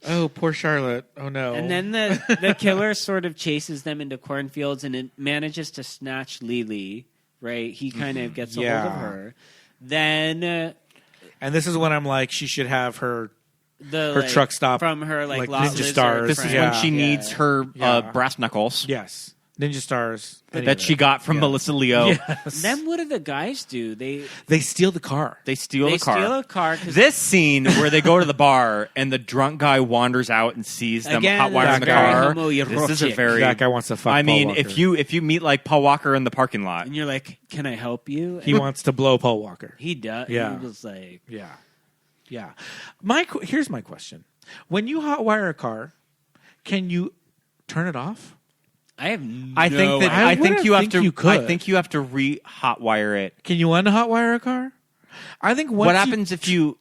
Oh, poor Charlotte. Oh, no. And then the killer sort of chases them into cornfields and it manages to snatch Leelee, right? He kind of gets a hold of her. Then... and this is when I'm like, she should have her like, truck stop from her like, Ninja Lizard Stars. This is when she needs her brass knuckles. Yes. Ninja Stars. That she got from Melissa Leo. Yes. Then what do the guys do? They steal the car. They steal the car. Steal a car. This scene where they go to the bar and the drunk guy wanders out and sees them Again, hot wiring the very car. homoerotic. This is a very... That guy wants to fuck I mean, Paul Walker. if you meet like Paul Walker in the parking lot, And you're like, can I help you? He wants to blow Paul Walker. He does. Yeah. He was like... Yeah. Here's my question. When you hotwire a car, can you turn it off? I have I think you have to. you could. I think you have to re-hotwire it. Can you unhotwire a car? I think What happens if you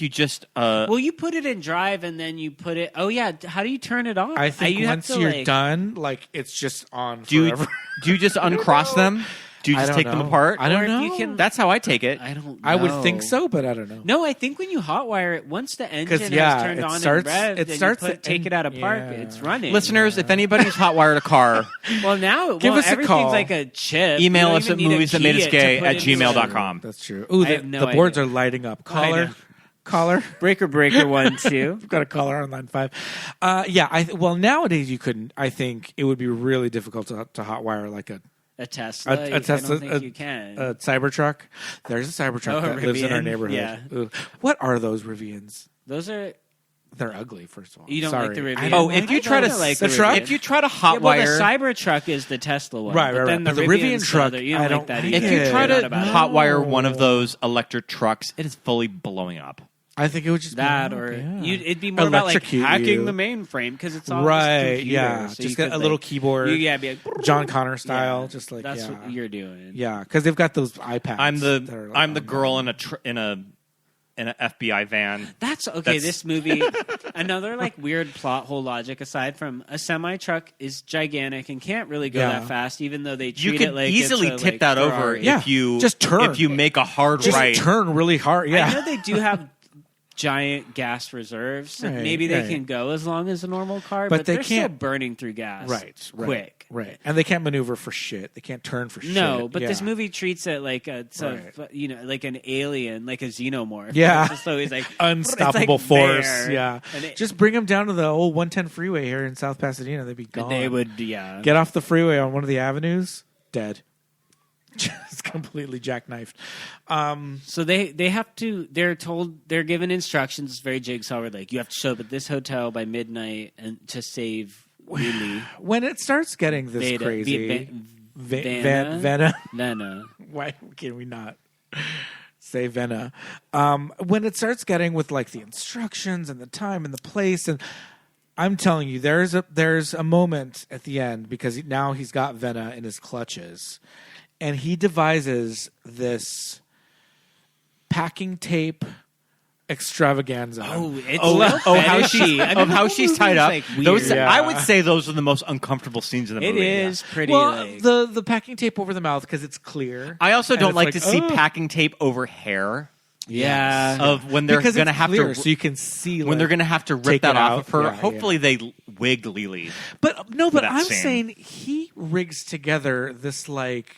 just? Well, you put it in drive and then you put it... Oh, yeah. How do you turn it off? I think you have once to, you're like- done, like it's just on Do forever. you just uncross them? Do you I just don't take them know. apart? I don't Or if know. you can- That's how I take it. I don't know. I would think so, but I don't know. No, I think when you hotwire it, once the engine has turned it on starts- and revved, it and starts you to take en- it out of park, yeah. it's running. Listeners, if anybody's hotwired a car, Well, now Give us a everything's call. like a chip. email You don't us at even need a moviesthatmadeusgay key to at put in the- gmail.com. That's true. Ooh, I have no the boards idea. are lighting up. I know. Caller. Breaker 1, 2. We've got a caller on line 5. Well, nowadays you couldn't. I think it would be really difficult to hotwire like a Tesla. a Tesla. I don't think you can. A Cybertruck. There's a Cybertruck that lives in our Rivian, neighborhood. yeah. Ooh. What are those Rivians? Those are... They're ugly. First of all, You don't Sorry. like the Rivian? I don't Oh, if you I try to don't like the the truck? Rivian. if you try to Yeah, well, the hotwire, Cybertruck is the Tesla one. Right, but right, then right. the But the Rivian Rivian's truck, other- you don't I like don't that like either. if you try You're to not about it. hotwire one of those electric trucks, it is fully blowing up. I think it would just That be or yeah. it'd be more about like Electrocute hacking you. the mainframe because it's all Right, just computer, yeah. so Just you get could, a little like, keyboard. be like, John Connor style, Yeah, just like that's yeah. what you're doing. Yeah, because they've got those iPads. I'm that are, like, I'm the on girl in an FBI van. That's okay. That's- This movie, another like weird plot hole logic aside from a semi truck is gigantic and can't really go Yeah. that fast, even though they You treat could it like easily it's a, tip like, that over Ferrari. Yeah. if you Just turn. if you make a hard Just right. turn really hard. Yeah. I know they do have giant gas reserves, so Right, maybe they right. can go as long as a normal car, But but they they're still can't- burning through gas, Right. quick. Right. And they can't maneuver for shit. They can't turn for shit. No, but Yeah. this movie treats it like it's Right. like an alien, like a xenomorph. Yeah. It's just always like Unstoppable it's like force. there. Yeah. And it- Just bring them down to the old 110 freeway here in South Pasadena. They'd be gone. they would, yeah. Get off the freeway on one of the avenues. Dead. Just completely jackknifed. So they have to. They're given instructions. It's very Jigsaw. Where like you have to show up at this hotel by midnight and to save Leelee. When it starts getting this Veda- crazy, Venna? Venna. Venna. Why can we not say Venna? When it starts getting with like the instructions and the time and the place, and I'm telling you, there's a moment at the end because now he's got Venna in his clutches, and he devises this packing tape extravaganza. How she's tied up. Like, those, Yeah. I would say those are the most uncomfortable scenes in the It movie. is pretty. Well, like, the packing tape over the mouth because it's clear. I also And don't it's like to see oh. packing tape over hair. yeah. Of when they're because going to it's have clear, to so you can see when like, they're going to have to rip take that it off out. of her. Yeah, Hopefully they wigged Leelee. But no, for but that I'm scene. saying he rigs together this like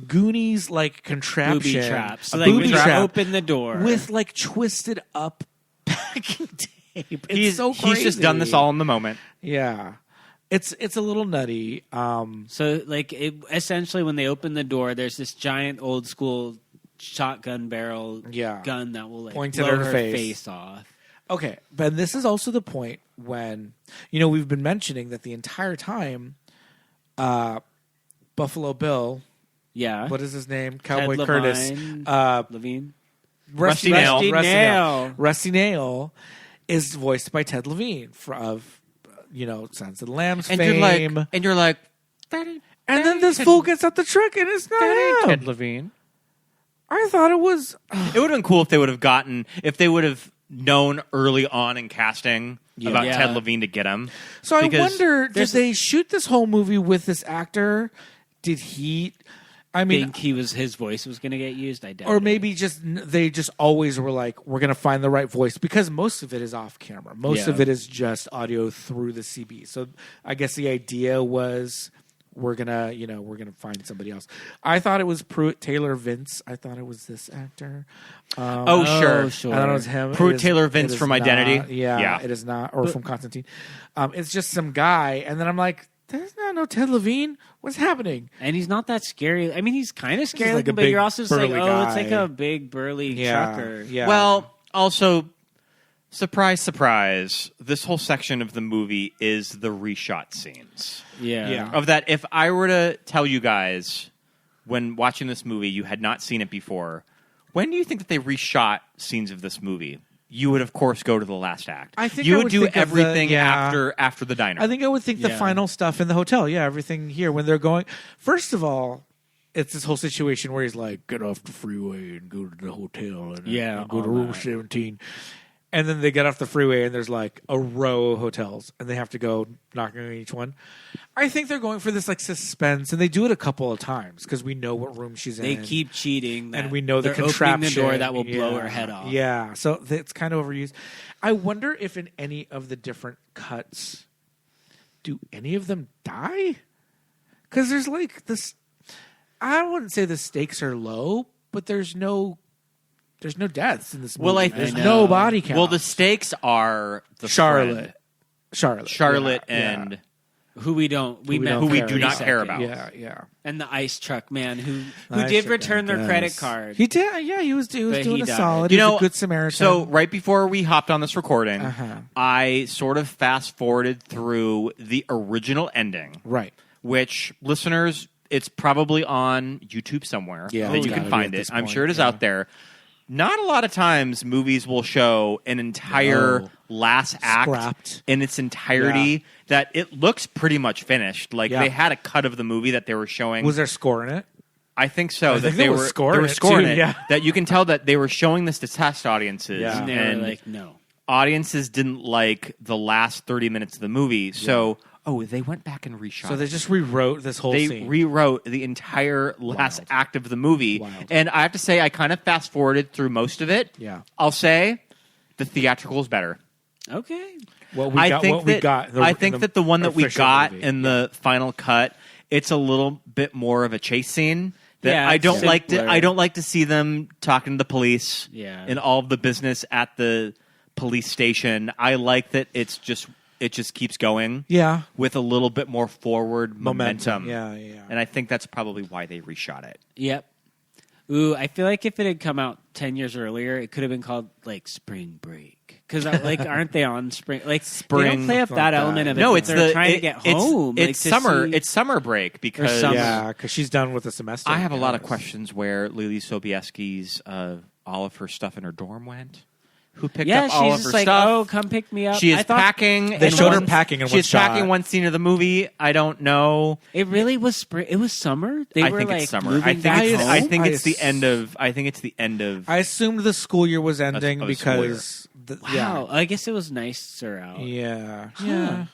Goonies like contraption, booby traps. So a like booby when you trap open the door with like twisted up packing tape. It's He's so crazy. He's just done this all in the moment. Yeah, it's a little nutty. So like essentially when they open the door, there's this giant old school shotgun barrel gun that will like Pointed blow at her face. off. Okay, but this is also the point when we've been mentioning that the entire time, Buffalo Bill. Yeah. What is his name? Cowboy Ted Curtis. Levine, Levine. Rusty Nail. Rusty Nail is voiced by Ted Levine of Silence of the Lambs fame. And you're like, and then this fool gets out the truck and it's not him. Ted Levine. I thought it was. It would have been cool if they would have known early on in casting about Yeah. Ted Levine to get him. So I Because wonder, did there's- they shoot this whole movie with this actor? Did he? I mean, Think his voice was going to get used? I doubt. or it. maybe they just always were like, we're going to find the right voice because most of it is off camera. Most Yeah. of it is just audio through the CB. So I guess the idea was we're gonna find somebody else. I thought it was Pruitt Taylor Vince. I thought it was this actor. Sure. I thought it was him. Pruitt It is- Taylor it Vince is from not. Identity. Yeah, it is not. Or from Constantine. It's just some guy. And then I'm like, there's no Ted Levine. What's happening? And he's not that scary. I mean, he's kind of scary, like a but big, you're also just like, burly it's like guy. a big burly Yeah, trucker. yeah. Well, also, surprise, surprise, this whole section of the movie is the reshot scenes. Yeah. Of that, if I were to tell you guys, when watching this movie, you had not seen it before, when do you think that they reshot scenes of this movie? You would, of course, go to the last act. I think you I would would do think of the- everything yeah. after the diner. I think I would think the Yeah. final stuff in the hotel. Yeah, everything here when they're going. First of all, it's this whole situation where he's like, get off the freeway and go to the hotel and Yeah, go to all room that. 17. And then they get off the freeway and there's like a row of hotels and they have to go knocking on each one. I think they're going for this like suspense and they do it a couple of times because we know what room she's They in. keep cheating. And we know the they're opening contraption. the door that will blow Yeah. her head off. Yeah, so it's kind of overused. I wonder if in any of the different cuts, do any of them die? Because there's like this. I wouldn't say the stakes are low, but there's no deaths in this movie. Well, there's know. no body count. well, the stakes are the Charlotte, Charlotte, yeah, and Who we don't. We Who we met don't who we care do not second. care about. yeah. And the ice truck man who Ice did truck return man, their credit yes. card. He did. Yeah, he was But doing he a died. solid. You He was know, a good Samaritan. So right before we hopped on this recording, Uh-huh. I sort of fast forwarded through the original ending, right. which listeners, it's probably on YouTube somewhere Yeah, that it's you can gotta be find at it. this I'm point, sure it is yeah. out there. Not a lot of times movies will show an entire No. last act Scrapped. in its entirety that it looks pretty much finished. Like Yeah. they had a cut of the movie that they were showing. Was there score in it? I think so. I that think they there were was scoring it, scoring too, it. yeah. That you can tell that they were showing this to test audiences, Yeah. And they and were like, no. audiences didn't like the last 30 minutes of the movie. So, they went back and reshot. So they it. just rewrote this whole They scene. rewrote the entire last act of the movie. Wild. And I have to say, I kind of fast forwarded through most of it. Yeah. I'll say the theatrical is better. Okay. What we got. I think that the one that we official got movie. in the final cut, it's a little bit more of a chase scene. That Yeah, I it's don't like to. simpler. I don't like to see them talking to the police. Yeah. And all of the business at the police station. I like that it just keeps going. Yeah. With a little bit more forward momentum. Yeah. And I think that's probably why they reshot it. Yep. Ooh, I feel like if it had come out 10 years earlier, it could have been called like Spring Break. Because like, aren't they on spring? Like, they Spring, don't play up like that that. element of it. No, but it's they're trying to get home. It's like, to summer. see- It's summer break because summer. Yeah, because she's done with the semester. I have a lot of Yes. questions where Leelee Sobieski's all of her stuff in her dorm went. who picked Yeah, up all she's of just her like, stuff. oh, come pick me up. She is I thought packing. They in showed her one- packing in one She's packing shot. one scene of the movie. I don't know. It really was spring. It was summer. They I were think like it's summer. moving I think back it's, home. I think I it's the end of. I think it's the end of. I assumed the school year was ending of a school year. because Wow, I guess it was nicer out. yeah.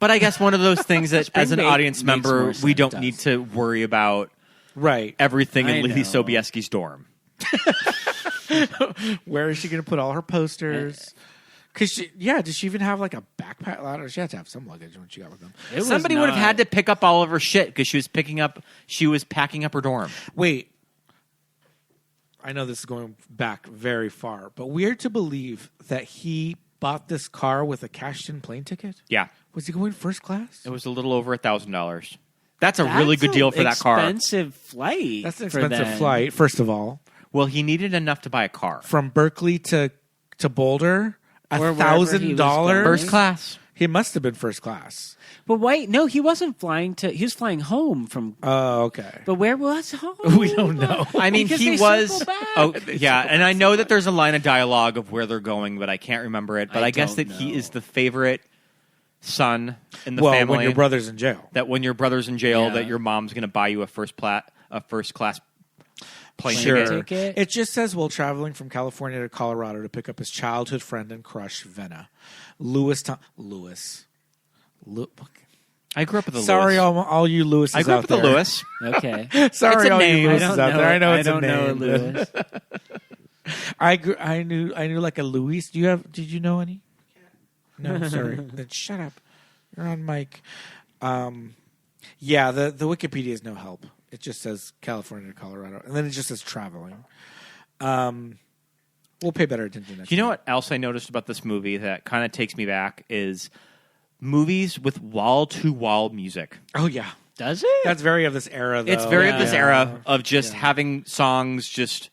But I guess one of those things that, Spring as an break audience makes member, more we sense. don't Does. need to worry about Right. everything in I Leelee know. Sobieski's dorm. Where is she going to put all her posters? Because does she even have like a backpack ladder? She had to have some luggage when she got with them. It was Somebody would have not- had to pick up all of her shit because she was packing up her dorm. Wait. I know this is going back very far, but weird to believe that he bought this car with a cashed-in plane ticket? Yeah, Was he going first class? it was a little over $1,000. That's a really good deal for that car. Expensive flight. That's an for expensive them. flight, first of all. Well, he needed enough to buy a car. From Berkeley to Boulder, Or wherever he was $1,000. going. First class. He must have been first class. But wait, no, he wasn't flying to. He was flying home from. Oh, okay. But where was home? We don't know. I mean, Because he they was. circle back. Oh, yeah, and I know that there's a line of dialogue of where they're going, but I can't remember it. But I guess that don't he know. is the favorite son in the Well, family. when your brother's in jail. That when your brother's in jail, Yeah. that your mom's going to buy you a first class plane Sure. ticket. It just says while traveling from California to Colorado to pick up his childhood friend and crush, Venna. Lewis. I grew up with a Sorry, Lewis. all you Lewises I grew up out with a there. Lewis. Okay. Sorry, It's a all name. you I Lewises out there. I know it's I don't a know name. Lewis. I knew like a Luis. Did you know any? No, sorry. Then shut up. You're on mic. Yeah, the Wikipedia is no help. It just says California to Colorado, and then it just says traveling. We'll pay better attention next Do you know time. what else I noticed about this movie that kind of takes me back is movies with wall-to-wall music. Oh yeah, Does it? that's very of this era. Though. It's very of this Yeah. era of just having songs just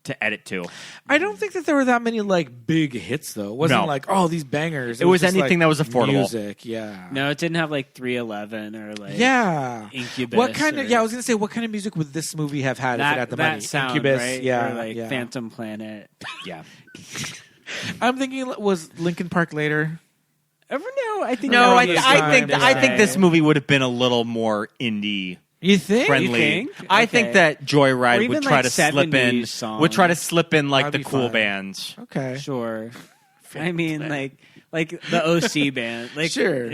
to edit to. I don't think that there were that many like big hits though. It wasn't No. like these bangers. It was just, anything like, that was affordable. Music, yeah. No, it didn't have like 311 or like. Yeah. Incubus What kind of? or- Yeah, I was gonna say, what kind of music would this movie have had if it had the that money? sound, Incubus, right? yeah, Or like yeah. Phantom Planet. Yeah. I'm thinking, was Linkin Park later? Ever know? I think. No, that I would be think fine. this movie would have been a little more indie You think? friendly. think? I Okay. think that Or Joyride even would try like to slip in 70s would try to slip in like That'd the be cool fine. bands. Okay. Sure. I mean, like the OC band, like Sure.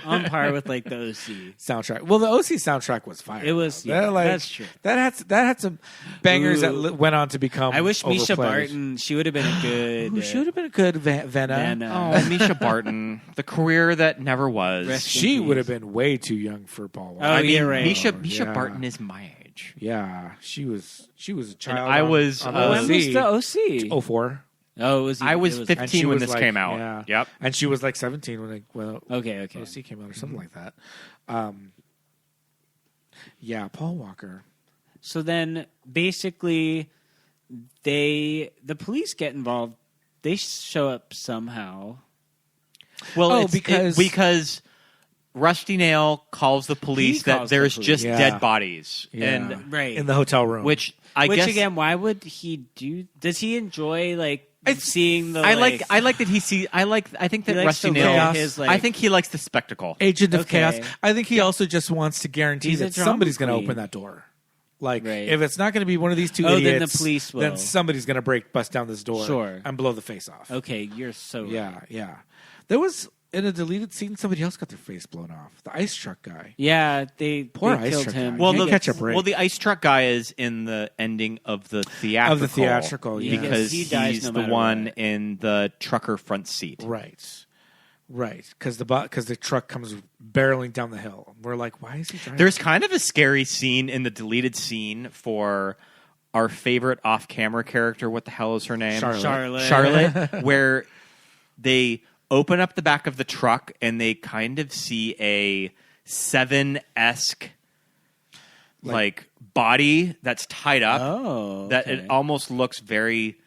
on par with like the OC. Soundtrack. Well, the OC soundtrack was fire. It was- though. yeah, That, that's true. That had some bangers that Ooh. went on to become. I wish Misha overplayed. Barton. She would have been a good. Who should have been a good Venna. Venna. Oh, Misha Barton, the career that never was. Rest in She would peace. have been way too young for Paul Walker. Oh, I mean, you're right. Misha Yeah. Barton is my age. Yeah, she was a child. I was, on uh, When was the OC. OC? 04. Oh, it was. I was it was 15 And she when was this like- came out. yeah. Yep. And she was like 17 when Okay. OC came out or something like that. Yeah, Paul Walker. So then, basically, the police get involved. They show up somehow. Well, Oh, because Rusty Nail calls the police He that calls the there's police. just Yeah. dead bodies, Yeah. and Right. In the hotel room. which I Which guess again, why would he do? Does he enjoy like It's- seeing the? I like that he sees. I think He that likes Rusty to Nail. look at his, like- I think he likes the spectacle. Agent of Okay. Chaos. I think he also just wants to guarantee He's a that drama somebody's going to queen. open that door. Like, Right. if it's not going to be one of these two Oh, then the idiots, police will. then somebody's going to bust down this door Sure. and blow the face off. Okay, you're so Yeah, right. yeah. There was, in a deleted scene, somebody else got their face blown off. The ice truck guy. Yeah, they Poor they ice killed truck him. guy. Well, Can't the catch a break. Well, the ice truck guy is in the ending of the theatrical. Of the theatrical, yeah. because He dies he's no the matter one what. in the trucker front seat. Right. Because the truck comes barreling down the hill. We're like, why is he driving? There's kind of a scary scene in the deleted scene for our favorite off-camera character. What the hell is her name? Charlotte, where they open up the back of the truck and they kind of see a Seven-esque like body that's tied up. Oh, that okay. it almost looks very.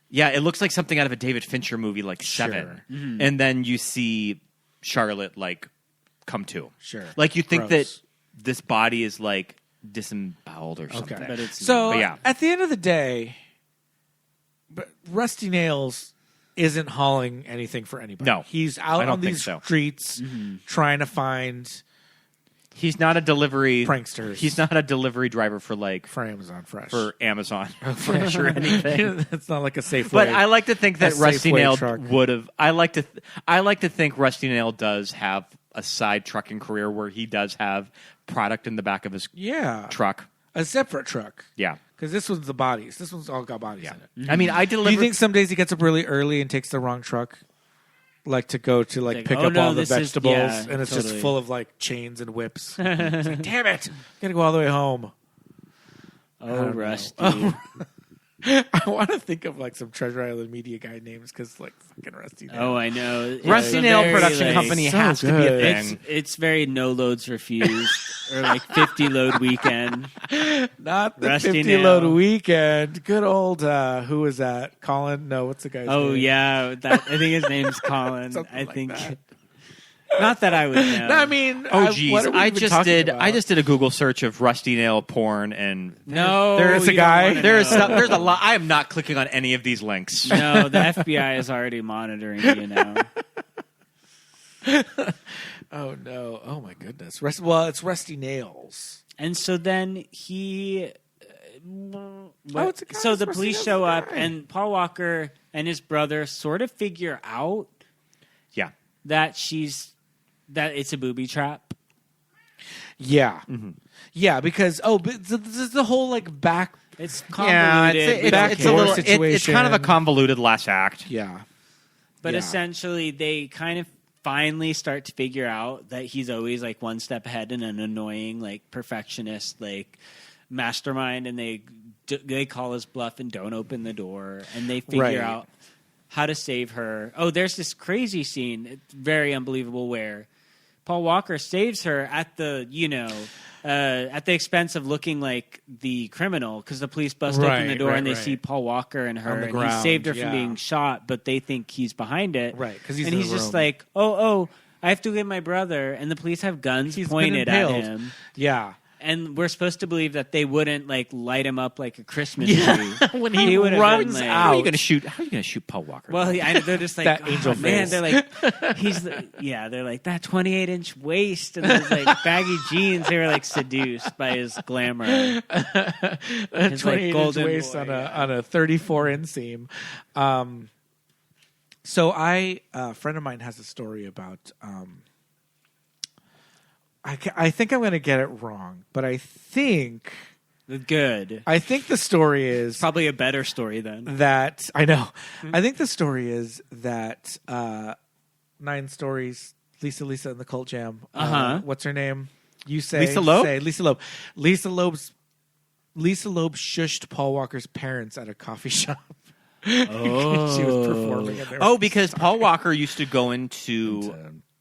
Yeah, it looks like something out of a David Fincher movie, like Seven. Mm-hmm. And then you see Charlotte like come to. Sure. Like you think Gross. that this body is like disemboweled or something. But it's So But yeah. at the end of the day, but Rusty Nails isn't hauling anything for anybody. No, he's I out don't on think these so. streets trying to find He's not a delivery pranksters. He's not a delivery driver for Amazon Fresh. For Amazon Fresh or anything. It's not like a Safeway. But I like to think that Rusty Safeway Nail truck. would have. I like to think Rusty Nail does have a side trucking career where he does have product in the back of his truck. A separate truck. Yeah. Because this was the bodies. This one's all got bodies in it. I mean, I deliver. Do you think some days he gets up really early and takes the wrong truck? Like to go to Like, pick oh, up no, all the this is- vegetables, yeah, and it's just totally. full of like chains and whips. It's like, damn it! Gotta go all the way home. Oh, Rusty. I want to think of like some Treasure Island media guy names because like fucking Rusty Nail. Oh, I know. Rusty It's Nail very, Production like, Company so has to be a good. thing. It's very no loads refused or like 50 load weekend. Not the Rusty 50 Nail. load weekend. Good old who was that? Colin? No, what's the guy's name? Oh yeah, I think his name's Colin. Something I like think. that. Not that I would know. No, I mean, Oh geez, what are we I even just talking did. about? I just did a Google search of Rusty Nail porn, and No, There's a you don't guy. wanna there's know. there's a lot. I am not clicking on any of these links. No, the FBI is already monitoring you now. Oh no! Oh my goodness! Well, it's Rusty Nails. And so then he. it's a guy. So the Rusty police Nail's show a up, guy. and Paul Walker and his brother sort of figure out Yeah, that it's a booby trap. Yeah, yeah. Because but this is the whole like back. It's yeah. convoluted. It's a little. It's situation. kind of a convoluted last act. Yeah, But yeah. essentially, they kind of finally start to figure out that he's always like one step ahead and an annoying, like perfectionist, like mastermind, and they call his bluff and don't open the door, and they figure Right. out how to save her. Oh, there's this crazy scene, it's very unbelievable, where Paul Walker saves her at the at the expense of looking like the criminal, because the police bust open the door Right, and they right. see Paul Walker and On her, the and ground, he saved her yeah. from being shot, but they think he's behind it. Right, 'cause he's and in he's the just room. like, oh, I have to get my brother, and the police have guns He's been pointed at impaled. him. Yeah. And we're supposed to believe that they wouldn't like light him up like a Christmas tree. When he would have runs been, like- How are you out. going to shoot? How are you going to shoot Paul Walker? Well, they're just like, That angel man. face. They're like, they're like that 28-inch waist and those like baggy jeans. They were like seduced by his glamour. A His, like, 28-inch golden waist boy, on a 34 inseam. So a friend of mine has a story about. I think I'm going to get it wrong, but I think Good. the story is Probably a better story then. that I know. I think the story is that 9 Stories, Lisa and the Cult Jam. Uh-huh. What's her name? You say Lisa Loeb? Say Lisa Loeb. Lisa Loeb shushed Paul Walker's parents at a coffee shop. Oh. She was performing at their because Paul Walker used to go into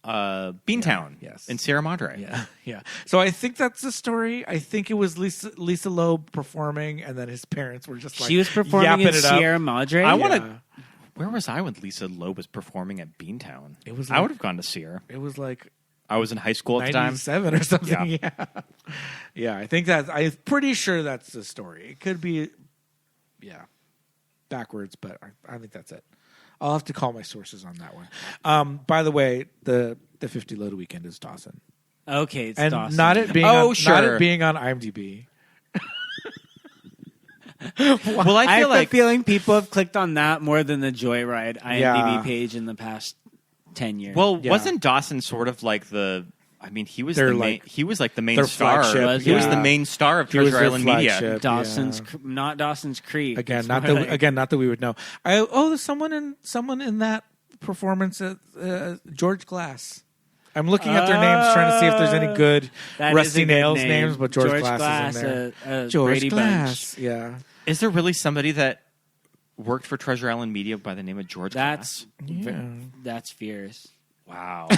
Beantown, yes. in Sierra Madre. Yeah. So I think that's the story. I think it was Lisa Loeb performing, and then his parents were just like She was performing yapping in it up. Sierra Madre. I want to. Yeah. Where was I when Lisa Loeb was performing at Beantown? It was I like- would have gone to see her. It was like I was in high school at the time. 97 or something. Yeah. Yeah. I think I'm pretty sure that's the story. It could be, backwards, but I think that's it. I'll have to call my sources on that one. By the way, the 50 load weekend is Dawson, Okay, it's and Dawson. not it being Oh, not sure. it being on IMDb. Well, I I feel have like a feeling people have clicked on that more than the Joyride IMDb Yeah. page in the past 10 years. Yeah. wasn't Dawson sort of like the? I mean, he was They're the main. like- He was like the main their star. flagship, He was yeah. the main star of He was Treasure their Island Media. flagship. Dawson's, Yeah. not Dawson's Creek. Again, It's not more that like- not that we would know. There's someone in that performance at George Glass. I'm looking at their names, trying to see if there's any good That is Rusty a good Nails name. names, but George Glass is in there. George Brady Glass, Bunch. yeah. Is there really somebody that worked for Treasure Island Media by the name of George That's Glass? that's fierce. Wow.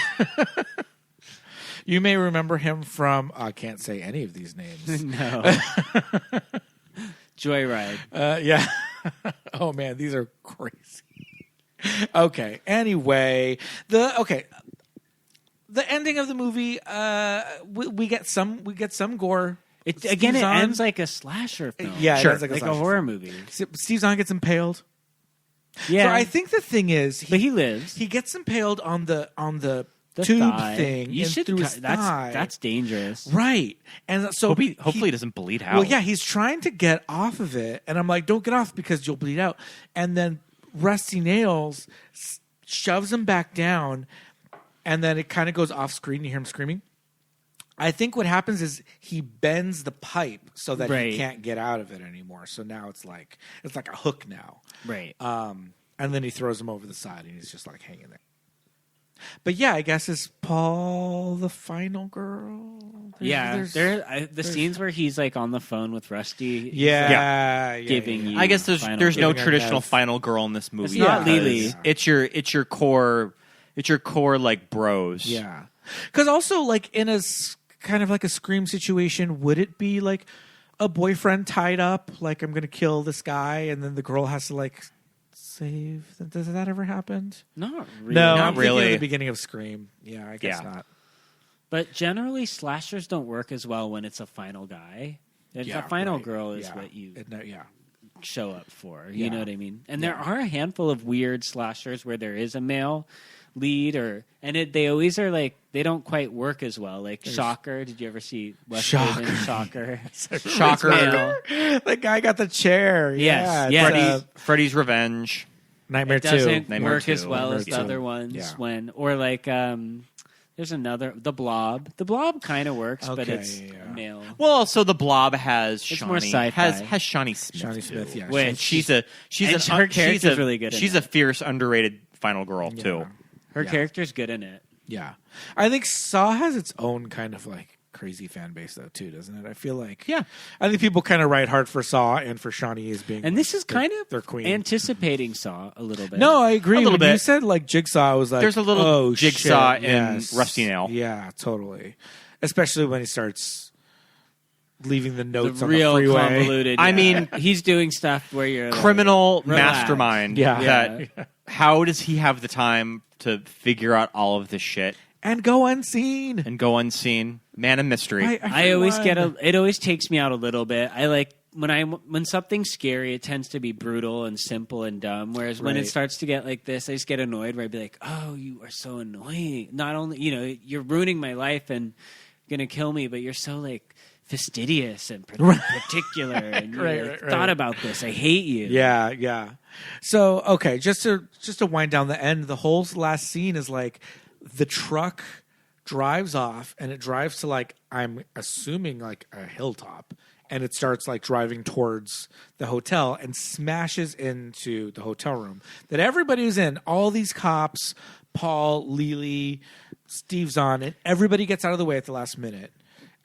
You may remember him from. I can't say any of these names. No. Joyride. Yeah. Oh man, these are crazy. Okay. Anyway, the ending of the movie. We get some gore. It Steve again. It Zahn- ends like a slasher film. Yeah, it Sure. ends like a like slasher a horror film. movie. Steve Zahn gets impaled. Yeah. So I think the thing is, But he lives. He gets impaled on the The tube thigh. thing You and should through cut- his that's thigh. that's dangerous. Right. And so Hopefully it doesn't bleed out. Well, yeah, he's trying to get off of it, and I'm like, don't get off because you'll bleed out. And then Rusty Nails shoves him back down, and then it kind of goes off screen. You hear him screaming. I think what happens is he bends the pipe so that Right. he can't get out of it anymore. So now it's like a hook now. Right. And then he throws him over the side, and he's just like hanging there. But yeah, I guess is Paul the final girl? The scenes where he's like on the phone with Rusty. Yeah, giving you. I guess there's no Giving her traditional death. final girl in this movie. It's not because Leelee. It's your core like bros. Yeah. Because also, like, in a kind of like a Scream situation, would it be like a boyfriend tied up, like, I'm going to kill this guy, and then the girl has to, like, save? Does that ever happen? Not really. No, Not I'm thinking really. of the beginning of Scream. Yeah, I guess Yeah. not. But generally, slashers don't work as well when it's a final guy. If Yeah, a final right. girl is Yeah. what you Yeah. show up for. Yeah. You know what I mean? And there are a handful of weird slashers where there is a male lead, they always are like, they don't quite work as well. Like Shocker. Did you ever see Wes Shocker. Craven's Shocker? Shocker. Male. The guy got the chair. Yes, Yeah. yes. it's, Freddy's Revenge. Nightmare 2. Doesn't Nightmare work as 2. well as the Nightmare 2. other ones Yeah. or like there's another, The Blob. The Blob kind of works, but Okay, it's yeah. male. Well, so the Blob has It's Shawnee. more sci-fi. Has Shawnee Smith. Shawnee too. Smith, yeah. Which- And she's her character's really good in She's it. a fierce, underrated final girl too. Her Yeah. character's good in it. Yeah. I think Saw has its own kind of like crazy fan base though too, doesn't it? I feel like I think people kind of ride hard for Saw and for Shawnee as being And this is kind their of queen. anticipating Saw a little bit. No, I agree. A little When you bit. said like Jigsaw, I was like, There's a little oh, Jigsaw shit, in yes. Rusty Nail. Yeah, totally. Especially when he starts leaving the the notes on real the freeway. convoluted. I yeah. mean, he's doing stuff where you're like, Criminal relax. mastermind. Yeah. That how does he have the time to figure out all of this shit And go unseen. and go unseen? Man of mystery. I always it always takes me out a little bit. I like when something's scary, it tends to be brutal and simple and dumb. Whereas when it Right. starts to get like this, I just get annoyed. Where I'd be like, "Oh, you are so annoying. Not only you're ruining my life and gonna kill me, but you're so like fastidious and particular. And you Right. thought about this. I hate you." Yeah, yeah. So okay, just to wind down the end, the whole last scene is like the truck drives off and it drives to like, I'm assuming like a hilltop, and it starts like driving towards the hotel and smashes into the hotel room that everybody was in. All these cops, Paul, Leelee, Steve Zahn, and everybody gets out of the way at the last minute.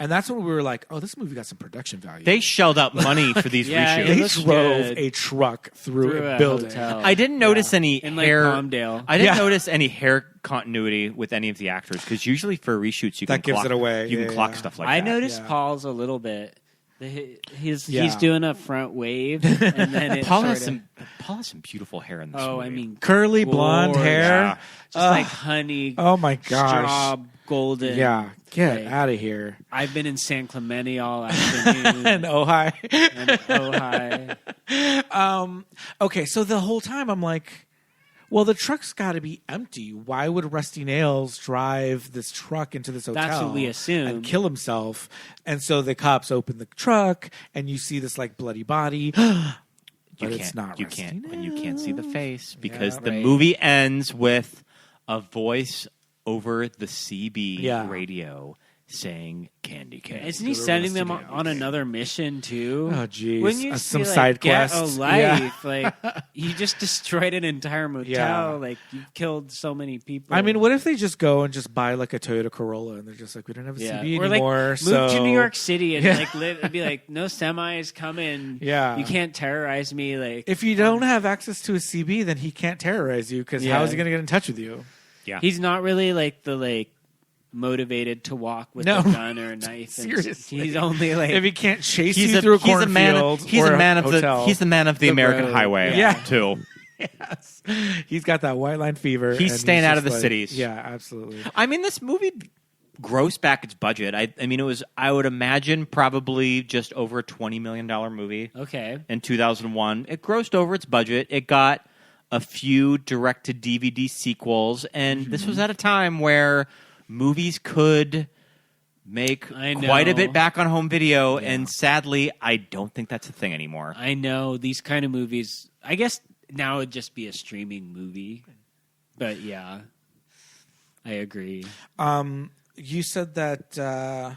And that's when we were like, oh, this movie got some production value. They shelled out money for these Yeah, reshoots. it They looks drove good. a truck through Through a a building. hotel. I didn't notice any In like hair. Palmdale. I didn't Yeah. notice any hair continuity with any of the actors because usually for reshoots you That can gives clock, it away. You Yeah, can clock yeah. stuff like I that. noticed Yeah. Paul's a little bit. He's Yeah. doing a front wave, and then it Paul sort has of, some beautiful hair in this Oh, movie. I mean, Curly blonde gorgeous. hair. Yeah. just like honey. Oh my gosh. straw golden. Yeah, get Like, out of here. I've been in San Clemente all afternoon. And Ojai. and Ojai. Okay, so the whole time I'm like, well, the truck's got to be empty. Why would Rusty Nails drive this truck into this hotel? That's what we assume. And kill himself. And so the cops open the truck, and you see this like bloody body. But it's not. You Rusty can't when you can't see the face because Yeah, the right. movie ends with a voice over the CB Yeah. radio saying "Candy Cane." Isn't he sending them on another mission too? Oh, geez. Wouldn't you Some see, like, side get quests. a life? Like you just destroyed an entire motel. Yeah. Like you killed so many people. I mean, what if they just go and just buy like a Toyota Corolla, and they're just like, we don't have a CB or anymore. like so move to New York City and Yeah. like live. It'd be like no semis coming. Yeah. you can't terrorize me. Like If you don't have access to a CB, then he can't terrorize you because Yeah. how is he going to get in touch with you? Yeah, he's not really like the motivated to walk with No. a gun or a knife. And Seriously. he's only like If he can't chase he's you a through a he's a man. cornfield He's or a man of hotel. the he's the man of the The American road. highway. Yeah. too. Yes. He's got that white line fever. He's and staying out just of the cities. Yeah, absolutely. I mean, this movie grossed back its budget. I mean, it was, I would imagine, probably just over a $20 million movie okay. in 2001. It grossed over its budget. It got a few direct-to-DVD sequels, and this was at a time where movies could make quite a bit back on home video, and sadly, I don't think that's a thing anymore. I know these kind of movies. I guess now it'd just be a streaming movie, but yeah, I agree. You said that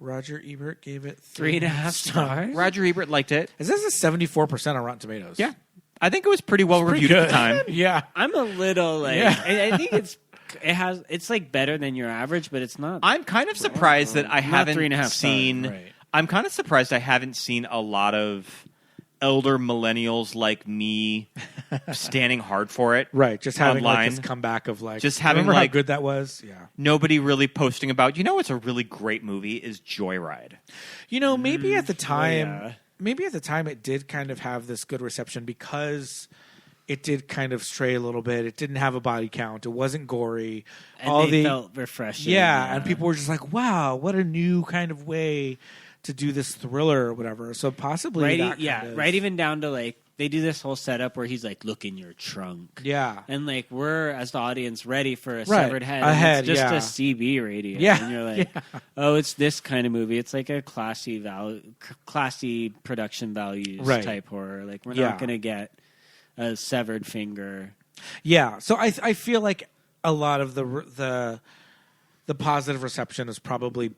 Roger Ebert gave it 3.5 stars. Roger Ebert liked it. Is this a 74% on Rotten Tomatoes? Yeah. I think it was pretty well reviewed at the time. Yeah. I'm a little like I think it's like better than your average, but it's not. I'm kind of surprised that I haven't 3.5 seen. stars, right. I'm kind of surprised I haven't seen a lot of elder millennials like me standing hard for it. Right. Just having online. like this comeback of like, just having remember like how good that was? Yeah. Nobody really posting about, what's a really great movie is Joyride. Maybe at the time, it did kind of have this good reception because it did kind of stray a little bit. It didn't have a body count. It wasn't gory. And they felt refreshing. Yeah, and people were just like, wow, what a new kind of way to do this thriller or whatever. So possibly right even down to like they do this whole setup where he's like, look in your trunk. Yeah. And like we're as the audience ready for a Right. severed head. A and head, it's just yeah. a CB radio. Yeah. And you're like, oh, it's this kind of movie. It's like a classy production values Right. type horror. Like we're Yeah. not gonna get a severed finger. Yeah. So I feel like a lot of the positive reception is probably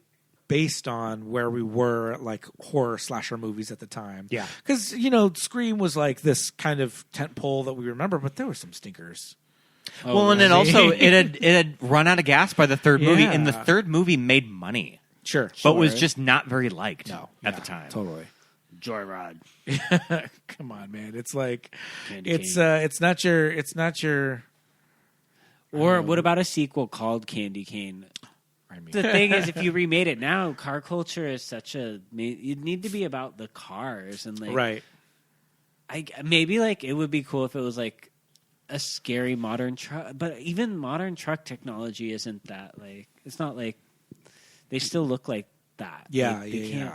based on where we were like horror slasher movies at the time. Yeah. Because, Scream was like this kind of tentpole that we remember, but there were some stinkers. Well, and then also it had run out of gas by the third movie, and the Yeah. third movie made money. Sure. But was just not very liked at the time. Totally. Joyride. Come on, man. It's like Candy it's cane. it's not your Or what about a sequel called Candy Cane? The thing is, if you remade it now, car culture is such a. You'd need to be about the cars and like. right. Maybe like it would be cool if it was like a scary modern truck, but even modern truck technology isn't that like. It's not like they still look like that. Yeah, Like, they can't.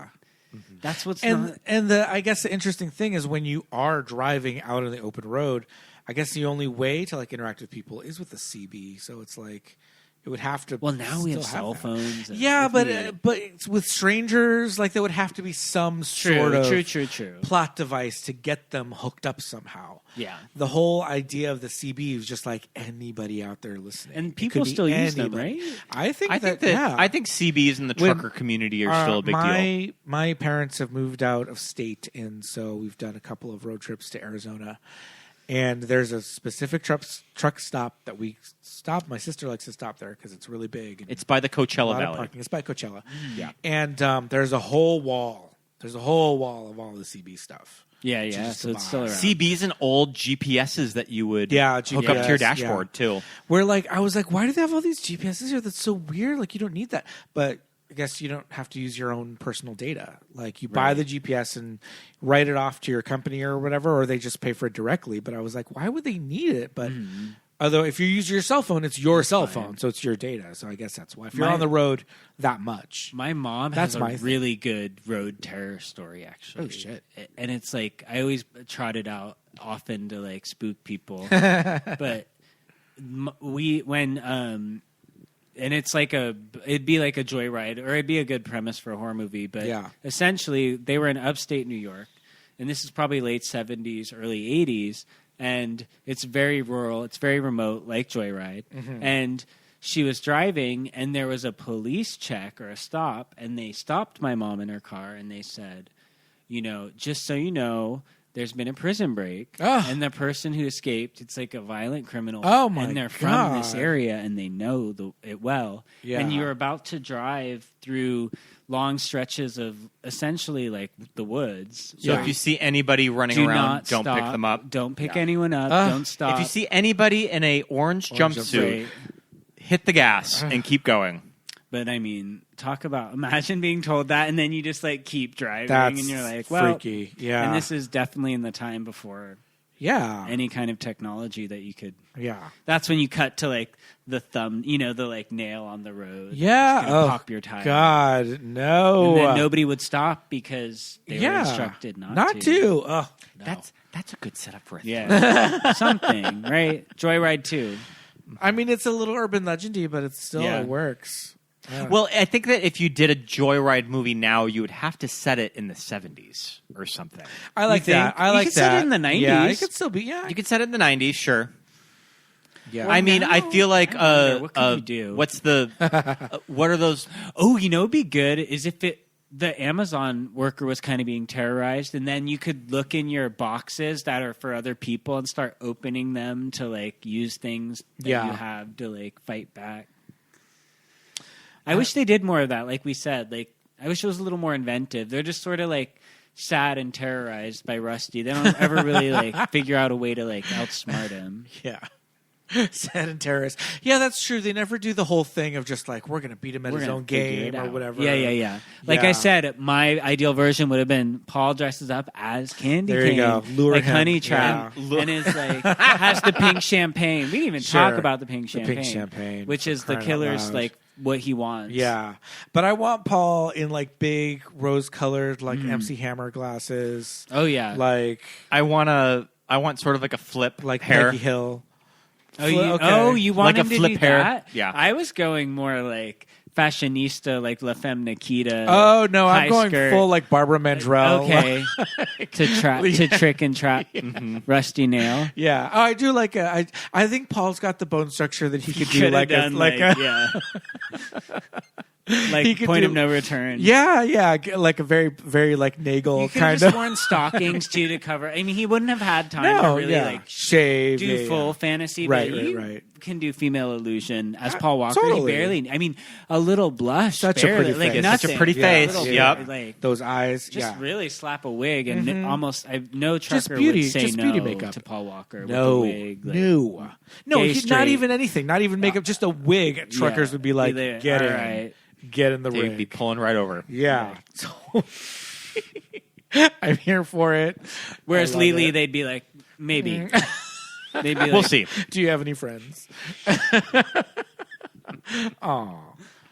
That's what's not. And I guess the interesting thing is when you are driving out on the open road, I guess the only way to like interact with people is with the CB. So it's like it would have to. Well, now we have still cell that. phones. and Yeah, if but we- but it's with strangers, like there would have to be some sort of true. plot device to get them hooked up somehow. Yeah. The whole idea of the CB is just like anybody out there listening, And It people could be still use them, anybody. right? I think I think CBs in the When- trucker community are still a big deal. My parents have moved out of state, and so we've done a couple of road trips to Arizona. And there's a specific truck stop that we stop. My sister likes to stop there because it's really big. And It's by the a Coachella lot of Valley. parking. It's by Coachella. Yeah. And there's a whole wall. There's a whole wall of all the CB stuff. Yeah. just So to it's still buy. around. CBs and old GPSs that you would hook up to your GPS, dashboard too. Where like I was like, why do they have all these GPSs here? That's so weird. Like you don't need that. But I guess you don't have to use your own personal data. Like you buy the GPS and write it off to your company or whatever, or they just pay for it directly. But I was like, why would they need it? But although if you use your cell phone, it's your cell phone, so it's your data. So I guess that's why. If you're on the road that much, My mom That's has my a thing. really good road terror story, actually. Oh, shit. And it's like I always trot it out often to like spook people, but and it's like it'd be like a joyride, or it'd be a good premise for a horror movie. But essentially, they were in upstate New York, and this is probably late 70s, early 80s, and it's very rural, it's very remote, like Joyride. And she was driving, and there was a police check or a stop, and they stopped my mom in her car, and they said, just so you know, there's been a prison break, and the person who escaped, it's like a violent criminal, Oh, my and they're from this God. area, and they know it well. Yeah. And you're about to drive through long stretches of essentially like the woods. So if you see anybody running Do around, not don't pick stop. them up. Don't pick anyone up. Don't stop. If you see anybody in a orange jumpsuit, Right. hit the gas and keep going. But I mean, imagine being told that, and then you just like keep driving, That's and you're like, well, freaky. Yeah. And this is definitely in the time before Yeah. any kind of technology that you could. Yeah. That's when you cut to like the thumb, the like nail on the road. Yeah. It's gonna pop your tire. God, no. And then nobody would stop because they were instructed not to. Oh, no. That's a good setup for a Yeah. Something, right? Joyride 2. I mean, it's a little urban legendy, but it's still it works. Yeah. Well, I think that if you did a Joyride movie now, you would have to set it in the 70s or something. I like that. I like you could that. set it in the 90s. Yeah, it could still be. Yeah, You could set it in the 90s, sure. yeah. I mean, I feel like what could you do? What's the what are those? Oh, it'd be good is if the Amazon worker was kind of being terrorized, and then you could look in your boxes that are for other people and start opening them to like use things that you have to like fight back. I wish they did more of that. Like we said, like I wish it was a little more inventive. They're just sort of like sad and terrorized by Rusty. They don't ever really like figure out a way to like outsmart him. Yeah. Sad and terrorist. Yeah, that's true. They never do the whole thing of just like we're gonna beat him at his own game or whatever. Yeah. Like I said, my ideal version would have been Paul dresses up as Candy There you Cane, go. Lure like him. Honey Trap, and is like has the pink champagne. We didn't even talk about the pink champagne, which is the crying out killer's loud. like what he wants. Yeah, but I want Paul in like big rose-colored like MC Hammer glasses. Oh yeah. Like I want sort of like a flip like hair. Peggy Hill. You want Like a him to flip do hair. that? Yeah. I was going more like fashionista, like La Femme Nikita. Oh no, I'm high going skirt. full like Barbara Mandrell. Okay, to trick and trap Rusty Nail. Yeah, I do like I think Paul's got the bone structure that he could do Could've like done, like He could point do- of no return. yeah, like a very very like Nagel You could have kind just of worn stockings too to cover. I mean, he wouldn't have had time no, to really yeah. like shave, do yeah, full yeah. fantasy. Right, but right, you right. can do female illusion as Paul Walker. totally. He barely. I mean, a little blush. Such a barely, pretty like face. nothing. Such a pretty Yeah, face. little Yep. bit, like, Those eyes, just yeah. really slap a wig and almost no Just trucker beauty- would say just no beauty makeup. to Paul Walker No, with the wig. Like, no, gay, not straight. even anything. Not even makeup. Just a wig. Truckers would be like, there. get All in, right. get in the They'd ring. be pulling right over. Yeah. I'm here for it. Whereas I love Leelee, it. they'd be like, maybe. They'd be like, We'll see. Do you have any friends? Aw.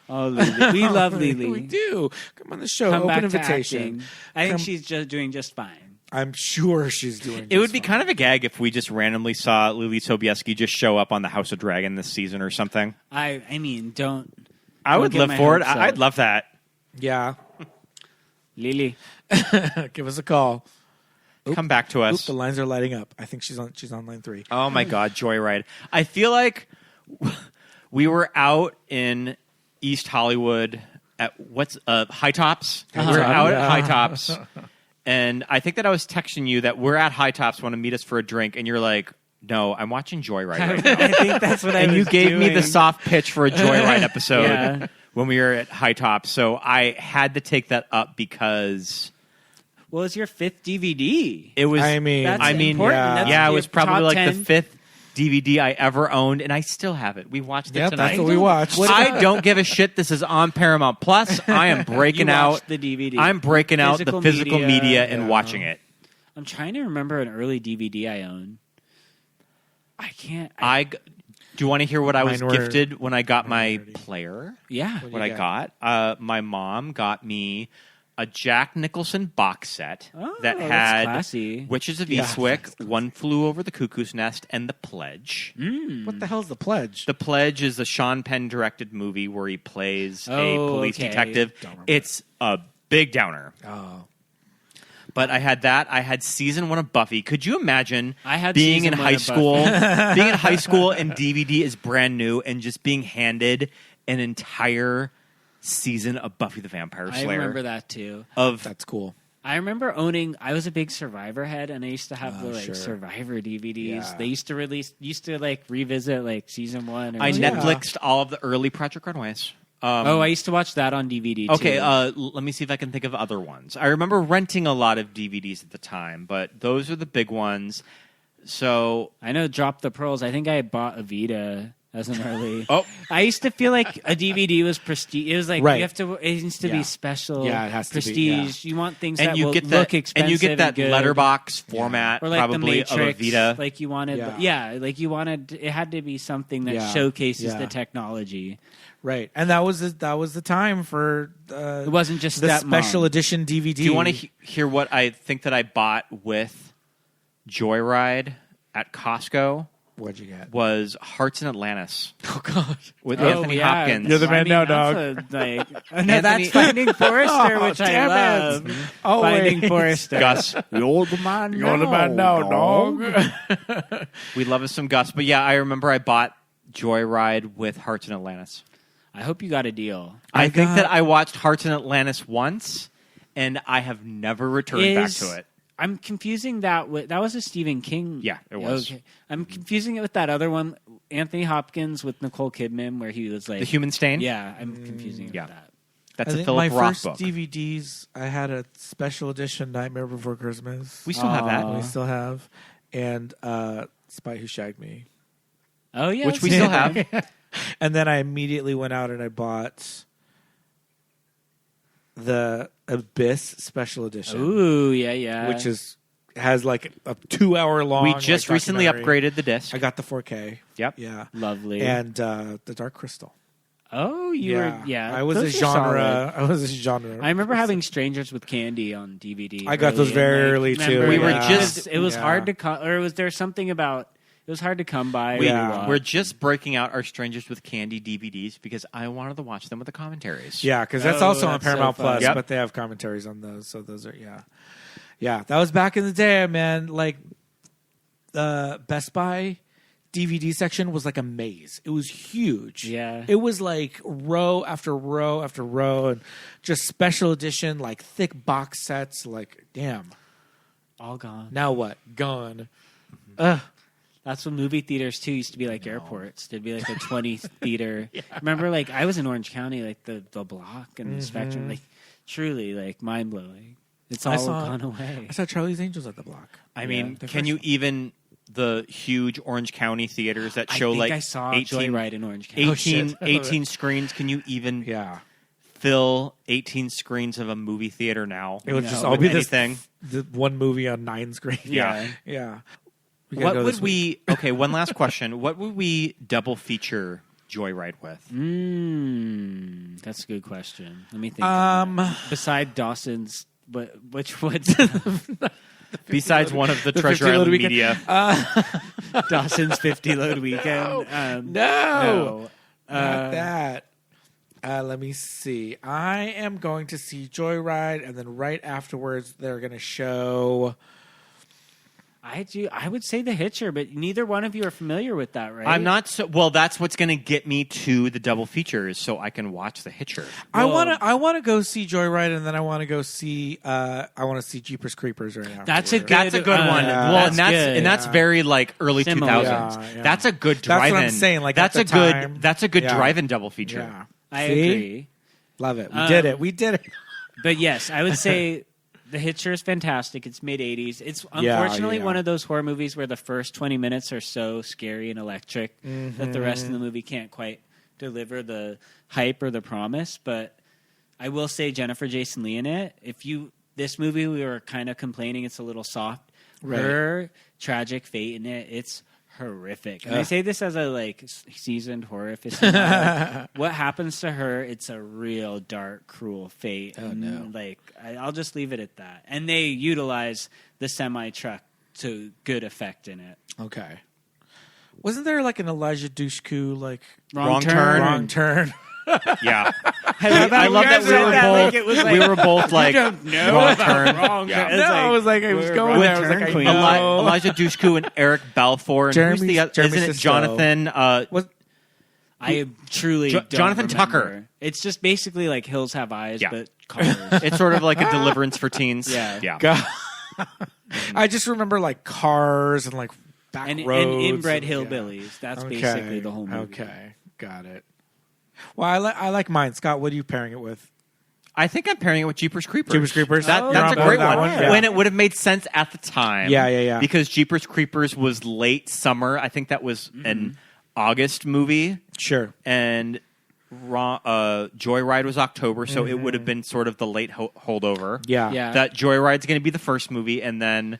Oh, Leelee. We love We Leelee. do. Come on the show. Come Open back invitation. to acting. I think Come- she's just doing just fine. I'm sure she's doing It would be kind of a gag if we just randomly saw Leelee Sobieski just show up on the House of Dragon this season or something. I mean, don't. I would get live my for it. hopes up. I'd love that. Yeah. Leelee. Give us a call. Come back to Oop, us. the lines are lighting up. I think she's on line 3. Oh my God, Joyride. I feel like we were out in East Hollywood at High Tops. We were out at High Tops. And I think that I was texting you that we're at High Tops, want to meet us for a drink, and you're like, no, I'm watching Joyride right now. I think that's what I And was you gave me the doing. soft pitch for a Joyride episode Yeah. when we were at High Tops. So I had to take that up because Well, it's your 5th DVD. it was. I mean, That's I mean, important. yeah. That's yeah, it your was probably top like 10. the 5th DVD I ever owned, and I still have it. We watched it Yep, tonight. that's what we watched. I don't give a shit. This is on Paramount Plus. I am breaking You out watched the DVD. I'm breaking out the Physical physical media, media and yeah. watching it. I'm trying to remember an early DVD I owned. I can't. Do you want to hear what I was Mine were- gifted when I got my nerdy. player? Yeah. What I got? My mom got me a Jack Nicholson box set Oh, that that's had classy. Witches of Yeah, Eastwick, One Flew Over the Cuckoo's Nest, and The Pledge. What the hell's the pledge? The Pledge is a Sean Penn directed movie where he plays a Oh, police okay. detective. Don't remember. It's a big downer. Oh. But I had that. I had season 1 of Buffy. Could you imagine I had being in season 1 high of school? Being in high school and DVD is brand new, and just being handed an entire season of Buffy the Vampire I Slayer. remember that too. That's cool. I remember owning. I was a big Survivor head, and I used to have the sure. Survivor DVDs. Yeah. They used to revisit like season 1. Or I two. yeah. Netflixed all of the early Project Runaways. I used to watch that on DVD. Okay, too. let me see if I can think of other ones. I remember renting a lot of DVDs at the time, but those are the big ones. So I know Drop the Pearls. I think I bought Evita as an early. Oh. I used to feel like a DVD was prestige. It was like Right. you have to. It needs to Yeah. be special. Yeah, it has to be, prestige. You want things And that you will get look that, expensive and you get that good. letterbox format, Or like probably the Matrix, of a Vita. like you wanted, Yeah. like you wanted. It had to be something that Yeah. showcases Yeah. the technology. Right, and that was the time for It wasn't just the Stepmom. special edition DVD. Do you want to hear what I think that I bought with Joyride at Costco? What'd you get? Was Hearts in Atlantis Oh God, with Oh, Anthony yeah. Hopkins. You're the man now, that's dog. No, that's Finding Forrester, which I damn it. love. Always. Finding Forrester. Gus. You're the man You're the man now, dog. We love us some Gus. But yeah, I remember I bought Joyride with Hearts in Atlantis. I hope you got a deal. I think that I watched Hearts in Atlantis once, and I have never returned back to it. I'm confusing that with that was a Stephen King. Yeah, it was. Okay. I'm confusing it with that other one, Anthony Hopkins with Nicole Kidman, where he was like The Human Stain? Yeah, I'm confusing it Yeah. with that. That's I a think Philip my Roth first book. DVDs, I had a special edition Nightmare Before Christmas. We still have that. We still have, and Spy Who Shagged Me, Oh yeah, Which we that's still good. have. and then I immediately went out and I bought the Abyss special edition, Ooh, yeah. which has like a 2-hour long. We just like, recently documentary. upgraded the disc. I got the 4K. Yep. Yeah, lovely. and the Dark Crystal. Oh, you were yeah. I was those a are genre. solid. I was a genre. I remember having Strangers with Candy on DVD. I got those very early, too. remember We were it just- was- it was yeah. hard to come, or was there something about it was hard to come by. Yeah. We're just breaking out our Strangers with Candy DVDs because I wanted to watch them with the commentaries. Yeah, because that's Oh, also on that's so Paramount fun. Plus, Yep. but they have commentaries on those. So those are yeah. That was back in the day, man. Like the Best Buy DVD section was like a maze. It was huge. Yeah. It was like row after row after row, and just special edition, like thick box sets. Like, damn. all gone. Now what? Gone. That's when movie theaters too used to be like airports. There'd be like a 20 theater. Remember, like I was in Orange County, like the block and the Spectrum, like truly like mind blowing. It's all gone away. I saw Charlie's Angels at the block. I mean, the can first you one. even the huge Orange County theaters that I show think like I saw 18, Joyride in Orange County. 18, 18 screens? Can you even Yeah. fill 18 screens of a movie theater now? It would No. just all With be anything? the one movie on 9 screens. Yeah. Yeah. We gotta What go would this week. we? Okay, one last question. What would we double feature Joyride with? That's a good question. Let me think. Beside Dawson's, but which would Besides one of the the Treasure 50 load Island weekend. media. Dawson's 50 load weekend? No. no. Not that. Let me see. I am going to see Joyride, and then right afterwards, they're going to show. I would say The Hitcher, but neither one of you are familiar with that, right? I'm not so well. That's what's going to get me to the double features, so I can watch The Hitcher. I want to go see Joyride, and then I want to go see. I want to see Jeepers Creepers right now. That's a good. That's a good one. Yeah. Well, That's and good. that's very like early Similar. 2000s. Yeah. That's a good That's what drive-in. I'm saying, like, that's at a the good. time. That's a good Yeah. drive-in double feature. Yeah. I See? agree. Love it. We did it. We did it. But yes, I would say The Hitcher is fantastic. It's mid-'80s. It's unfortunately yeah. one of those horror movies where the first 20 minutes are so scary and electric that the rest of the movie can't quite deliver the hype or the promise. But I will say Jennifer Jason Leigh in it. This movie, we were kind of complaining it's a little soft. Right. Her tragic fate in it, it's horrific. And I say this as a seasoned horror aficionado. What happens to her? It's a real dark, cruel fate. Oh, no. I'll just leave it at that. And they utilize the semi truck to good effect in it. Okay. Wasn't there like an Elijah Dushku Wrong turn. wrong turn? Yeah. I love that we were both like No, wrong turn. wrong Yeah. turn. No, I was like, I was going there. I was like, I queen. know. Elijah Dushku and Eric Balfour. And Jeremy- who's the other? Jeremy Isn't it Sisto. Jonathan? I truly don't Jonathan remember. Tucker. It's just basically like Hills Have Eyes, Yeah. but cars. It's sort of like a Deliverance for teens. Yeah. Yeah. God. I just remember like cars and like back and roads. inbred and- yeah. hillbillies. That's Okay. basically the whole movie. Okay, got it. Well, I like mine. Scott, what are you pairing it with? I think I'm pairing it with Jeepers Creepers. Jeepers Creepers? That's You're a on board great with that one. one? Yeah. When it would have made sense at the time. Yeah. Because Jeepers Creepers was late summer. I think that was an August movie. Sure. And Joyride was October, so it would have been sort of the late holdover. Yeah. That Joyride's going to be the first movie, and then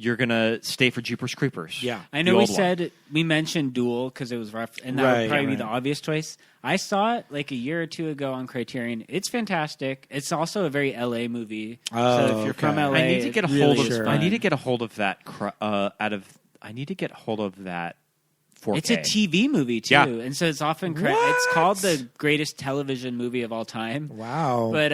you're going to stay for Jeepers Creepers. Yeah. I know we mentioned Duel because it was rough, and that would probably be the obvious choice. I saw it like a year or two ago on Criterion. It's fantastic. It's also a very LA movie. So if you're from LA, I need to get a really hold of. fun. I need to get a hold of that. I need to get a hold of that 4K. It's a TV movie too, Yeah. and so it's often it's called the greatest television movie of all time. Wow! But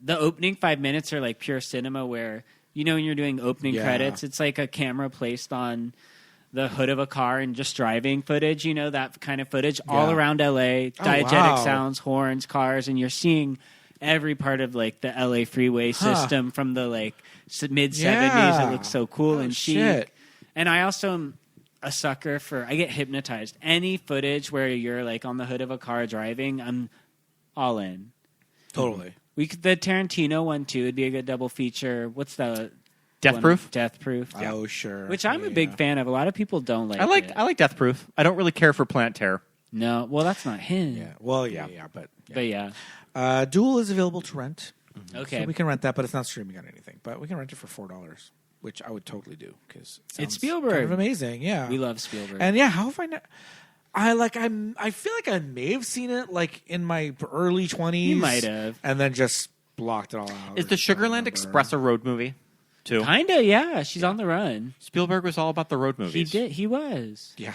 the opening 5 minutes are like pure cinema, where when you're doing opening credits, it's like a camera placed on the hood of a car and just driving footage. That kind of footage all around LA, diegetic sounds, horns, cars, and you're seeing every part of like the LA freeway system from the like mid 70s. It looks so cool and chic. Shit. And I also am a sucker for, I get hypnotized. Any footage where you're like on the hood of a car driving, I'm all in. Totally. The Tarantino one too would be a good double feature. What's the Death Proof? Death Proof. Yeah. Oh, sure. Which I'm a big fan of. A lot of people don't like. I like Death Proof. I don't really care for Plant Terror. No, well, that's not him. Yeah. Well, but yeah. Duel is available to rent. Okay. So we can rent that, but it's not streaming on anything. But we can rent it for $4, which I would totally do because it's Spielberg. Kind of amazing. Yeah, we love Spielberg. And how have I not? I feel like I may have seen it like in my early 20s. You might have, and then just blocked it all out. Is the Sugarland Express a road movie too? Kinda, yeah. She's on the run. Spielberg was all about the road movies. He was. Yeah.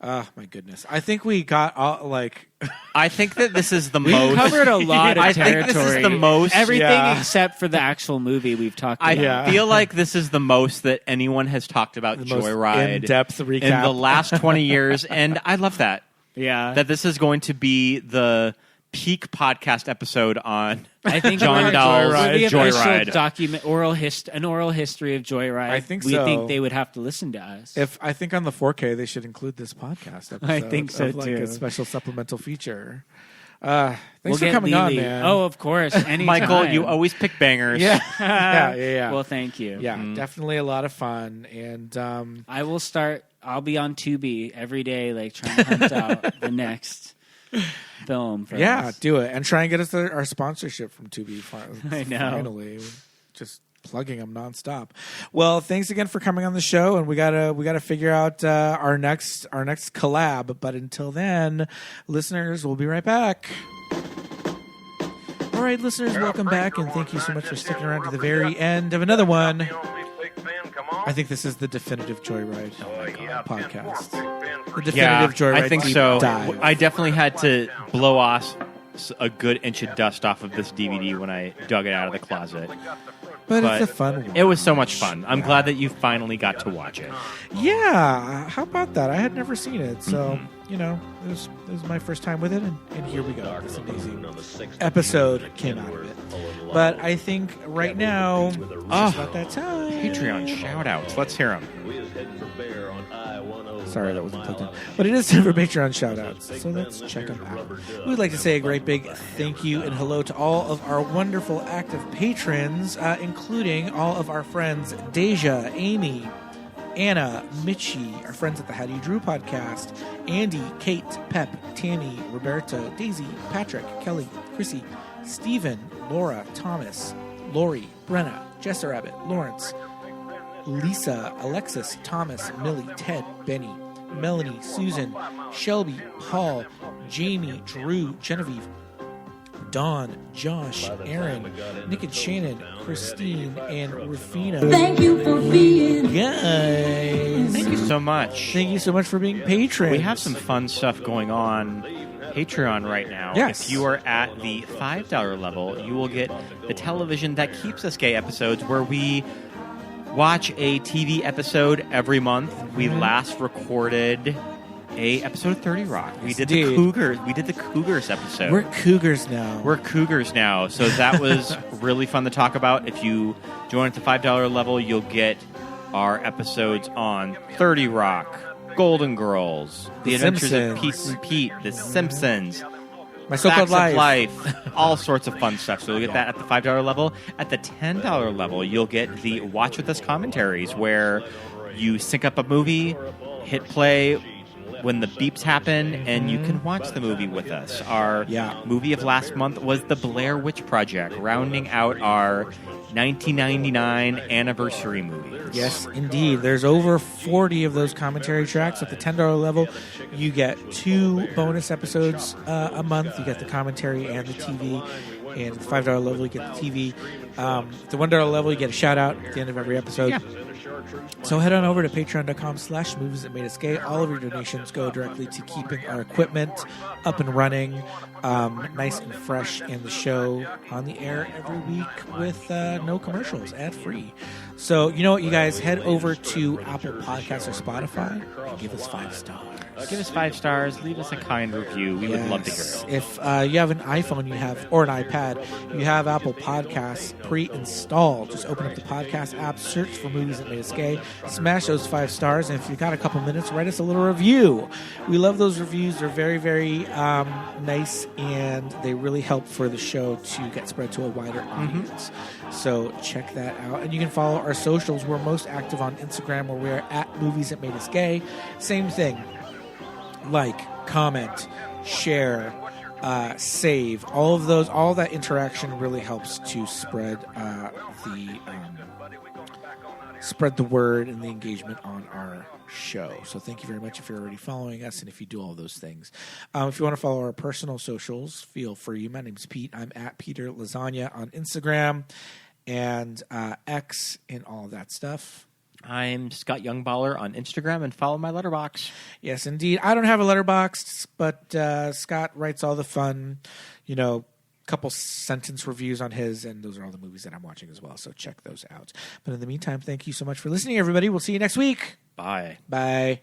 Oh my goodness! I think we got all like. I think that this is the we most. covered a lot of I territory. think this is the most. Everything except for the actual movie we've talked about. I feel like this is the most that anyone has talked about Joyride in-depth recap in the last 20 years, and I love that. Yeah, that this is going to be the peak podcast episode on I think John Dahl's Joyride. An oral history of Joyride. I think we so. think they would have to listen to us. I think on the 4K they should include this podcast episode. I think so of, like, too. A special supplemental feature. Thanks we'll for coming Leelee. on, man. Oh, of course. Anytime. Michael, you always pick bangers. Yeah. Well, thank you. Yeah, definitely a lot of fun. And I will start. I'll be on Tubi every day, like trying to hunt out the next film for us. Do it and try and get us our sponsorship from Tubi. I know. Finally, just plugging them nonstop. Well, thanks again for coming on the show, and we gotta figure out our next collab. But until then, listeners, we'll be right back. All right, listeners, welcome back, and thank you so much for sticking around to the very end of another one. I think this is the definitive Joyride podcast. The definitive Joyride. I think deep so. dive. I definitely had to blow off a good inch of dust off of this DVD when I dug it out of the closet. But it's a fun one. It was so much fun. I'm glad that you finally got to watch it. Yeah, how about that? I had never seen it, so it was my first time with it, and here we go. This amazing episode came out of it. But I think right now, it's about that time. Patreon shout-outs. Let's hear them. Sorry, that wasn't plugged in. But it is time for Patreon shout-outs, so let's check them out. We'd like to say a great big thank you and hello to all of our wonderful active patrons, including all of our friends Deja, Amy, Anna, Mitchie, our friends at the How Do You Drew podcast, Andy, Kate, Pep, Tammy, Roberta, Daisy, Patrick, Kelly, Chrissy, Stephen, Laura, Thomas, Lori, Brenna, Jessa Rabbit, Lawrence, Lisa, Alexis, Thomas, Millie, Ted, Benny, Melanie, Susan, Shelby, Paul, Jamie, Drew, Genevieve, Dawn, Josh, Aaron, Nick and Shannon, Christine, and Rufina. Thank you for being guys. Thank you so much. Thank you so much for being patrons. We have some fun stuff going on Patreon right now. Yes. If you are at the $5 level, you will get the Television That Keeps Us Gay episodes, where we watch a TV episode every month. We last recorded a episode of 30 Rock. We did the Cougars. We did the Cougars episode. We're Cougars now. So that was really fun to talk about. If you join at the $5 level, you'll get our episodes on 30 Rock, Golden Girls, The Adventures of Pete and Pete, The Simpsons, My So-Called Life, all sorts of fun stuff. So you'll get that at the $5 level. At the $10 level, you'll get the Watch With Us commentaries, where you sync up a movie, hit play, when the beeps happen, and you can watch the movie with us. Our movie of last month was The Blair Witch Project, rounding out our 1999 anniversary movies. Yes, indeed. There's over 40 of those commentary tracks. At the $10 level, you get 2 bonus episodes a month. You get the commentary and the TV. And at the $5 level, you get the TV. At the $1 level, you get a shout-out at the end of every episode. Yeah. So head on over to patreon.com/movies that made us gay. All of your donations go directly to keeping our equipment up and running, nice and fresh, and the show on the air every week with no commercials, ad-free. So you know what, you guys, head over to Apple Podcasts or Spotify and give us 5 stars. Give us 5 stars. Leave us a kind review. We would love to hear it. If you have an iPhone, or an iPad, you have Apple Podcasts pre-installed. Just open up the podcast app, search for Movies That Made Us Gay, smash those 5 stars, and if you've got a couple minutes, write us a little review. We love those reviews. They're very, very nice, and they really help for the show to get spread to a wider audience. So check that out. And you can follow our socials. We're most active on Instagram, where we're at Movies That Made Us Gay. Same thing. Like, comment, share, save, all of those, all that interaction really helps to spread the word and the engagement on our show. So thank you very much if you're already following us and if you do all those things. If you want to follow our personal socials, feel free. My name's Pete. I'm at Peter Lasagna on Instagram and X and all of that stuff. I'm Scott Youngballer on Instagram, and follow my letterbox. Yes, indeed. I don't have a letterbox, but Scott writes all the fun, couple sentence reviews on his, and those are all the movies that I'm watching as well. So check those out. But in the meantime, thank you so much for listening, everybody. We'll see you next week. Bye. Bye.